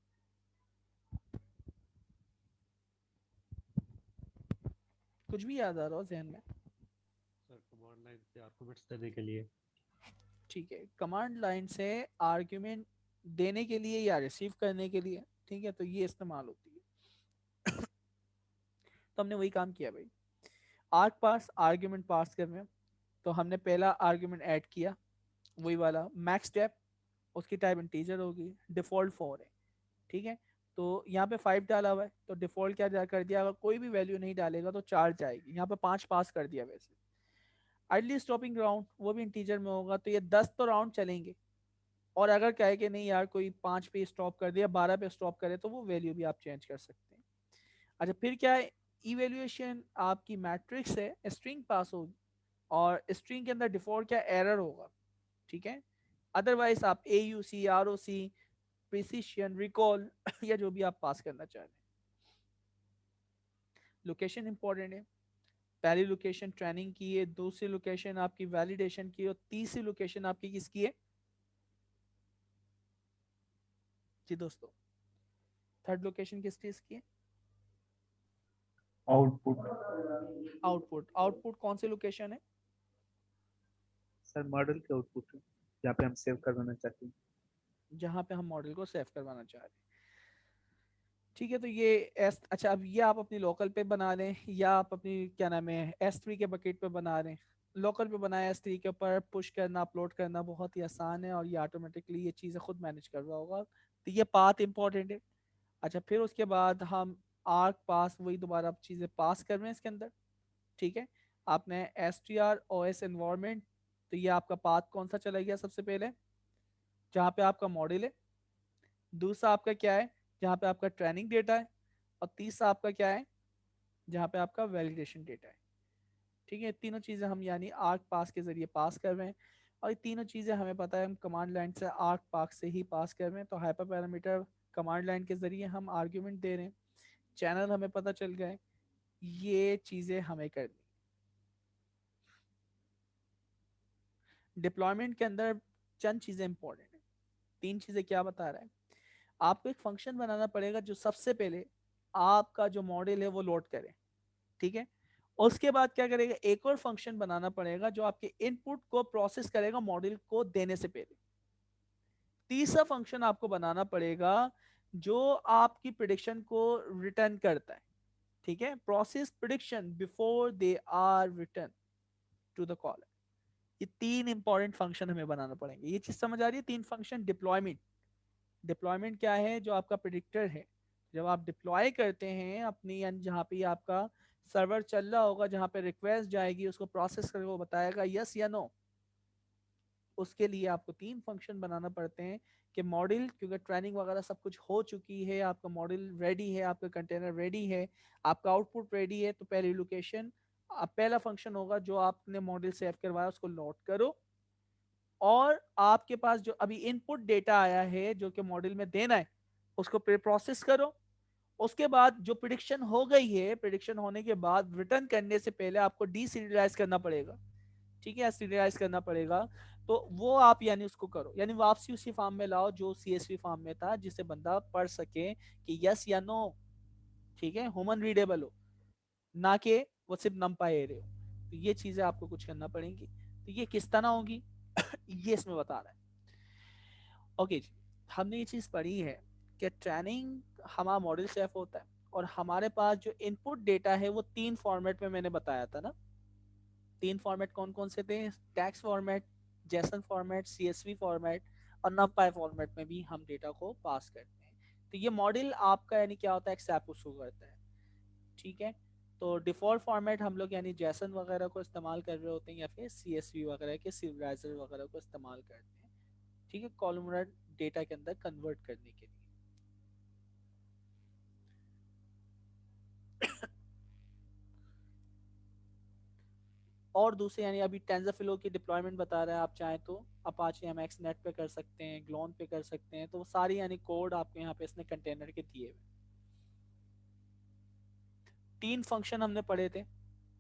कुछ भी याद आ रहा हो जहन में? सर कमांड लाइन से आर्गुमेंट्स देने के लिए। ठीक है, कमांड लाइन से आर्ग्यूमेंट देने के लिए या रिसीव करने के लिए, ठीक है, तो ये इस्तेमाल होती है। तो हमने वही काम किया भाई, आर्क पार्स आर्ग्यूमेंट पास कर रहे हैं। तो हमने पहला आर्ग्यूमेंट ऐड किया, वही वाला मैक्स डेप, उसकी टाइप इंटीजर होगी, डिफॉल्ट 4 है, ठीक है। तो यहाँ पे 5 डाला हुआ है, तो डिफॉल्ट क्या कर दिया, अगर कोई भी वैल्यू नहीं डालेगा तो 4 जाएगी। यहाँ पे 5 पास कर दिया। वैसे आइडली स्टॉपिंग राउंड वो भी इंटीजर में होगा, तो ये 10 तो राउंड चलेंगे। और अगर कहे कि नहीं यार कोई 5 पे स्टॉप कर दिया, 12 पे स्टॉप करे, तो वो वैल्यू भी आप चेंज कर सकते हैं। अच्छा, फिर क्या है, इवेल्युएशन आपकी मैट्रिक्स है, स्ट्रिंग पास होगी, और स्ट्रिंग के अंदर डिफॉल्ट क्या एरर होगा, ठीक है। अदरवाइज आप AUC ROC प्रिसिशन रिकॉल या जो भी आप पास करना चाह रहे हैं। लोकेशन इंपॉर्टेंट है। पहली लोकेशन ट्रेनिंग की है, दूसरी लोकेशन आपकी वैलिडेशन की, और तीसरी लोकेशन आपकी किसकी है जी दोस्तों? थर्ड लोकेशन किस चीज की है? आउटपुट। आउटपुट। आउटपुट कौन सी लोकेशन है? सर मॉडल के आउटपुट है, जहाँ पे हम सेव करवाना चाहते हैं। जहाँ पे हम मॉडल को सेव करवाना चाह रहे हैं, ठीक है। तो ये अच्छा, अब ये आप अपनी लोकल पे बना लें, या आप अपनी क्या नाम है S3 के बकेट पे बना रहे हैं। लोकल पे बनाया, S3 के ऊपर पुश करना, अपलोड करना बहुत ही आसान है, और ये ऑटोमेटिकली ये चीज़ें खुद मैनेज कर रहा होगा। तो ये पाथ इंपॉर्टेंट है। अच्छा, फिर उसके बाद हम आर्क पास वही दोबारा चीज़ें पास कर रहे हैं इसके अंदर, ठीक है। आपने str OS एनवायरनमेंट, तो ये आपका पाथ कौन सा चला गया सबसे पहले? जहाँ पे आपका मॉडल है। दूसरा आपका क्या है? जहाँ पे आपका ट्रेनिंग डेटा है। और तीसरा आपका क्या है? जहाँ पे आपका वैलिडेशन डेटा है, ठीक है। तीनों चीज़ें हम यानी आर्क पास के ज़रिए पास कर रहे हैं, और ये तीनों चीज़ें हमें पता है हम कमांड लाइन से आर्क पास से ही पास कर रहे हैं। तो हाइपर पैरामीटर कमांड लाइन के ज़रिए हम आर्ग्यूमेंट दे रहे हैं, चैनल हमें पता चल गए, ये चीज़ें हमें करनी। डिप्लॉयमेंट के अंदर चंद चीज़ें इंपॉर्टेंट है। 3 चीज़ें क्या बता रहा है, आपको एक फंक्शन बनाना पड़ेगा जो सबसे पहले आपका जो मॉडल है वो लोड करे, ठीक है। उसके बाद क्या करेगा, एक और फंक्शन बनाना पड़ेगा जो आपके इनपुट को प्रोसेस करेगा मॉडल को देने से पहले। तीसरा फंक्शन आपको बनाना पड़ेगा जो आपकी प्रिडिक्शन को रिटर्न करता है, ठीक है। Process prediction before they are return to the caller. ये 3 इंपॉर्टेंट फंक्शन हमें बनाना पड़ेंगे। ये चीज समझ आ रही है? 3 फंक्शन। डिप्लॉयमेंट, डिप्लॉयमेंट क्या है? जो आपका प्रिडिक्टर है, जब आप डिप्लॉय करते हैं अपनी, यानी जहाँ पे आपका सर्वर चल रहा होगा, जहाँ पे रिक्वेस्ट जाएगी, उसको प्रोसेस करके वो बताएगा यस या नो। उसके लिए आपको 3 फंक्शन बनाना पड़ते हैं कि मॉडल, क्योंकि ट्रेनिंग वगैरह सब कुछ हो चुकी है, आपका मॉडल रेडी है, आपका कंटेनर रेडी है, आपका आउटपुट रेडी है, तो पहली लोकेशन, पहला फंक्शन होगा जो आपने मॉडल सेव करवाया उसको नोट करो, और आपके पास जो अभी इनपुट डेटा आया है जो कि मॉडल में देना है उसको प्रोसेस करो। उसके बाद जो प्रिडिक्शन हो गई है, प्रिडिक्शन होने के बाद रिटर्न करने से पहले आपको डीसीरियलाइज करना पड़ेगा, ठीक है, सीरियलाइज करना पड़ेगा। तो वो आप यानी उसको करो, यानी वापसी उसी फॉर्म में लाओ जो CSV फॉर्म में था, जिसे बंदा पढ़ सके कि यस या नो, ठीक है, ह्यूमन रीडेबल हो, ना कि वो सिर्फ नंपाई एरे हो। तो ये चीजें आपको कुछ करना पड़ेंगी। तो ये किस तरह होगी ये इसमें बता रहा है। ओके जी, हमने ये चीज पढ़ी है कि ट्रेनिंग हमारा मॉडल सेफ होता है, और हमारे पास जो इनपुट डेटा है वो 3 फॉर्मेट में मैंने बताया था ना। 3 फॉर्मेट कौन कौन से थे? Text format, JSON format, CSV format, और numpy फॉर्मेट में भी हम डेटा को पास करते हैं। तो ये मॉडल आपका यानी क्या होता है, एक्सेप्ट उसको करता है, ठीक है। तो डिफ़ॉल्ट फॉर्मेट हम लोग यानी जैसन वगैरह को इस्तेमाल कर रहे होते हैं या फिर CSV वगैरह के सिविलाइजर वगैरह को इस्तेमाल करते हैं, ठीक है, कॉलमनार डेटा के अंदर कन्वर्ट करने के लिए। और दूसरे यानी अभी टेंसरफ्लो की डिप्लॉयमेंट बता रहा है, आप चाहें तो अपाचे MX नेट पे कर सकते हैं, ग्लोन पे कर सकते हैं, तो वो सारी यानी कोड आपको यहाँ पे इसने कंटेनर के दिए हुए। 3 फंक्शन हमने पढ़े थे,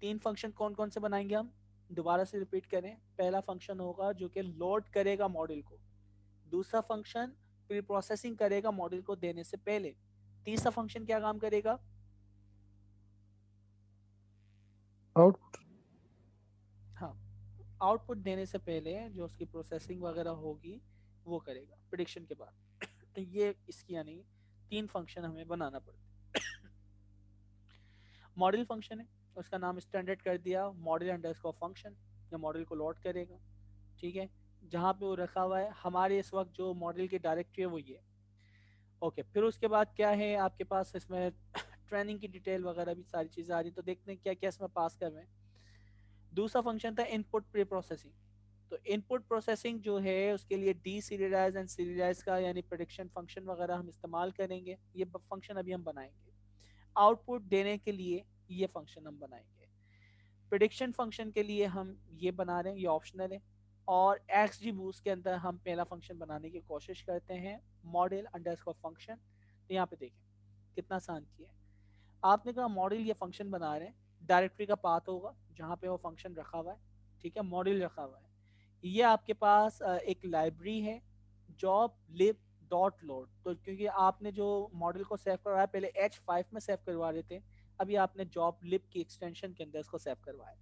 3 फंक्शन कौन कौन से बनाएंगे हम, दोबारा से रिपीट करें। पहला फंक्शन होगा जो कि लोड करेगा मॉडल को, दूसरा फंक्शन प्री प्रोसेसिंग करेगा मॉडल को देने से पहले, तीसरा फंक्शन क्या काम करेगा, आउट हाँ, आउटपुट देने से पहले जो उसकी प्रोसेसिंग वगैरह होगी वो करेगा प्रिडिक्शन के बाद। तो ये इसकी यानी 3 फंक्शन हमें बनाना पड़ता है। मॉडल फंक्शन है, उसका नाम स्टैंडर्ड कर दिया मॉडल अंडरस्कोर फंक्शन, जो मॉडल को लोड करेगा, ठीक है, जहाँ पे वो रखा हुआ है हमारे इस वक्त जो मॉडल की डायरेक्टरी है वो ये। ओके, फिर उसके बाद क्या है आपके पास इसमें ट्रेनिंग की डिटेल वगैरह भी सारी चीज़ें आ रही, तो देखते हैं क्या क्या इसमें पास कर रहे हैं। दूसरा फंक्शन था इनपुट प्री प्रोसेसिंग, तो इनपुट प्रोसेसिंग जो है उसके लिए डी सीरियलाइज एंड सीरियलाइज का यानी प्रेडिक्शन फंक्शन वगैरह हम इस्तेमाल करेंगे, ये फंक्शन अभी हम बनाएंगे। आउटपुट देने के लिए ये फंक्शन हम बनाएंगे। प्रेडिक्शन फंक्शन के लिए हम ये बना रहे हैं, ये ऑप्शनल है। और XGBoost के अंदर हम पहला फंक्शन बनाने की कोशिश करते हैं, मॉडल अंडरस्कोर फंक्शन। तो यहाँ पे देखें कितना आसान किया है। आपने कहा मॉडल ये फंक्शन बना रहे हैं, डायरेक्टरी का पाथ होगा जहाँ पे वो फंक्शन रखा हुआ है, ठीक है, मॉडल रखा हुआ है। ये आपके पास एक लाइब्रेरी है जॉब लिब डॉट लोड, तो क्योंकि आपने जो मॉडल को सेव करवाया पहले H5 में सेव करवा रहे थे, अभी आपने जॉब लिब की एक्सटेंशन के अंदर इसको सेव करवाया,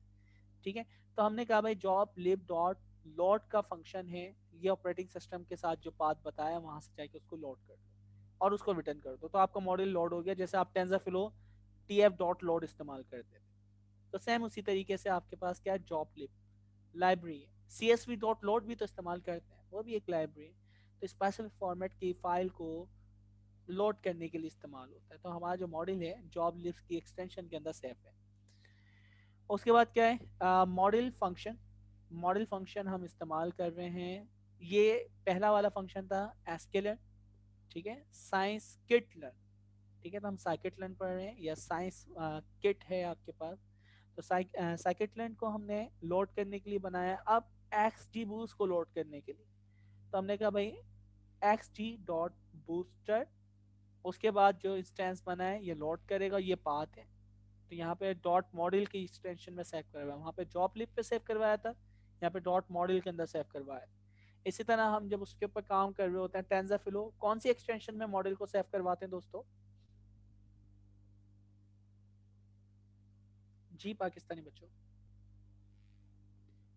ठीक है। तो हमने कहा भाई जॉब लिब डॉट लोड का फंक्शन है, ये ऑपरेटिंग सिस्टम के साथ जो पाथ बताया वहां से जाके उसको लोड कर दो और उसको रिटर्न कर दो, तो आपका मॉडल लोड हो गया। जैसे आप टेंसरफ्लो TF डॉट लोड इस्तेमाल करते थे, तो सेम उसी तरीके से आपके पास क्या है, जॉब लिब लाइब्रेरी है। CSV डॉट लोड भी तो इस्तेमाल करते हैं, वो भी एक लाइब्रेरी है, तो स्पेसिफिक फॉर्मेट की फाइल को लोड करने के लिए इस्तेमाल होता है। तो हमारा जो मॉडल है जॉब लिस्ट की एक्सटेंशन के अंदर सेफ है। उसके बाद क्या है, मॉडल फंक्शन। मॉडल फंक्शन हम इस्तेमाल कर रहे हैं, ये पहला वाला फंक्शन था एस्केलर, ठीक है, साइंस किट लर्न, ठीक है, तो हम साइकिट लर्न पढ़ रहे हैं या साइंस किट है आपके पास, तो साइकिट लर्न को हमने लोड करने के लिए बनाया। अब XGBoost को लोड करने के लिए तो हमने कहा भाई XG डॉट बूस्टर, उसके बाद जो इंस्टेंस बना है ये लोड करेगा, ये पाथ है, तो यहाँ पे डॉट मॉडल की एक्सटेंशन में सेव करवाया, वहाँ पे जॉब लिब पे सेव करवाया था, यहाँ पे डॉट मॉडल के अंदर सेव करवाया। इसी तरह हम जब उसके ऊपर काम कर रहे होते हैं टेंसरफ्लो, कौन सी एक्सटेंशन में मॉडल को सेव करवाते हैं दोस्तों, जी पाकिस्तानी बच्चों,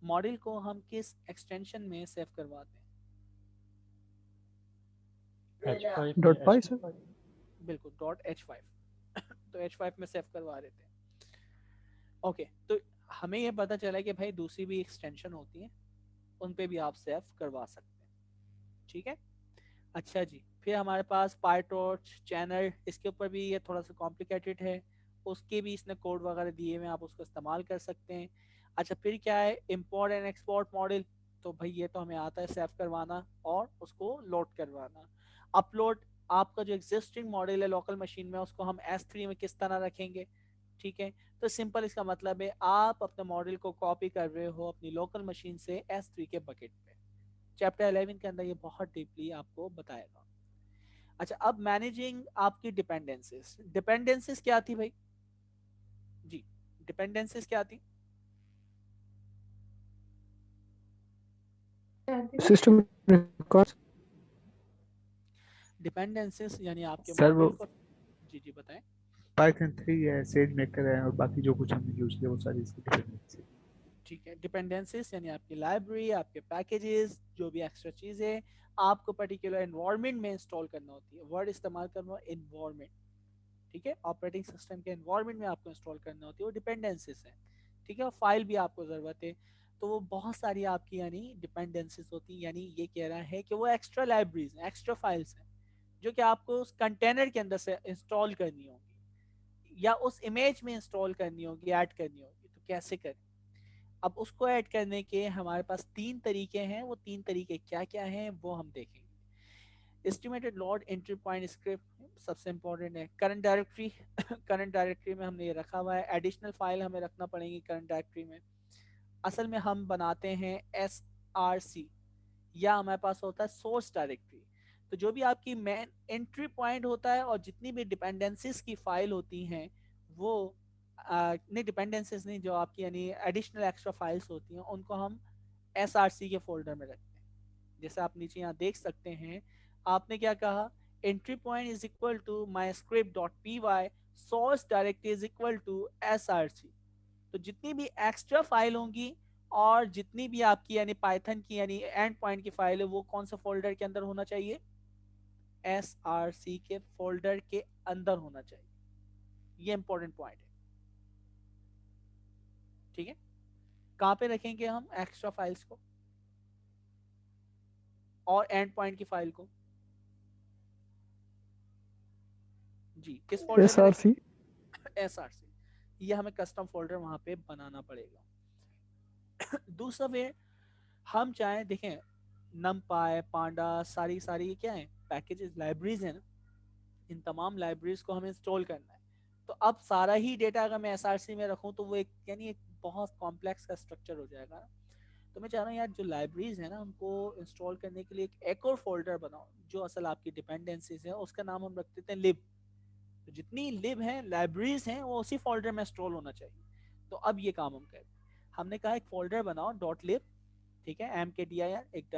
मॉडल को हम किस एक्सटेंशन में सेव करवाते हैं, H5 डॉट में पाई H5 सर। बिल्कुल डॉट H5 तो H5 में सेव करवा रहे थे। ओके, तो हमें ये पता चला कि भाई दूसरी भी एक्सटेंशन होती है, उन पे भी आप सेव करवा सकते हैं, ठीक है। अच्छा जी, फिर हमारे पास पाइटॉर्च चैनल, इसके ऊपर भी ये थोड़ा सा कॉम्प्लिकेटेड है, उसके भी इसने कोड वगैरह दिए हुए हैं, आप उसको इस्तेमाल कर सकते हैं। अच्छा, फिर क्या है, इंपोर्ट एंड एक्सपोर्ट मॉडल, तो भाई ये तो हमें आता है सेव करवाना और उसको लोड करवाना। अपलोड, आपका जो एग्जिस्टिंग मॉडल है लोकल मशीन में उसको हम S3 में किस तरह रखेंगे, ठीक है। तो सिंपल इसका मतलब है आप अपने मॉडल को कॉपी कर रहे हो अपनी लोकल मशीन से S3 के बकेट पे, चैप्टर 11 के अंदर ये बहुत डीपली आपको बताएगा। अच्छा, अब मैनेजिंग आपकी डिपेंडेंसीज, डिपेंडेंसीज क्या थी भाई, जी डिपेंडेंसीज क्या थी, सिस्टम रिकॉर्ड्स। डिपेंडेंसीज यानी आपके सर वो मॉडल को, जी जी बताएं। पाइथन 3 है, सेज मेकर है, और बाकी जो कुछ हमने यूज किया वो सारी इसकी डिपेंडेंसी। ठीक है, डिपेंडेंसीज यानी आपकी लाइब्रेरी, आपके पैकेजेस, जो भी एक्स्ट्रा चीज़ें आपको पर्टिकुलर एनवायरनमेंट में इंस्टॉल करना होती है, वर्ड इस्तेमाल करना, एनवायरनमेंट, ठीक है, ऑपरेटिंग सिस्टम के एनवायरनमेंट में आपको इंस्टॉल करना होती है, वो डिपेंडेंसीज है, ठीक है। और फाइल भी आपको ज़रूरत है, तो वो बहुत सारी आपकी यानी डिपेंडेंसीज होती हैं, यानी ये कह रहा है कि वो एक्स्ट्रा लाइब्रेरीज हैं, एक्स्ट्रा फाइल्स हैं, जो कि आपको उस कंटेनर के अंदर से इंस्टॉल करनी होगी या उस इमेज में इंस्टॉल करनी होगी, ऐड करनी होगी। तो कैसे करें? अब उसको ऐड करने के हमारे पास 3 तरीके हैं। वो 3 तरीके क्या क्या हैं वो हम देखेंगे। Estimated load entry point script सबसे इंपॉर्टेंट है। करंट डायरेक्टरी करंट डायरेक्टरी में हमने ये रखा हुआ है। एडिशनल फाइल हमें रखना पड़ेगी करंट डायरेक्टरी में। असल में हम बनाते हैं SRC या हमारे पास होता है सोर्स डायरेक्टरी। तो जो भी आपकी मेन एंट्री पॉइंट होता है और जितनी भी डिपेंडेंसीज की फाइल होती हैं वो नहीं, डिपेंडेंसीज नहीं, जो आपकी यानी एडिशनल एक्स्ट्रा फाइल्स होती हैं उनको हम SRC के फोल्डर में रखते हैं। जैसे आप नीचे यहाँ देख सकते हैं, आपने क्या कहा, entry point is equal to my script dot py, source directory is equal to SRC। तो जितनी भी एक्स्ट्रा फाइल होंगी और जितनी भी आपकी यानी पाइथन की यानी एंड पॉइंट की फाइल है वो कौन से फोल्डर के अंदर होना चाहिए? SRC के फोल्डर के अंदर होना चाहिए। ये इंपॉर्टेंट पॉइंट है, ठीक है। कहां पे रखेंगे हम एक्स्ट्रा फाइल्स को और एंड पॉइंट की फाइल को? जी, किस फोल्डर में SRC। SRC। ये हमें कस्टम फोल्डर वहां पे बनाना पड़ेगा। दूसरा वे, हम चाहें, देखें numpy, पांडा, सारी ये क्या है, पैकेजेस, लाइब्रेरीज है ना। इन तमाम लाइब्रेरीज को हमें इंस्टॉल करना है। तो अब सारा ही डेटा अगर मैं SRC में रखूं तो वो एक यानी एक बहुत कॉम्प्लेक्स का स्ट्रक्चर हो जाएगा ना। तो मैं चाह रहा हूँ यार जो लाइब्रेरीज है ना उनको इंस्टॉल करने के लिए एक और फोल्डर बनाओ जो असल आपकी डिपेंडेंसीज है, उसका नाम हम रख देते हैं लिब। तो जितनी लिब है लाइब्रेरीज हैं वो उसी फोल्डर में इंस्टॉल होना चाहिए। तो अब ये काम हम करें, हमने कहा एक फोल्डर बनाओ डॉट लिब, ठीक है, MKDIR, एक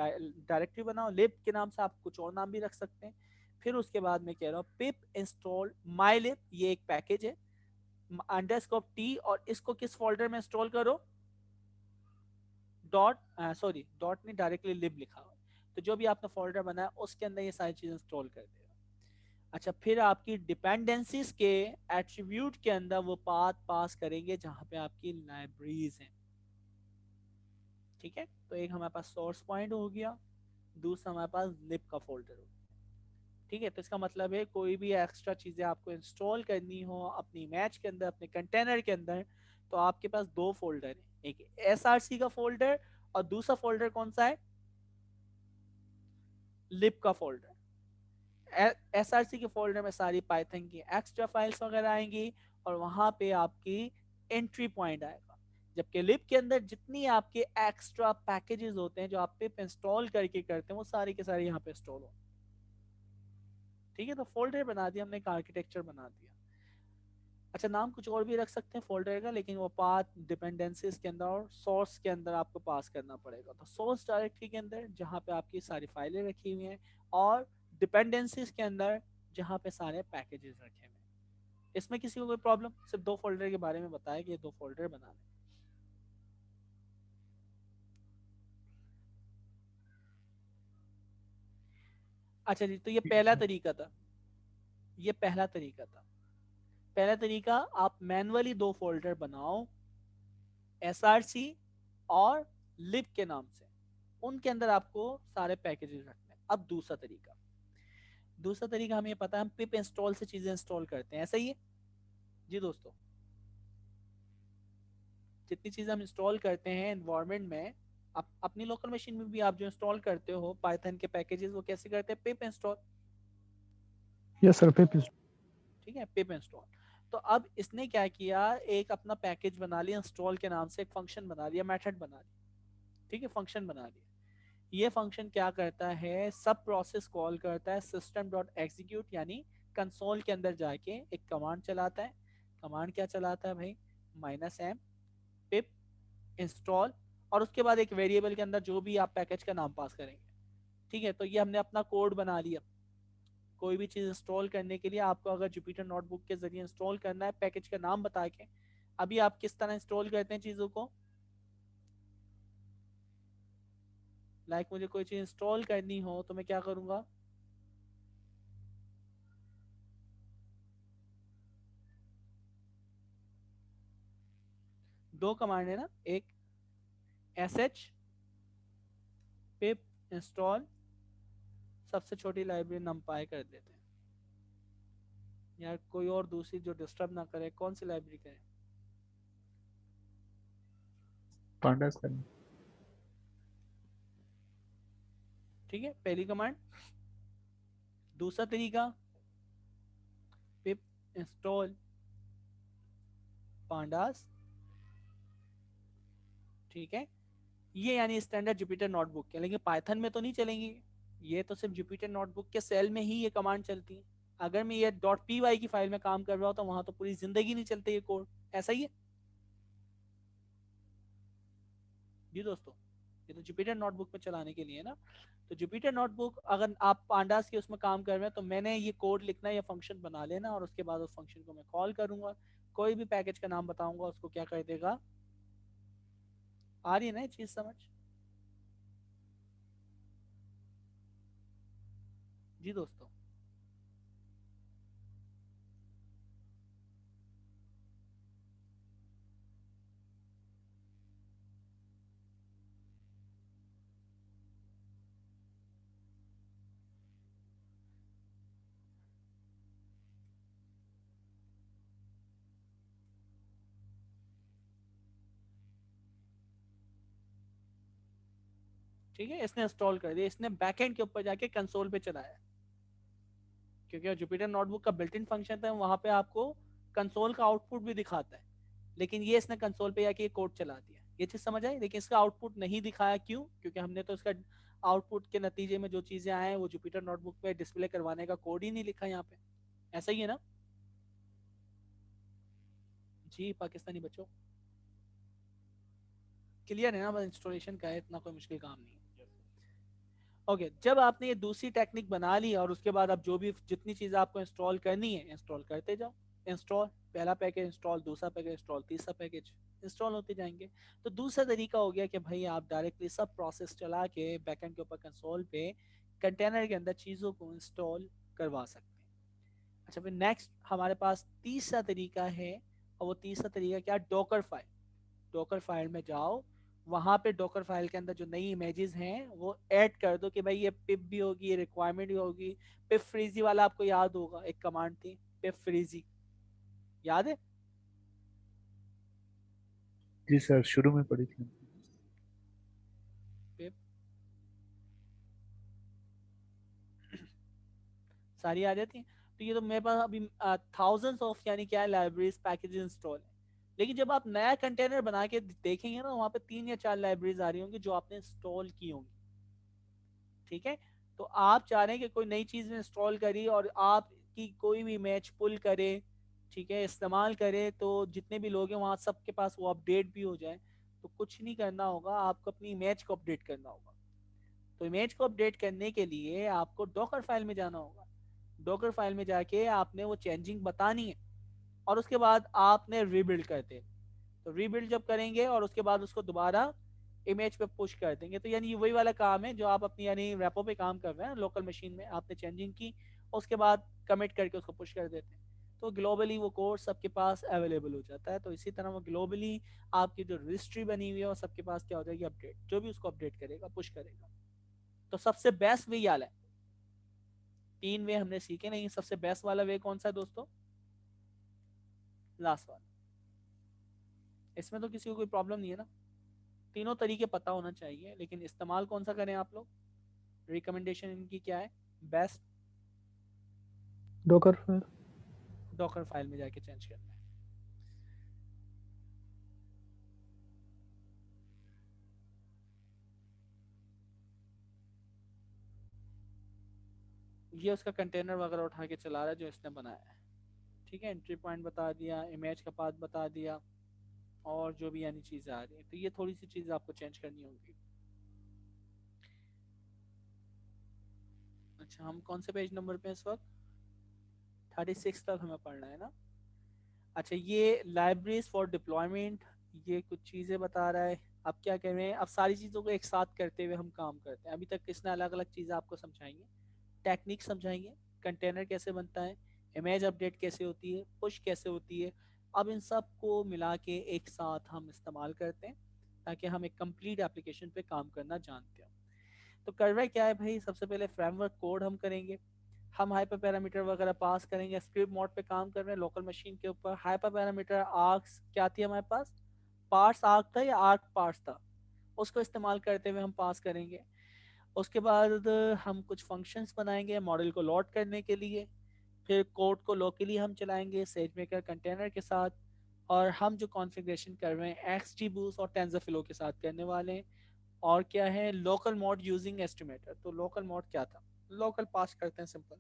डायरेक्टरी बनाओ लिब के नाम से, आप कुछ और नाम भी रख सकते हैं। फिर उसके बाद मैं कह रहा हूँ पिप इंस्टॉल माइलिब, ये एक पैकेज है, अंडरस्कोप टी, और इसको किस फोल्डर में इंस्टॉल करो? डॉट डॉट नहीं, डायरेक्टली लिब लिखा हुआ। तो जो भी आपने फोल्डर बनाया उसके अंदर ये सारी चीजें इंस्टॉल कर देगा। अच्छा, फिर आपकी डिपेंडेंसीज के एट्रीब्यूट के अंदर वो पाथ पास करेंगे जहां पे आपकी लाइब्रेरीज हैं, ठीक है। तो एक हमारे पास सोर्स पॉइंट हो गया, दूसरा हमारे पास लिब का फोल्डर हो गया, ठीक है। तो इसका मतलब है कोई भी एक्स्ट्रा चीजें आपको इंस्टॉल करनी हो अपनी इमेज के अंदर, अपने कंटेनर के अंदर, तो आपके पास 2 फोल्डर हैं, एक SRC का फोल्डर और दूसरा फोल्डर कौन सा है? लिब का फोल्डर। SRC के फोल्डर में सारी पाइथन की एक्स्ट्रा फाइल्स वगैरह आएंगी और वहां पे आपकी एंट्री पॉइंट आएगा। जबकि लिब के अंदर जितनी आपके एक्स्ट्रा पैकेजेस होते हैं जो आप पिप इंस्टॉल करके करते हैं वो सारे के सारे यहाँ पे इंस्टॉल हो, ठीक है। तो फोल्डर बना दिया हमने, एक आर्किटेक्चर बना दिया। अच्छा, नाम कुछ और भी रख सकते हैं फोल्डर का, लेकिन वो पाथ डिपेंडेंसीज के अंदर और सोर्स के अंदर आपको पास करना पड़ेगा। तो सोर्स डायरेक्टरी के अंदर जहाँ पे आपकी सारी फाइलें रखी हुई हैं और डिपेंडेंसीज के अंदर जहाँ पे सारे पैकेजेस रखे हुए हैं। इसमें किसी को कोई प्रॉब्लम? सिर्फ 2 फोल्डर के बारे में बताया कि ये 2 फोल्डर बनाने। अच्छा जी, तो ये पहला तरीका था, ये पहला तरीका था। पहला तरीका, आप मैनुअली 2 फोल्डर बनाओ SRC और लिब के नाम से, उनके अंदर आपको सारे पैकेजेस रखने हैं। अब दूसरा तरीका हमें पता है, हम पिप इंस्टॉल से चीजें इंस्टॉल करते हैं, ऐसा ही है जी दोस्तों। जितनी चीजें हम इंस्टॉल करते हैं एनवायरनमेंट में, अपनी लोकल मशीन में भी आप जो इंस्टॉल करते हो पाइथन के पैकेजेस, वो कैसे करते हैं? पिप इंस्टॉल। यस सर, पिप। ठीक है, पिप इंस्टॉल। तो अब इसने क्या किया, एक अपना पैकेज बना लिया इंस्टॉल के नाम से, एक फंक्शन बना लिया, मेथड बना लिया, ठीक है, फंक्शन बना लिया। ये फंक्शन क्या करता है, सब प्रोसेस कॉल करता है सिस्टम डॉट एग्जीक्यूट, यानी कंसोल के अंदर जाके एक कमांड चलाता है। कमांड क्या चलाता है भाई? -m पिप इंस्टॉल, और उसके बाद एक वेरिएबल के अंदर जो भी आप पैकेज का नाम पास करेंगे, ठीक है। तो ये हमने अपना कोड बना लिया। कोई भी चीज़ इंस्टॉल करने के लिए आपको अगर जुपिटर नोटबुक के जरिए इंस्टॉल करना है पैकेज का नाम बता के, अभी आप किस तरह इंस्टॉल करते हैं चीज़ों को? लाइक मुझे कोई चीज़ इंस्टॉल करनी हो तो मैं क्या करूँगा? दो कमांड है ना, एक sh पिप इंस्टॉल, सबसे छोटी लाइब्रेरी numpy कर देते हैं, यार कोई और दूसरी जो डिस्टर्ब ना करे, कौन सी लाइब्रेरी करें? पांडास करें। ठीक है, पहली कमांड। दूसरा तरीका, पिप इंस्टॉल पांडास। ठीक है, ये यानी स्टैंडर्ड जुपिटर नोटबुक के, लेकिन पाइथन में तो नहीं चलेंगी। ये तो सिर्फ जुपिटर नोटबुक के सेल में ही ये कमांड चलती है। अगर मैं ये .py की फाइल में काम कर रहा हूँ तो वहां तो पूरी जिंदगी नहीं चलते ये कोड। ऐसा ही है जी दोस्तों, ये तो जुपिटर नोटबुक में चलाने के लिए ना। तो जुपिटर नोटबुक अगर आप पांडास के उसमें काम कर रहे हैं तो मैंने ये कोड लिखना या फंक्शन बना लेना, और उसके बाद उस फंक्शन को मैं कॉल करूंगा, कोई भी पैकेज का नाम बताऊंगा, उसको क्या कर देगा। आ रही है ना ये चीज समझ? जी दोस्तों, ठीक है, इसने इंस्टॉल कर दिया, इसने बैकएंड के ऊपर जाके कंसोल पे चलाया, क्योंकि जुपिटर नोटबुक का बिल्ट इन फंक्शन था, वहां पे आपको कंसोल का आउटपुट भी दिखाता है, लेकिन ये इसने कंसोल पे जाके कोड चला दिया। ये चीज समझ आई? लेकिन इसका आउटपुट नहीं दिखाया, क्यों? क्योंकि हमने तो इसका आउटपुट के नतीजे में जो चीजें आए हैं वो जुपिटर नोटबुक पे डिस्प्ले करवाने का कोड ही नहीं लिखा यहाँ पे। ऐसा ही है ना जी पाकिस्तानी बच्चों? क्लियर है ना? बस इंस्टॉलेशन का है, इतना कोई मुश्किल काम नहीं है। ओके, जब आपने ये दूसरी टेक्निक बना ली और उसके बाद अब जो भी जितनी चीज़ें आपको इंस्टॉल करनी है इंस्टॉल करते जाओ। इंस्टॉल, पहला पैकेज इंस्टॉल, दूसरा पैकेज इंस्टॉल, तीसरा पैकेज इंस्टॉल होते जाएंगे। तो दूसरा तरीका हो गया कि भाई आप डायरेक्टली सब प्रोसेस चला के बैकएंड के ऊपर कंसोल पे कंटेनर के अंदर चीज़ों को इंस्टॉल करवा सकते हैं। अच्छा, फिर नेक्स्ट हमारे पास तीसरा तरीका है, और वो तीसरा तरीका क्या? Docker file. डॉकर फाइल में जाओ, वहां पे डॉकर फाइल के अंदर जो नई इमेजेस हैं वो ऐड कर दो कि भाई ये पिप भी होगी, ये रिक्वायरमेंट भी होगी। पिप फ्रीजी वाला आपको याद होगा, एक कमांड थी पिप फ्रीजी, याद है? जी सर, शुरू में पढ़ी थी। पिप सारी आ जाती हैं। तो ये तो मेरे पास अभी थाउजेंड्स ऑफ यानी क्या लाइब्रेरीज पैकेज इंस्टॉल है। लेकिन जब आप नया कंटेनर बना के देखेंगे ना, वहाँ पे 3 या 4 लाइब्रेरीज आ रही होंगी जो आपने इंस्टॉल की होंगी। ठीक है, तो आप चाह रहे हैं कि कोई नई चीज इंस्टॉल करी और आपकी कोई भी मैच पुल करे, ठीक है, इस्तेमाल करे, तो जितने भी लोग हैं वहाँ सबके पास वो अपडेट भी हो जाए। तो कुछ नहीं करना होगा, आपको अपनी इमेज को अपडेट करना होगा। तो इमेज को अपडेट करने के लिए आपको डॉकर फाइल में जाना होगा। डॉकर फाइल में जाके आपने वो चेंजिंग बतानी है, और उसके बाद आपने रीबिल्ड करते। तो रीबिल्ड जब करेंगे और उसके बाद उसको दोबारा इमेज पे पुश कर देंगे, तो यानी वही वाला काम है जो आप अपनी यानी रेपो पे काम कर रहे हैं लोकल मशीन में, आपने चेंजिंग की और उसके बाद कमिट करके उसको पुश कर देते हैं, तो ग्लोबली वो कोड सबके पास अवेलेबल हो जाता है। तो इसी तरह वो ग्लोबली आपकी जो रजिस्ट्री बनी हुई है वो सबके पास क्या हो जाएगी? अपडेट, जो भी उसको अपडेट करेगा पुश करेगा। तो सबसे बेस्ट वे वाला है, 3 वे हमने सीखे, नहीं सबसे बेस्ट वाला वे कौन सा है दोस्तों? लास्ट वाला। इसमें तो किसी को कोई प्रॉब्लम नहीं है ना? तीनों तरीके पता होना चाहिए, लेकिन इस्तेमाल कौन सा करें आप लोग? रिकमेंडेशन इनकी क्या है? Best Docker file. Docker file में जाके चेंज करना है। ये उसका कंटेनर वगैरह उठा के चला रहा है जो इसने बनाया है। ठीक है, एंट्री पॉइंट बता दिया, इमेज का पाथ बता दिया, और जो भी यानी चीज़ें आ रही है, तो ये थोड़ी सी चीज़ आपको चेंज करनी होगी। अच्छा, हम कौन से पेज नंबर पे इस वक्त? 36 तक हमें पढ़ना है ना? अच्छा, ये लाइब्रेरीज फॉर डिप्लॉयमेंट, ये कुछ चीज़ें बता रहा है। अब क्या कह रहे हैं, अब सारी चीज़ों को एक साथ करते हुए हम काम करते हैं। अभी तक इसने अलग अलग चीज़ें आपको समझाएंगे, टेक्निक समझाएंगे, कंटेनर कैसे बनता है, इमेज अपडेट कैसे होती है, पुश कैसे होती है। अब इन सब को मिला के एक साथ हम इस्तेमाल करते हैं ताकि हम एक कंप्लीट एप्लीकेशन पे काम करना जानते हो। तो कर रहा है क्या है भाई, सबसे पहले फ्रेमवर्क कोड हम करेंगे। हम हाइपर पैरामीटर वगैरह पास करेंगे, स्क्रिप्ट मोड पे काम कर रहे हैं लोकल मशीन के ऊपर। हाइपर पैरामीटर आर्क्स क्या थी हमारे पास, पार्ट्स आर्क था या आर्क पार्ट्स था, उसको इस्तेमाल करते हुए हम पास करेंगे। उसके बाद हम कुछ फंक्शंस बनाएंगे मॉडल को लोड करने के लिए, फिर कोड को लोकली हम चलाएंगे SageMaker कंटेनर के साथ, और हम जो कॉन्फ़िगरेशन कर रहे हैं XGBoost और TensorFlow के साथ करने वाले हैं। और क्या है, लोकल मोड यूजिंग एस्टिमेटर। तो लोकल मोड क्या था, लोकल पास करते हैं सिंपल,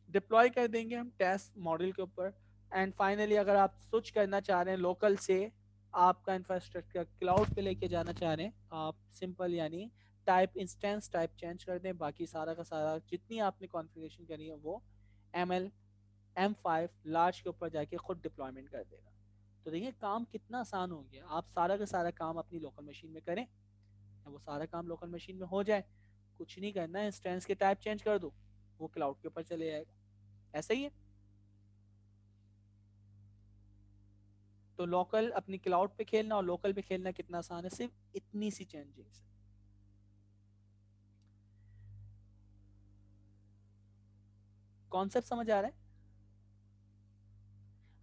डिप्लॉय कर देंगे हम टेस्ट मॉडल के ऊपर। एंड फाइनली अगर आप स्विच करना चाह रहे हैं लोकल से आपका इंफ्रास्ट्रक्चर क्लाउड पे लेके जाना चाह रहे हैं, आप सिंपल यानी टाइप इंस्टेंस टाइप चेंज कर दें, बाकी सारा का सारा जितनी आपने कॉन्फ़िगरेशन करी है वो ML M5 लार्ज के ऊपर जाके खुद डिप्लॉयमेंट कर देगा। तो देखिए काम कितना आसान हो गया, आप सारा का सारा काम अपनी लोकल मशीन में करें, वो सारा काम लोकल मशीन में हो जाए, कुछ नहीं करना है, इंस्टेंस के टाइप चेंज कर दो, वो क्लाउड के ऊपर चले जाएगा। ऐसा ही है। तो लोकल अपनी क्लाउड पे खेलना और लोकल पे खेलना कितना आसान है, सिर्फ इतनी सी चेंजिंग से। कॉन्सेप्ट समझ आ रहा है?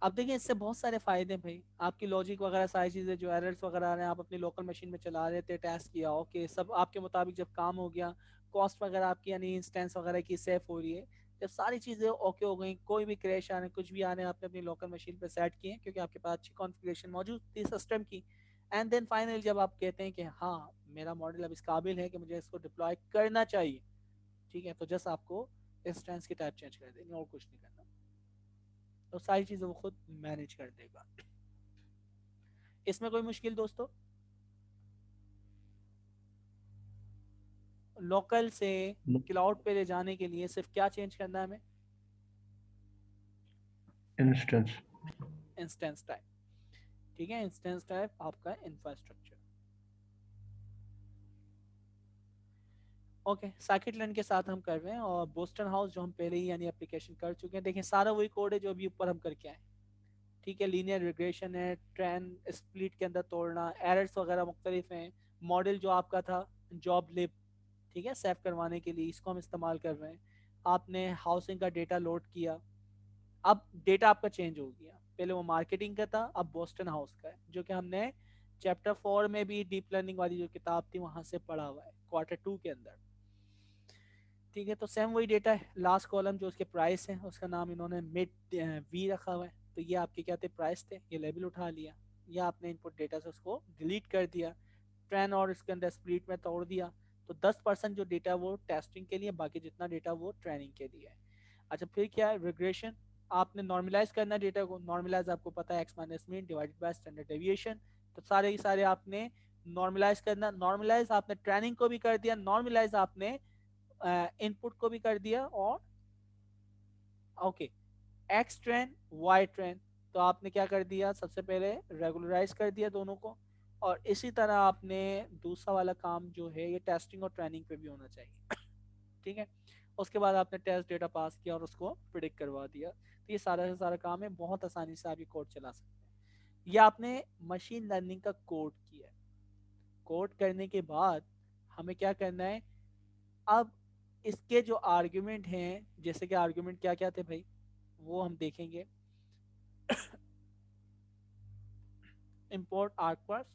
अब देखिए इससे बहुत सारे फायदे हैं भाई, आपकी लॉजिक वगैरह सारी चीज़ें जो एरर्स वगैरह आ रहे हैं आप अपनी लोकल मशीन में चला रहे थे, टेस्ट किया, ओके सब आपके मुताबिक जब काम हो गया, कॉस्ट वगैरह आपकी यानी इंस्टेंस वगैरह की सेफ हो रही है, जब सारी चीज़ें ओके हो गई, कोई भी क्रैश आ रहे कुछ भी आ रहे हैं, आपने अपनी लोकल मशीन पे सेट किए क्योंकि आपके पास अच्छी कॉन्फ़िगरेशन मौजूद थी सिस्टम की। एंड देन फाइनली जब आप कहते हैं कि हाँ मेरा मॉडल अब इस काबिल है कि मुझे इसको डिप्लॉय करना चाहिए, ठीक है, तो जस्ट आपको इंस्टेंस की टाइप चेंज कर देनी और कुछ नहीं करना, तो सारी चीज़ें वो खुद मैनेज कर देगा। इसमें कोई मुश्किल दोस्तों? लोकल से क्लाउड पे ले जाने के लिए सिर्फ क्या चेंज करना है हमें, इंस्टेंस इंस्टेंस टाइप, ठीक है, इंस्टेंस टाइप आपका इंफ्रास्ट्रक्चर। ओके साइकिट के साथ हम कर रहे हैं, और बोस्टन हाउस जो हम पहले ही यानी एप्लीकेशन कर चुके हैं, देखें सारा वही कोड है जो अभी ऊपर हम करके आए, ठीक है, लीनियर रिग्रेशन है, ट्रेन स्प्लिट के अंदर तोड़ना, एरर्स वगैरह मुख्तलिफ हैं, मॉडल जो आपका था जॉब लिप, ठीक है, सेव करवाने के लिए इसको हम इस्तेमाल कर रहे हैं। आपने हाउसिंग का डेटा लोड किया, अब डेटा आपका चेंज हो गया, पहले वो मार्केटिंग का था अब बोस्टन हाउस का है, जो कि हमने चैप्टर 4 में भी डीप लर्निंग वाली जो किताब थी वहां से पढ़ा हुआ है Q2 के अंदर, ठीक है। तो सेम वही डेटा है, लास्ट कॉलम जो उसके प्राइस है उसका नाम इन्होंने मिड वी रखा हुआ है, तो ये आपके क्या थे, प्राइस थे, ये लेबल उठा लिया, या आपने इनपुट डेटा से उसको डिलीट कर दिया, ट्रेन और इसके अंदर स्प्लिट में तोड़ दिया, तो 10% जो डेटा वो टेस्टिंग के लिए, बाकी जितना डेटा वो ट्रेनिंग के लिए है। अच्छा फिर क्या है, रिग्रेशन, आपने नॉर्मलाइज करना डेटा को, नॉर्मलाइज आपको पता है x minus mean divided by standard deviation, तो सारे ही सारे आपने नॉर्मलाइज करना, नॉर्मलाइज आपने ट्रेनिंग को भी कर दिया, नॉर्मलाइज आपने इनपुट को भी कर दिया, और okay X train Y train, तो आपने क्या कर दिया, सबसे पहले रेगुलराइज कर दिया दोनों को, और इसी तरह आपने दूसरा वाला काम जो है ये टेस्टिंग और ट्रेनिंग पे भी होना चाहिए ठीक है। उसके बाद आपने टेस्ट डेटा पास किया और उसको प्रिडिक्ट करवा दिया, तो ये सारा से सारा काम है, बहुत आसानी से आप ये कोड चला सकते हैं। ये आपने मशीन लर्निंग का कोड किया है, कोड करने के बाद हमें क्या करना है, अब इसके जो आर्ग्यूमेंट हैं, जैसे कि आर्ग्यूमेंट क्या क्या थे भाई वो हम देखेंगे। इंपोर्ट आर्कवर्स,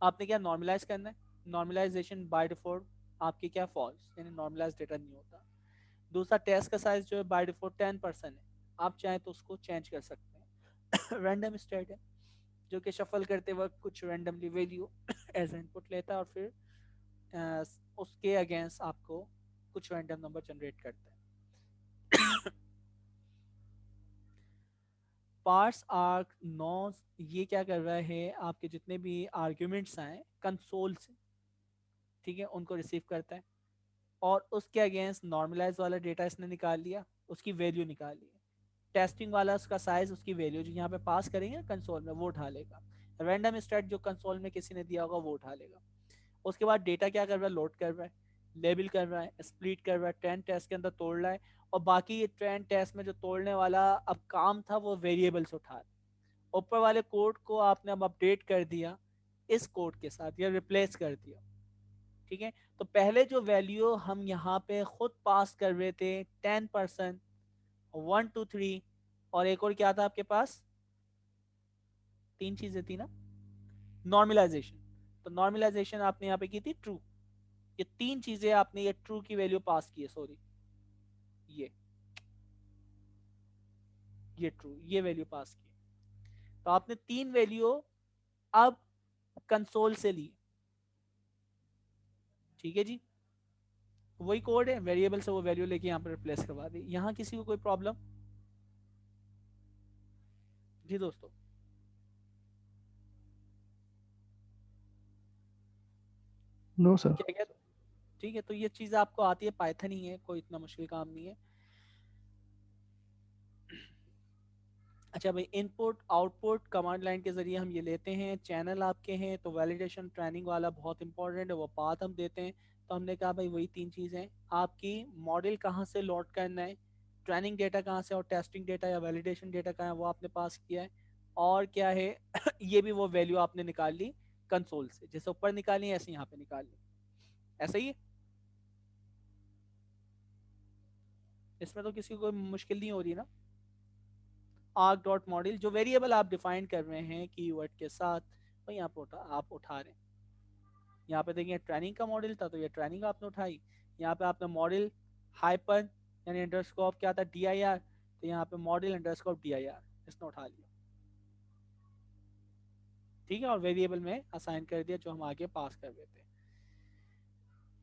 आपने क्या नॉर्मलाइज करना है, नॉर्मलाइजेशन बाय डिफॉल्ट आपकी क्या फॉल्स, यानी नॉर्मलाइज डेटा नहीं होता। दूसरा टेस्ट का साइज जो है बाय डिफॉल्ट 10% है, आप चाहें तो उसको चेंज कर सकते हैं रैंडम स्टेट है जो कि शफल करते वक्त कुछ रैंडमली वैल्यू एज इनपुट लेता है और फिर उसके अगेंस्ट आपको कुछ रैंडम नंबर जनरेट करता है पार्स आर्क नॉस, ये क्या कर रहा है, आपके जितने भी आर्ग्यूमेंट्स आए कंसोल से, ठीक है, उनको रिसीव करता है, और उसके अगेंस्ट नॉर्मलाइज वाला डेटा इसने निकाल लिया, उसकी वैल्यू निकाल ली, टेस्टिंग वाला उसका साइज उसकी वैल्यू जो यहाँ पे पास करेंगे कंसोल में वो उठा लेगा, रैंडम स्टेट जो कंसोल में किसी ने दिया होगा वो उठा लेगा। उसके बाद डेटा क्या कर रहा है, लोड कर रहा है, लेबल कर रहा है, स्प्लिट कर रहा है, ट्रेंड टेस्ट के अंदर तोड़ रहा है, और बाकी ये ट्रेंड टेस्ट में जो तोड़ने वाला अब काम था वो वेरिएबल्स उठा रहा है। ऊपर वाले कोड को आपने अब अपडेट कर दिया इस कोड के साथ या रिप्लेस कर दिया, ठीक है। तो पहले जो वैल्यू हम यहाँ पे खुद पास कर रहे थे 10%, 1 2 3 और एक और क्या था आपके पास, 3 चीजें थी ना, नॉर्मलाइजेशन। तो नॉर्मलाइजेशन आपने यहाँ पे की थी ट्रू, ये 3 चीजें आपने ये ट्रू की वैल्यू पास की है, सॉरी ये ट्रू, ये वैल्यू पास की। तो आपने 3 वैल्यू अब कंसोल से ली, ठीक है जी। वही कोड है, वेरिएबल से वो वैल्यू लेके यहाँ पर रिप्लेस करवा दी। यहाँ किसी को कोई प्रॉब्लम? जी दोस्तों, नो सर। क्या क्या, ठीक है। तो ये चीज आपको आती है, पाइथन ही है, कोई इतना मुश्किल काम नहीं है। अच्छा भाई, इनपुट आउटपुट कमांड लाइन के जरिए हम ये लेते हैं। चैनल आपके हैं तो वैलिडेशन ट्रेनिंग वाला बहुत इंपॉर्टेंट है, वो पाथ हम देते हैं। तो हमने कहा भाई वही 3 चीज़ें, आपकी मॉडल कहाँ से लोड करना है, ट्रेनिंग डेटा कहाँ से, और टेस्टिंग डेटा या वैलिडेशन डेटा कहाँ है वो आपने पास किया है, और क्या है ये भी वो वैल्यू आपने निकाल ली कंसोल से, जैसे ऊपर निकाली ऐसे यहाँ पे निकाल ली, ऐसा ही है। इसमें तो किसी को कोई मुश्किल नहीं हो रही ना। आर्क डॉट मॉडल, जो वेरिएबल आप डिफाइन कर रहे हैं कीवर्ड के साथ, वही आप उठा रहे हैं। यहाँ पे देखिए ट्रेनिंग का मॉडल था तो ये ट्रेनिंग आपने उठाई। यहाँ पे आपने मॉडल हाइपर यानी अंडरस्कोर क्या था, DIR, तो यहाँ पे मॉडल अंडरस्कोर DIR इसने उठा लिया, ठीक है, और वेरिएबल में असाइन कर दिया जो हम आगे पास कर रहे थे।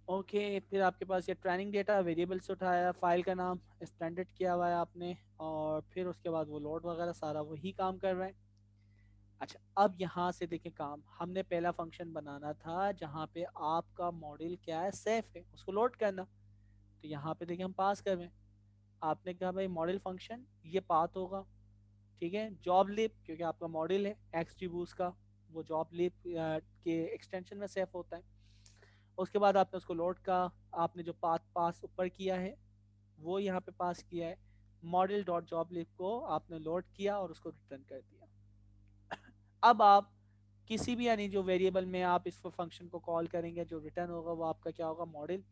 ओके, फिर आपके पास ये ट्रेनिंग डेटा वेरिएबल से उठाया, फाइल का नाम स्टैंडर्ड किया हुआ है आपने, और फिर उसके बाद वो लोड वगैरह सारा वही काम कर रहे हैं। अच्छा, अब यहाँ से देखें काम, हमने पहला फंक्शन बनाना था जहाँ पे आपका मॉडल क्या है, सेफ है, उसको लोड करना। तो यहाँ पे देखिए हम पास कर रहे हैं। आपने कहा भाई मॉडल फंक्शन ये पाथ होगा, ठीक है, जॉब लिप, क्योंकि आपका मॉडल है XGBoost का, वो जॉब लिप के एक्सटेंशन में सेफ होता है। उसके बाद आपने उसको लोड का, आपने जो पाथ पास ऊपर किया है वो यहाँ पे पास किया है, मॉडल डॉट जॉब लिप को आपने लोड किया और उसको रिटर्न कर दिया। अब आप किसी भी यानी जो वेरिएबल में आप इस फंक्शन को कॉल करेंगे, जो रिटर्न होगा वो आपका क्या होगा, मॉडल।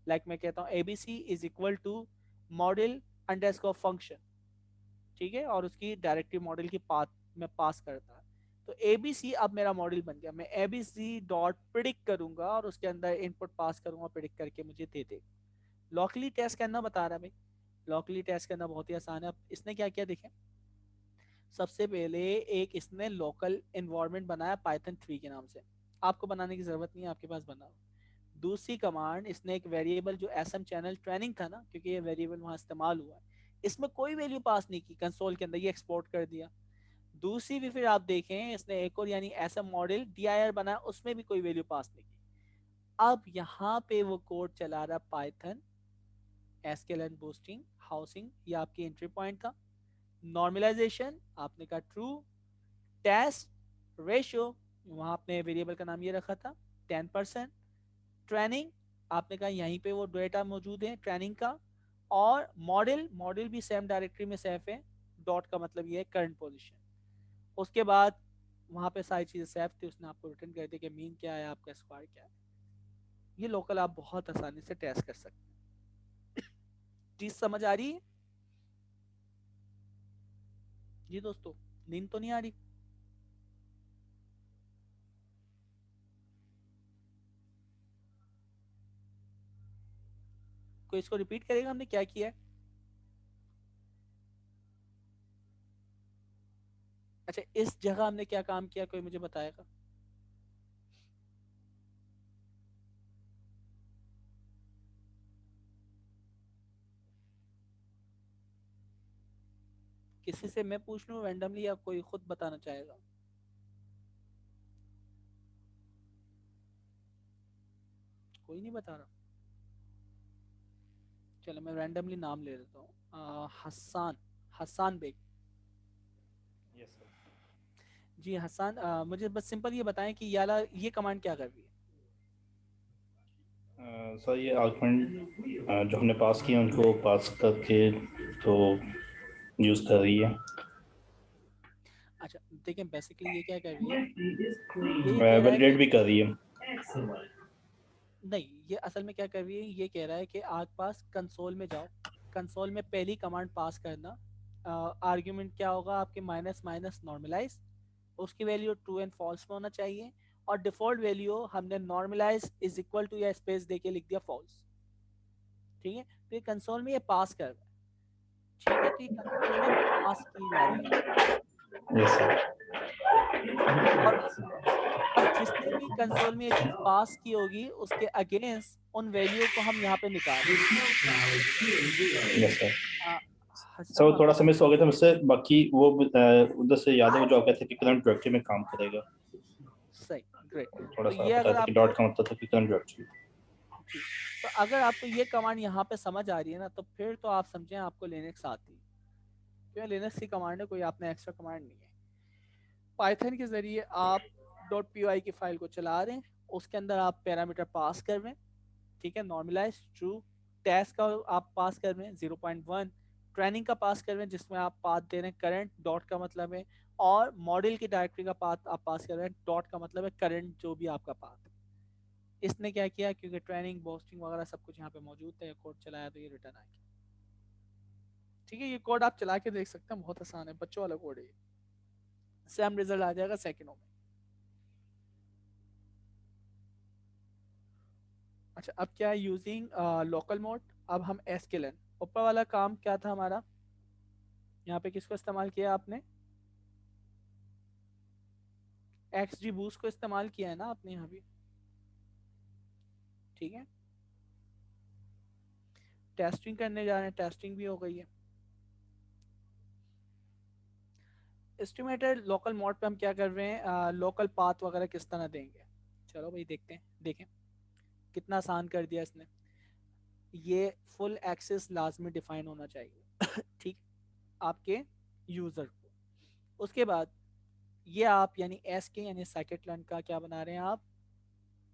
लाइक मैं कहता हूँ ABC is equal to model underscore function, ठीक है, और उसकी डायरेक्टिव मॉडल की पाथ में पास करता है। तो ABC अब मेरा मॉडल बन गया, मैं ABC डॉट प्रिडिक्ट करूंगा और उसके अंदर इनपुट पास करूंगा, प्रिडिक्ट करके मुझे दे देगा। लॉकली टेस्ट करना बता रहा है भाई, लॉकली टेस्ट करना बहुत ही आसान है। अब इसने क्या किया देखें, सबसे पहले एक इसने लोकल एनवायरनमेंट बनाया पाइथन 3 के नाम से, आपको बनाने की जरूरत नहीं है, आपके पास बना। दूसरी कमांड, इसने एक वेरिएबल जो SM चैनल ट्रेनिंग था ना, क्योंकि ये वेरिएबल वहां इस्तेमाल हुआ है, इसमें कोई वैल्यू पास नहीं की, कंसोल के अंदर ये एक्सपोर्ट कर दिया। दूसरी भी फिर आप देखें इसने एक और यानी ऐसा मॉडल DIR बनाया, उसमें भी कोई वैल्यू पास नहीं की। अब यहाँ पे वो कोड चला रहा पाइथन SQL बूस्टिंग हाउसिंग, ये आपकी एंट्री पॉइंट था। नॉर्मलाइजेशन आपने कहा ट्रू, टेस्ट रेशियो वहां आपने वेरिएबल का नाम ये रखा था 10%, ट्रेनिंग आपने कहा यहीं पे वो डेटा मौजूद है ट्रेनिंग का, और मॉडल भी सेम डायरेक्टरी में सेफ है, डॉट का मतलब ये है करंट पोजीशन। उसके बाद वहां पे सारी चीजें सेफ थी, उसने आपको रिटर्न कर दिया कि मीन क्या है, आपका स्क्वायर क्या है। ये लोकल आप बहुत आसानी से टेस्ट कर सकते हैं। चीज समझ आ रही है जी दोस्तों, नींद तो नहीं आ रही? कोई इसको रिपीट करेगा हमने क्या किया है? अच्छा, इस जगह हमने क्या काम किया, कोई मुझे बताएगा? किसी से मैं पूछ लूं रैंडमली, या कोई खुद बताना चाहेगा? कोई नहीं बता रहा, चलो मैं रैंडमली नाम ले लेता हूँ। हसान बेग। Yes sir. जी हसान, मुझे बस सिंपल ये बताएं कि याला ये कमांड क्या कर रही है? सर ये आर्गुमेंट जो हमने पास किए उनको पास करके तो यूज़ कर रही है। अच्छा देखिए, बेसिकली ये क्या कर रही है, ये कह रहा है वैलिडेट कि भी कर रही है। नहीं, ये असल में क्या कर रही है, ये कह रहा है कि आपके पास कंसोल में जाओ, कंसोल में पहली कमांड पास करना, आर्ग्यूमेंट क्या होगा आपके माइनस माइनस नॉर्मलाइज, उसकी वैल्यू ट्रू एंड फॉल्स में होना चाहिए, और डिफॉल्ट वैल्यू हमने नॉर्मलाइज इज इक्वल टू या स्पेस देके लिख दिया फॉल्स। ठीक है, तो ये कंसोल में ये पास कर रहा है। ठीक है, तो ये कंसोल में पास की जा रही है। Yes sir. और अब जिसने भी कंसोल में ये चीज पास की होगी उसके अगेंस्ट उन वैल्यू को हम यहाँ पे निकालेंगे। Yes sir. हसन सर थोड़ा वाला सा मिस हो गया था मुझसे, बाकी वो उधर से याद है वो जो आप कहते थे कि करंट डायरेक्टरी में काम करेगा, सही, ग्रेट। थोड़ा तो सा ये बता अगर दें कि आपको डॉट का मतलब था कि करंट डायरेक्टरी। जी, तो अगर आपको ये कमांड यहाँ पे समझ आ रही है ना, तो फिर तो आप समझें आपको लिनक्स आती है, क्यों लिनक्स की कमांड है, कोई आपने एक्स्ट्रा कमांड नहीं है। पाइथन के जरिए आप .py की फाइल को चला रहे हैं, उसके अंदर आप पैरामीटर पास कर रहे हैं, ठीक है, नॉर्मलाइज ट्रू, टेस्ट का आप पास कर रहे हैं 0.1, ट्रेनिंग का पास कर रहे हैं जिसमें आप पाथ दे रहे हैं करंट, डॉट का मतलब है, और मॉडल की डायरेक्टरी का पाथ आप पास कर रहे हैं, डॉट का मतलब है करंट जो भी आपका पाथ है। इसने क्या किया, क्योंकि ट्रेनिंग बोस्टिंग वगैरह सब कुछ यहाँ पे मौजूद था, कोड चलाया तो ये रिटर्न आ गया। ठीक है, ये कोड आप चला के देख सकते हैं, बहुत आसान है, बच्चों वाला कोड है ये, सेम रिजल्ट आ जाएगा सेकंडों में। अच्छा, अब क्या है, यूजिंग लोकल मोड। अब हम एस्केलन, ऊपर वाला काम क्या था हमारा, यहाँ पे किसको इस्तेमाल किया आपने, XG बूस्ट को इस्तेमाल किया है ना आपने यहाँ भी। ठीक है, टेस्टिंग करने जा रहे हैं, टेस्टिंग भी हो गई है। एस्टिमेटेड लोकल मोड पे हम क्या कर रहे हैं, लोकल पाथ वगैरह किस तरह देंगे। चलो भाई देखते हैं, देखें कितना आसान कर दिया इसने। ये फुल एक्सेस लाजमी डिफाइन होना चाहिए ठीक, आपके यूज़र को। उसके बाद ये आप यानी एस के यानी साइकिट लर्न का क्या बना रहे हैं आप,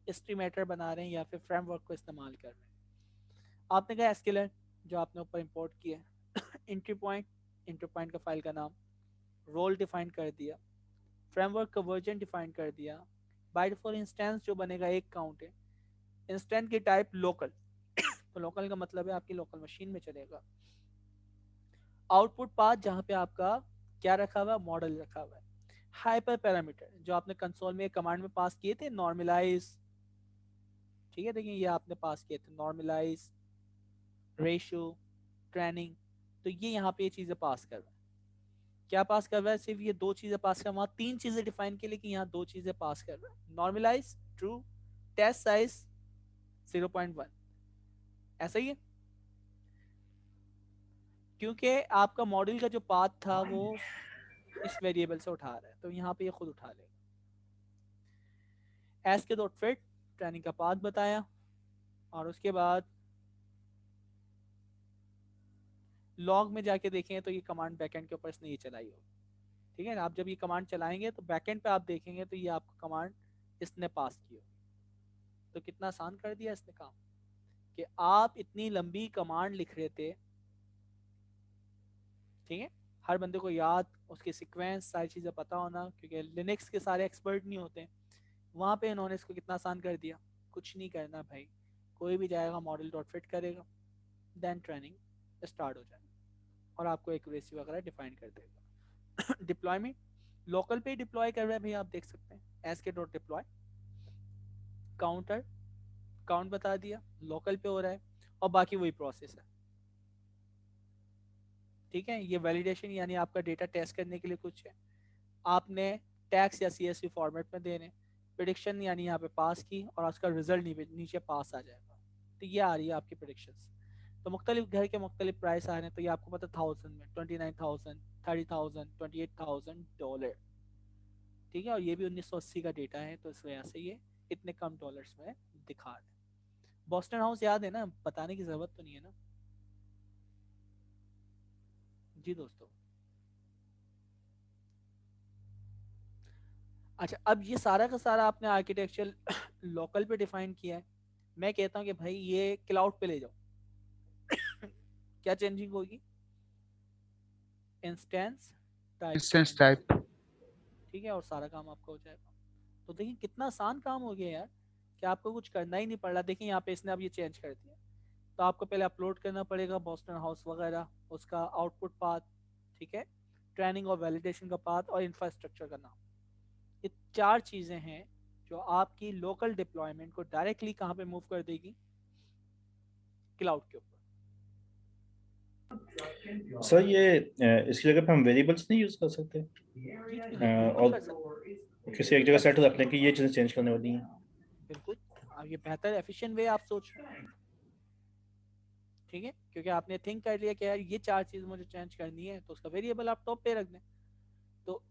एस्टिमेटर बना रहे हैं या फिर फ्रेमवर्क को इस्तेमाल कर रहे हैं। आपने कहा एस्केलर जो आपने ऊपर इंपोर्ट किया है एंट्री पॉइंट का फाइल का नाम, रोल डिफाइन कर दिया, फ्रेमवर्क का वर्जन डिफाइन कर दिया, बाय डिफॉल्ट इंस्टेंस जो बनेगा एक काउंट है, इंस्टेंस की टाइप लोकल तो लोकल का मतलब है आपकी लोकल मशीन में चलेगा। आउटपुट पाथ जहाँ पे आपका क्या रखा हुआ है, मॉडल रखा हुआ है। हाइपर पैरामीटर जो आपने कंसोल में कमांड में पास किए थे, नॉर्मलाइज, ठीक है, देखिए ये आपने पास किए थे नॉर्मलाइज, रेशियो, ट्रेनिंग, तो ये यहाँ पे ये चीज़ें पास कर रहा है। क्या पास कर रहा है, सिर्फ ये दो चीज़ें पास कर, वहाँ तीन चीज़ें डिफाइन की लेकिन यहाँ दो चीज़ें पास कर रहा है, नॉर्मलाइज ट्रू, टेस्ट साइज 0.1, ऐसा ही है, क्योंकि आपका मॉडल का जो पाथ था वो इस वेरिएबल से उठा रहा है, तो यहाँ पे ये खुद उठा लेगा। एस के डॉट फिट ट्रेनिंग का पाथ बताया, और उसके बाद लॉग में जाके देखें तो ये कमांड बैकएंड के ऊपर इसने ये चलाई होगी। ठीक है ना, आप जब ये कमांड चलाएंगे तो बैकएंड पे आप देखेंगे तो ये आपको कमांड इसने पास की होगी। तो कितना आसान कर दिया इसने काम, कि आप इतनी लंबी कमांड लिख रहे थे, ठीक है, हर बंदे को याद उसके सीक्वेंस सारी चीज़ें पता होना, क्योंकि लिनक्स के सारे एक्सपर्ट नहीं होते, वहाँ पे इन्होंने इसको कितना आसान कर दिया। कुछ नहीं करना भाई, कोई भी जाएगा मॉडल डॉट फिट करेगा, देन ट्रेनिंग स्टार्ट हो जाएगी और आपको एक्यूरेसी वगैरह डिफाइन कर देगा डिप्लॉयमेंट लोकल पे डिप्लॉय कर रहा है भाई, आप देख सकते हैं एस के डॉट डिप्लॉय, काउंटर काउंट बता दिया, लोकल पे हो रहा है, और बाकी वही प्रोसेस है। ठीक है, ये वैलिडेशन यानी आपका डेटा टेस्ट करने के लिए कुछ है, आपने टैक्स या CSV फॉर्मेट में देने, प्रिडिक्शन यानी यहाँ पे पास की और उसका रिजल्ट नीचे पास आ जाएगा। तो ये आ रही है आपकी प्रिडिक्शंस। तो मुख्तलिफ घर के मुख्तलिफ प्राइस आ रहे हैं, तो ये आपको पता 1000 में 29,000 30,000 $28,000, ठीक है, और ये भी 1980 का डेटा है, तो इस वजह से ये इतने कम डॉलर्स में दिखा रहे हैं। बॉस्टन हाउस याद है ना, बताने की जरूरत तो नहीं है ना। जी दोस्तों, अच्छा, अब ये सारा का सारा आपने आर्किटेक्चर लोकल पे डिफाइन किया है, मैं कहता हूँ कि भाई ये क्लाउड पे ले जाओ क्या चेंजिंग होगी, instance type instance change, type. ठीक है, और सारा काम आपका हो जाएगा। तो देखिए कितना आसान काम हो गया यार, कि आपको कुछ करना ही नहीं पड़ रहा। देखिए यहाँ पे इसने अब ये चेंज कर दिया, तो आपको पहले अपलोड करना पड़ेगा बोस्टन हाउस वगैरह, उसका आउटपुट पाथ, ठीक है, ट्रेनिंग और वैलिडेशन का पाथ और इंफ्रास्ट्रक्चर का नाम। ये 4 चीज़ें हैं जो आपकी लोकल डिप्लॉयमेंट को डायरेक्टली कहाँ पे मूव कर देगी, क्लाउड के ऊपर। सर ये इसकी जगह पे हम वेरिएबल्स नहीं यूज कर सकते जी बिल्कुल कर सकते और किसी एक जगह सेट रखने की ये चीजें चेंज करने वाली हैं। बिल्कुल, अब ये बेहतर एफिशिएंट वे आप सोच रहे हैं, ठीक है, क्योंकि आपने थिंक कर लिया कि यार ये 4 चीज़ मुझे चेंज करनी है, तो उसका वेरिएबल आप टॉप पे रख दें। तो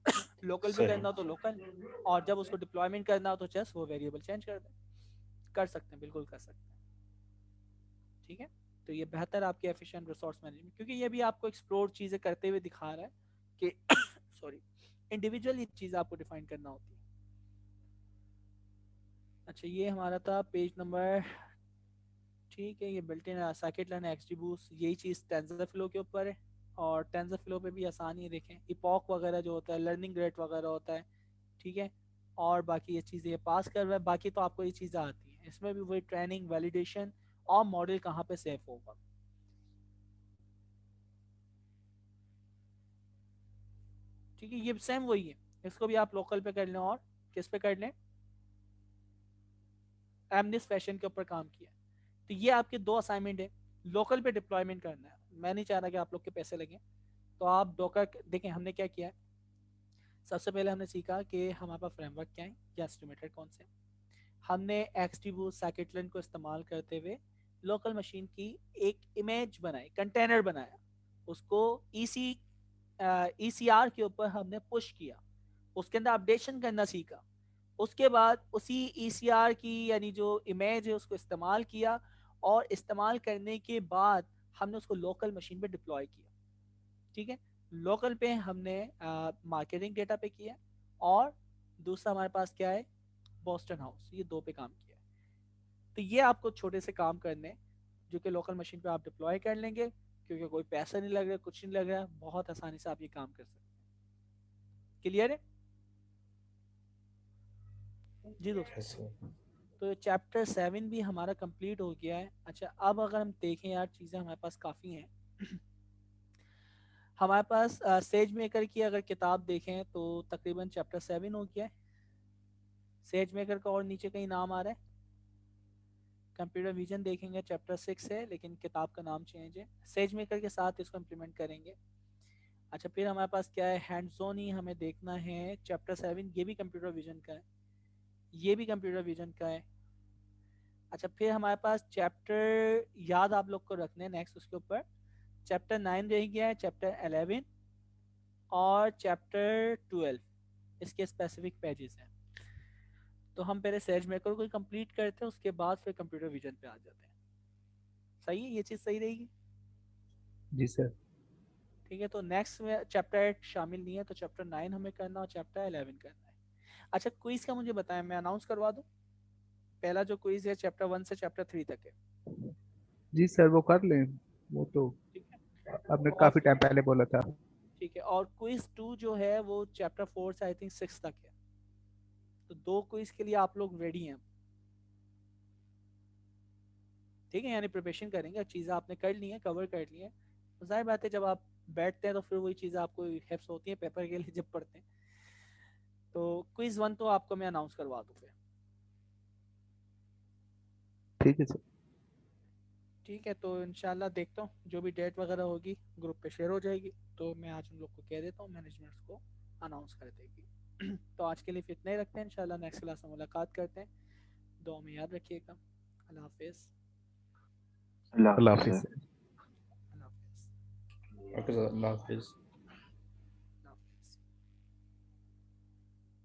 लोकल पे करना हो तो लोकल, और जब उसको डिप्लॉयमेंट करना हो तो जस्ट वो वेरिएबल चेंज कर दें। कर सकते हैं, बिल्कुल कर सकते हैं, ठीक है। तो ये बेहतर आपके एफिशिएंट रिसोर्स मैनेजमेंट, क्योंकि ये भी आपको एक्सप्लोर चीज़ें करते हुए दिखा रहा है कि सॉरी, इंडिविजुअली चीज़ आपको डिफाइन करना होती है। अच्छा, ये हमारा था पेज नंबर, ठीक है। ये बिल्ट इन scikit-learn XGBoost, यही चीज़ TensorFlow के ऊपर है, और TensorFlow पे भी आसानी है, देखें इपॉक वगैरह जो होता है, लर्निंग रेट वगैरह होता है, ठीक है, और बाकी ये चीज़ें ये पास कर रहा है। बाकी तो आपको ये चीज़ें आती हैं, इसमें भी वही ट्रेनिंग, वैलिडेशन और मॉडल कहाँ पे सेव होगा, ठीक है, ये सेम वही है। इसको भी आप लोकल पे कर लें और किस पे कर लें, एमनिस फैशन के ऊपर काम किया। तो ये आपके 2 असाइनमेंट है। लोकल पे डिप्लॉयमेंट करना है, मैं नहीं चाह रहा कि आप लोग के पैसे लगें, तो आप डॉकर देखें हमने क्या किया है। सबसे पहले हमने सीखा कि हमारे पास फ्रेमवर्क क्या है या एस्टिमेटर कौन से। हमने XGBoost scikit-learn को इस्तेमाल करते हुए लोकल मशीन की एक इमेज बनाई, कंटेनर बनाया, उसको ECR के ऊपर हमने पुश किया, उसके अंदर अपडेशन करना सीखा। उसके बाद उसी ECR की यानी जो इमेज है उसको इस्तेमाल किया, और इस्तेमाल करने के बाद हमने उसको लोकल मशीन पे डिप्लॉय किया, ठीक है। लोकल पे हमने मार्केटिंग डेटा पे किया, और दूसरा हमारे पास क्या है, बोस्टन हाउस, ये 2 पे काम किया। तो ये आपको छोटे से काम करने जो कि लोकल मशीन पे आप डिप्लॉय कर लेंगे, क्योंकि कोई पैसा नहीं लग रहा, कुछ नहीं लग रहा, बहुत आसानी से आप ये काम कर सकते हैं। क्लियर है जी दोस्तों? तो चैप्टर 7 भी हमारा कंप्लीट हो गया है। अच्छा, अब अगर हम देखें यार, चीज़ें हमारे पास काफ़ी हैं। हमारे पास सेज मेकर की अगर किताब देखें तो तकरीबन चैप्टर 7 हो गया है। सेज मेकर का और नीचे कहीं नाम आ रहा है? कंप्यूटर विजन देखेंगे चैप्टर 6 है, लेकिन किताब का नाम चेंज है। सेज मेकर के साथ इसको इम्प्लीमेंट करेंगे। अच्छा, फिर हमारे पास क्या है, हैंड्स ऑन ही हमें देखना है चैप्टर 7, ये भी कंप्यूटर विजन का है, ये भी कंप्यूटर विजन का है। अच्छा, फिर हमारे पास चैप्टर याद आप लोग को रखने नेक्स्ट उसके ऊपर चैप्टर 9 रह गया है, चैप्टर 11 और चैप्टर 12, इसके स्पेसिफिक पेजेस हैं। तो हम पहले सेज मेकर को कंप्लीट करते हैं, उसके बाद फिर कंप्यूटर विजन पे आ जाते हैं। सही है, ये चीज़ सही रहेगी? जी सर। ठीक है, तो नेक्स्ट में चैप्टर 8 शामिल नहीं है, तो चैप्टर 9 हमें करना और चैप्टर 11 करना है। अच्छा, क्विज का मुझे बताएं, मैं अनाउंस करवा दूं? पहला जो क्विज है चैप्टर 1 से चैप्टर 3 तक है। जी सर, वो कर लें, वो तो ठीक है, आपने और काफी टाइम पहले बोला था। ठीक है, और क्विज 2 जो है वो चैप्टर 4 से आई थिंक 6 तक है। तो 2 क्विज के लिए आप लोग रेडी हैं? ठीक है, यानी प्रिपरेशन करेंगे, चीज़ें आपने कर ली हैं, कवर कर ली हैं। तो जाहिर बात है जब आप बैठते हैं तो फिर वही चीज़ें आपको हिफ्स होती हैं पेपर के लिए जब पढ़ते हैं। तो क्विज 1 तो आपको मैं अनाउंस करवा दूँ फिर। ठीक है सर। ठीक है, तो इंशाल्लाह देखता हूँ जो भी डेट वगैरह होगी ग्रुप पे शेयर हो जाएगी, तो मैं आज उन लोग को कह देता हूँ, मैनेजमेंट्स को अनाउंस कर देगी। तो आज के लिए फिर इतना ही रखते हैं, इंशाल्लाह नेक्स्ट क्लास में मुलाकात करते हैं। दुआ में याद रखिएगा। अल्लाह हाफिज़। अल्लाह हाफिज़। अल्लाह हाफिज़। ओके सर, अल्लाह हाफिज़।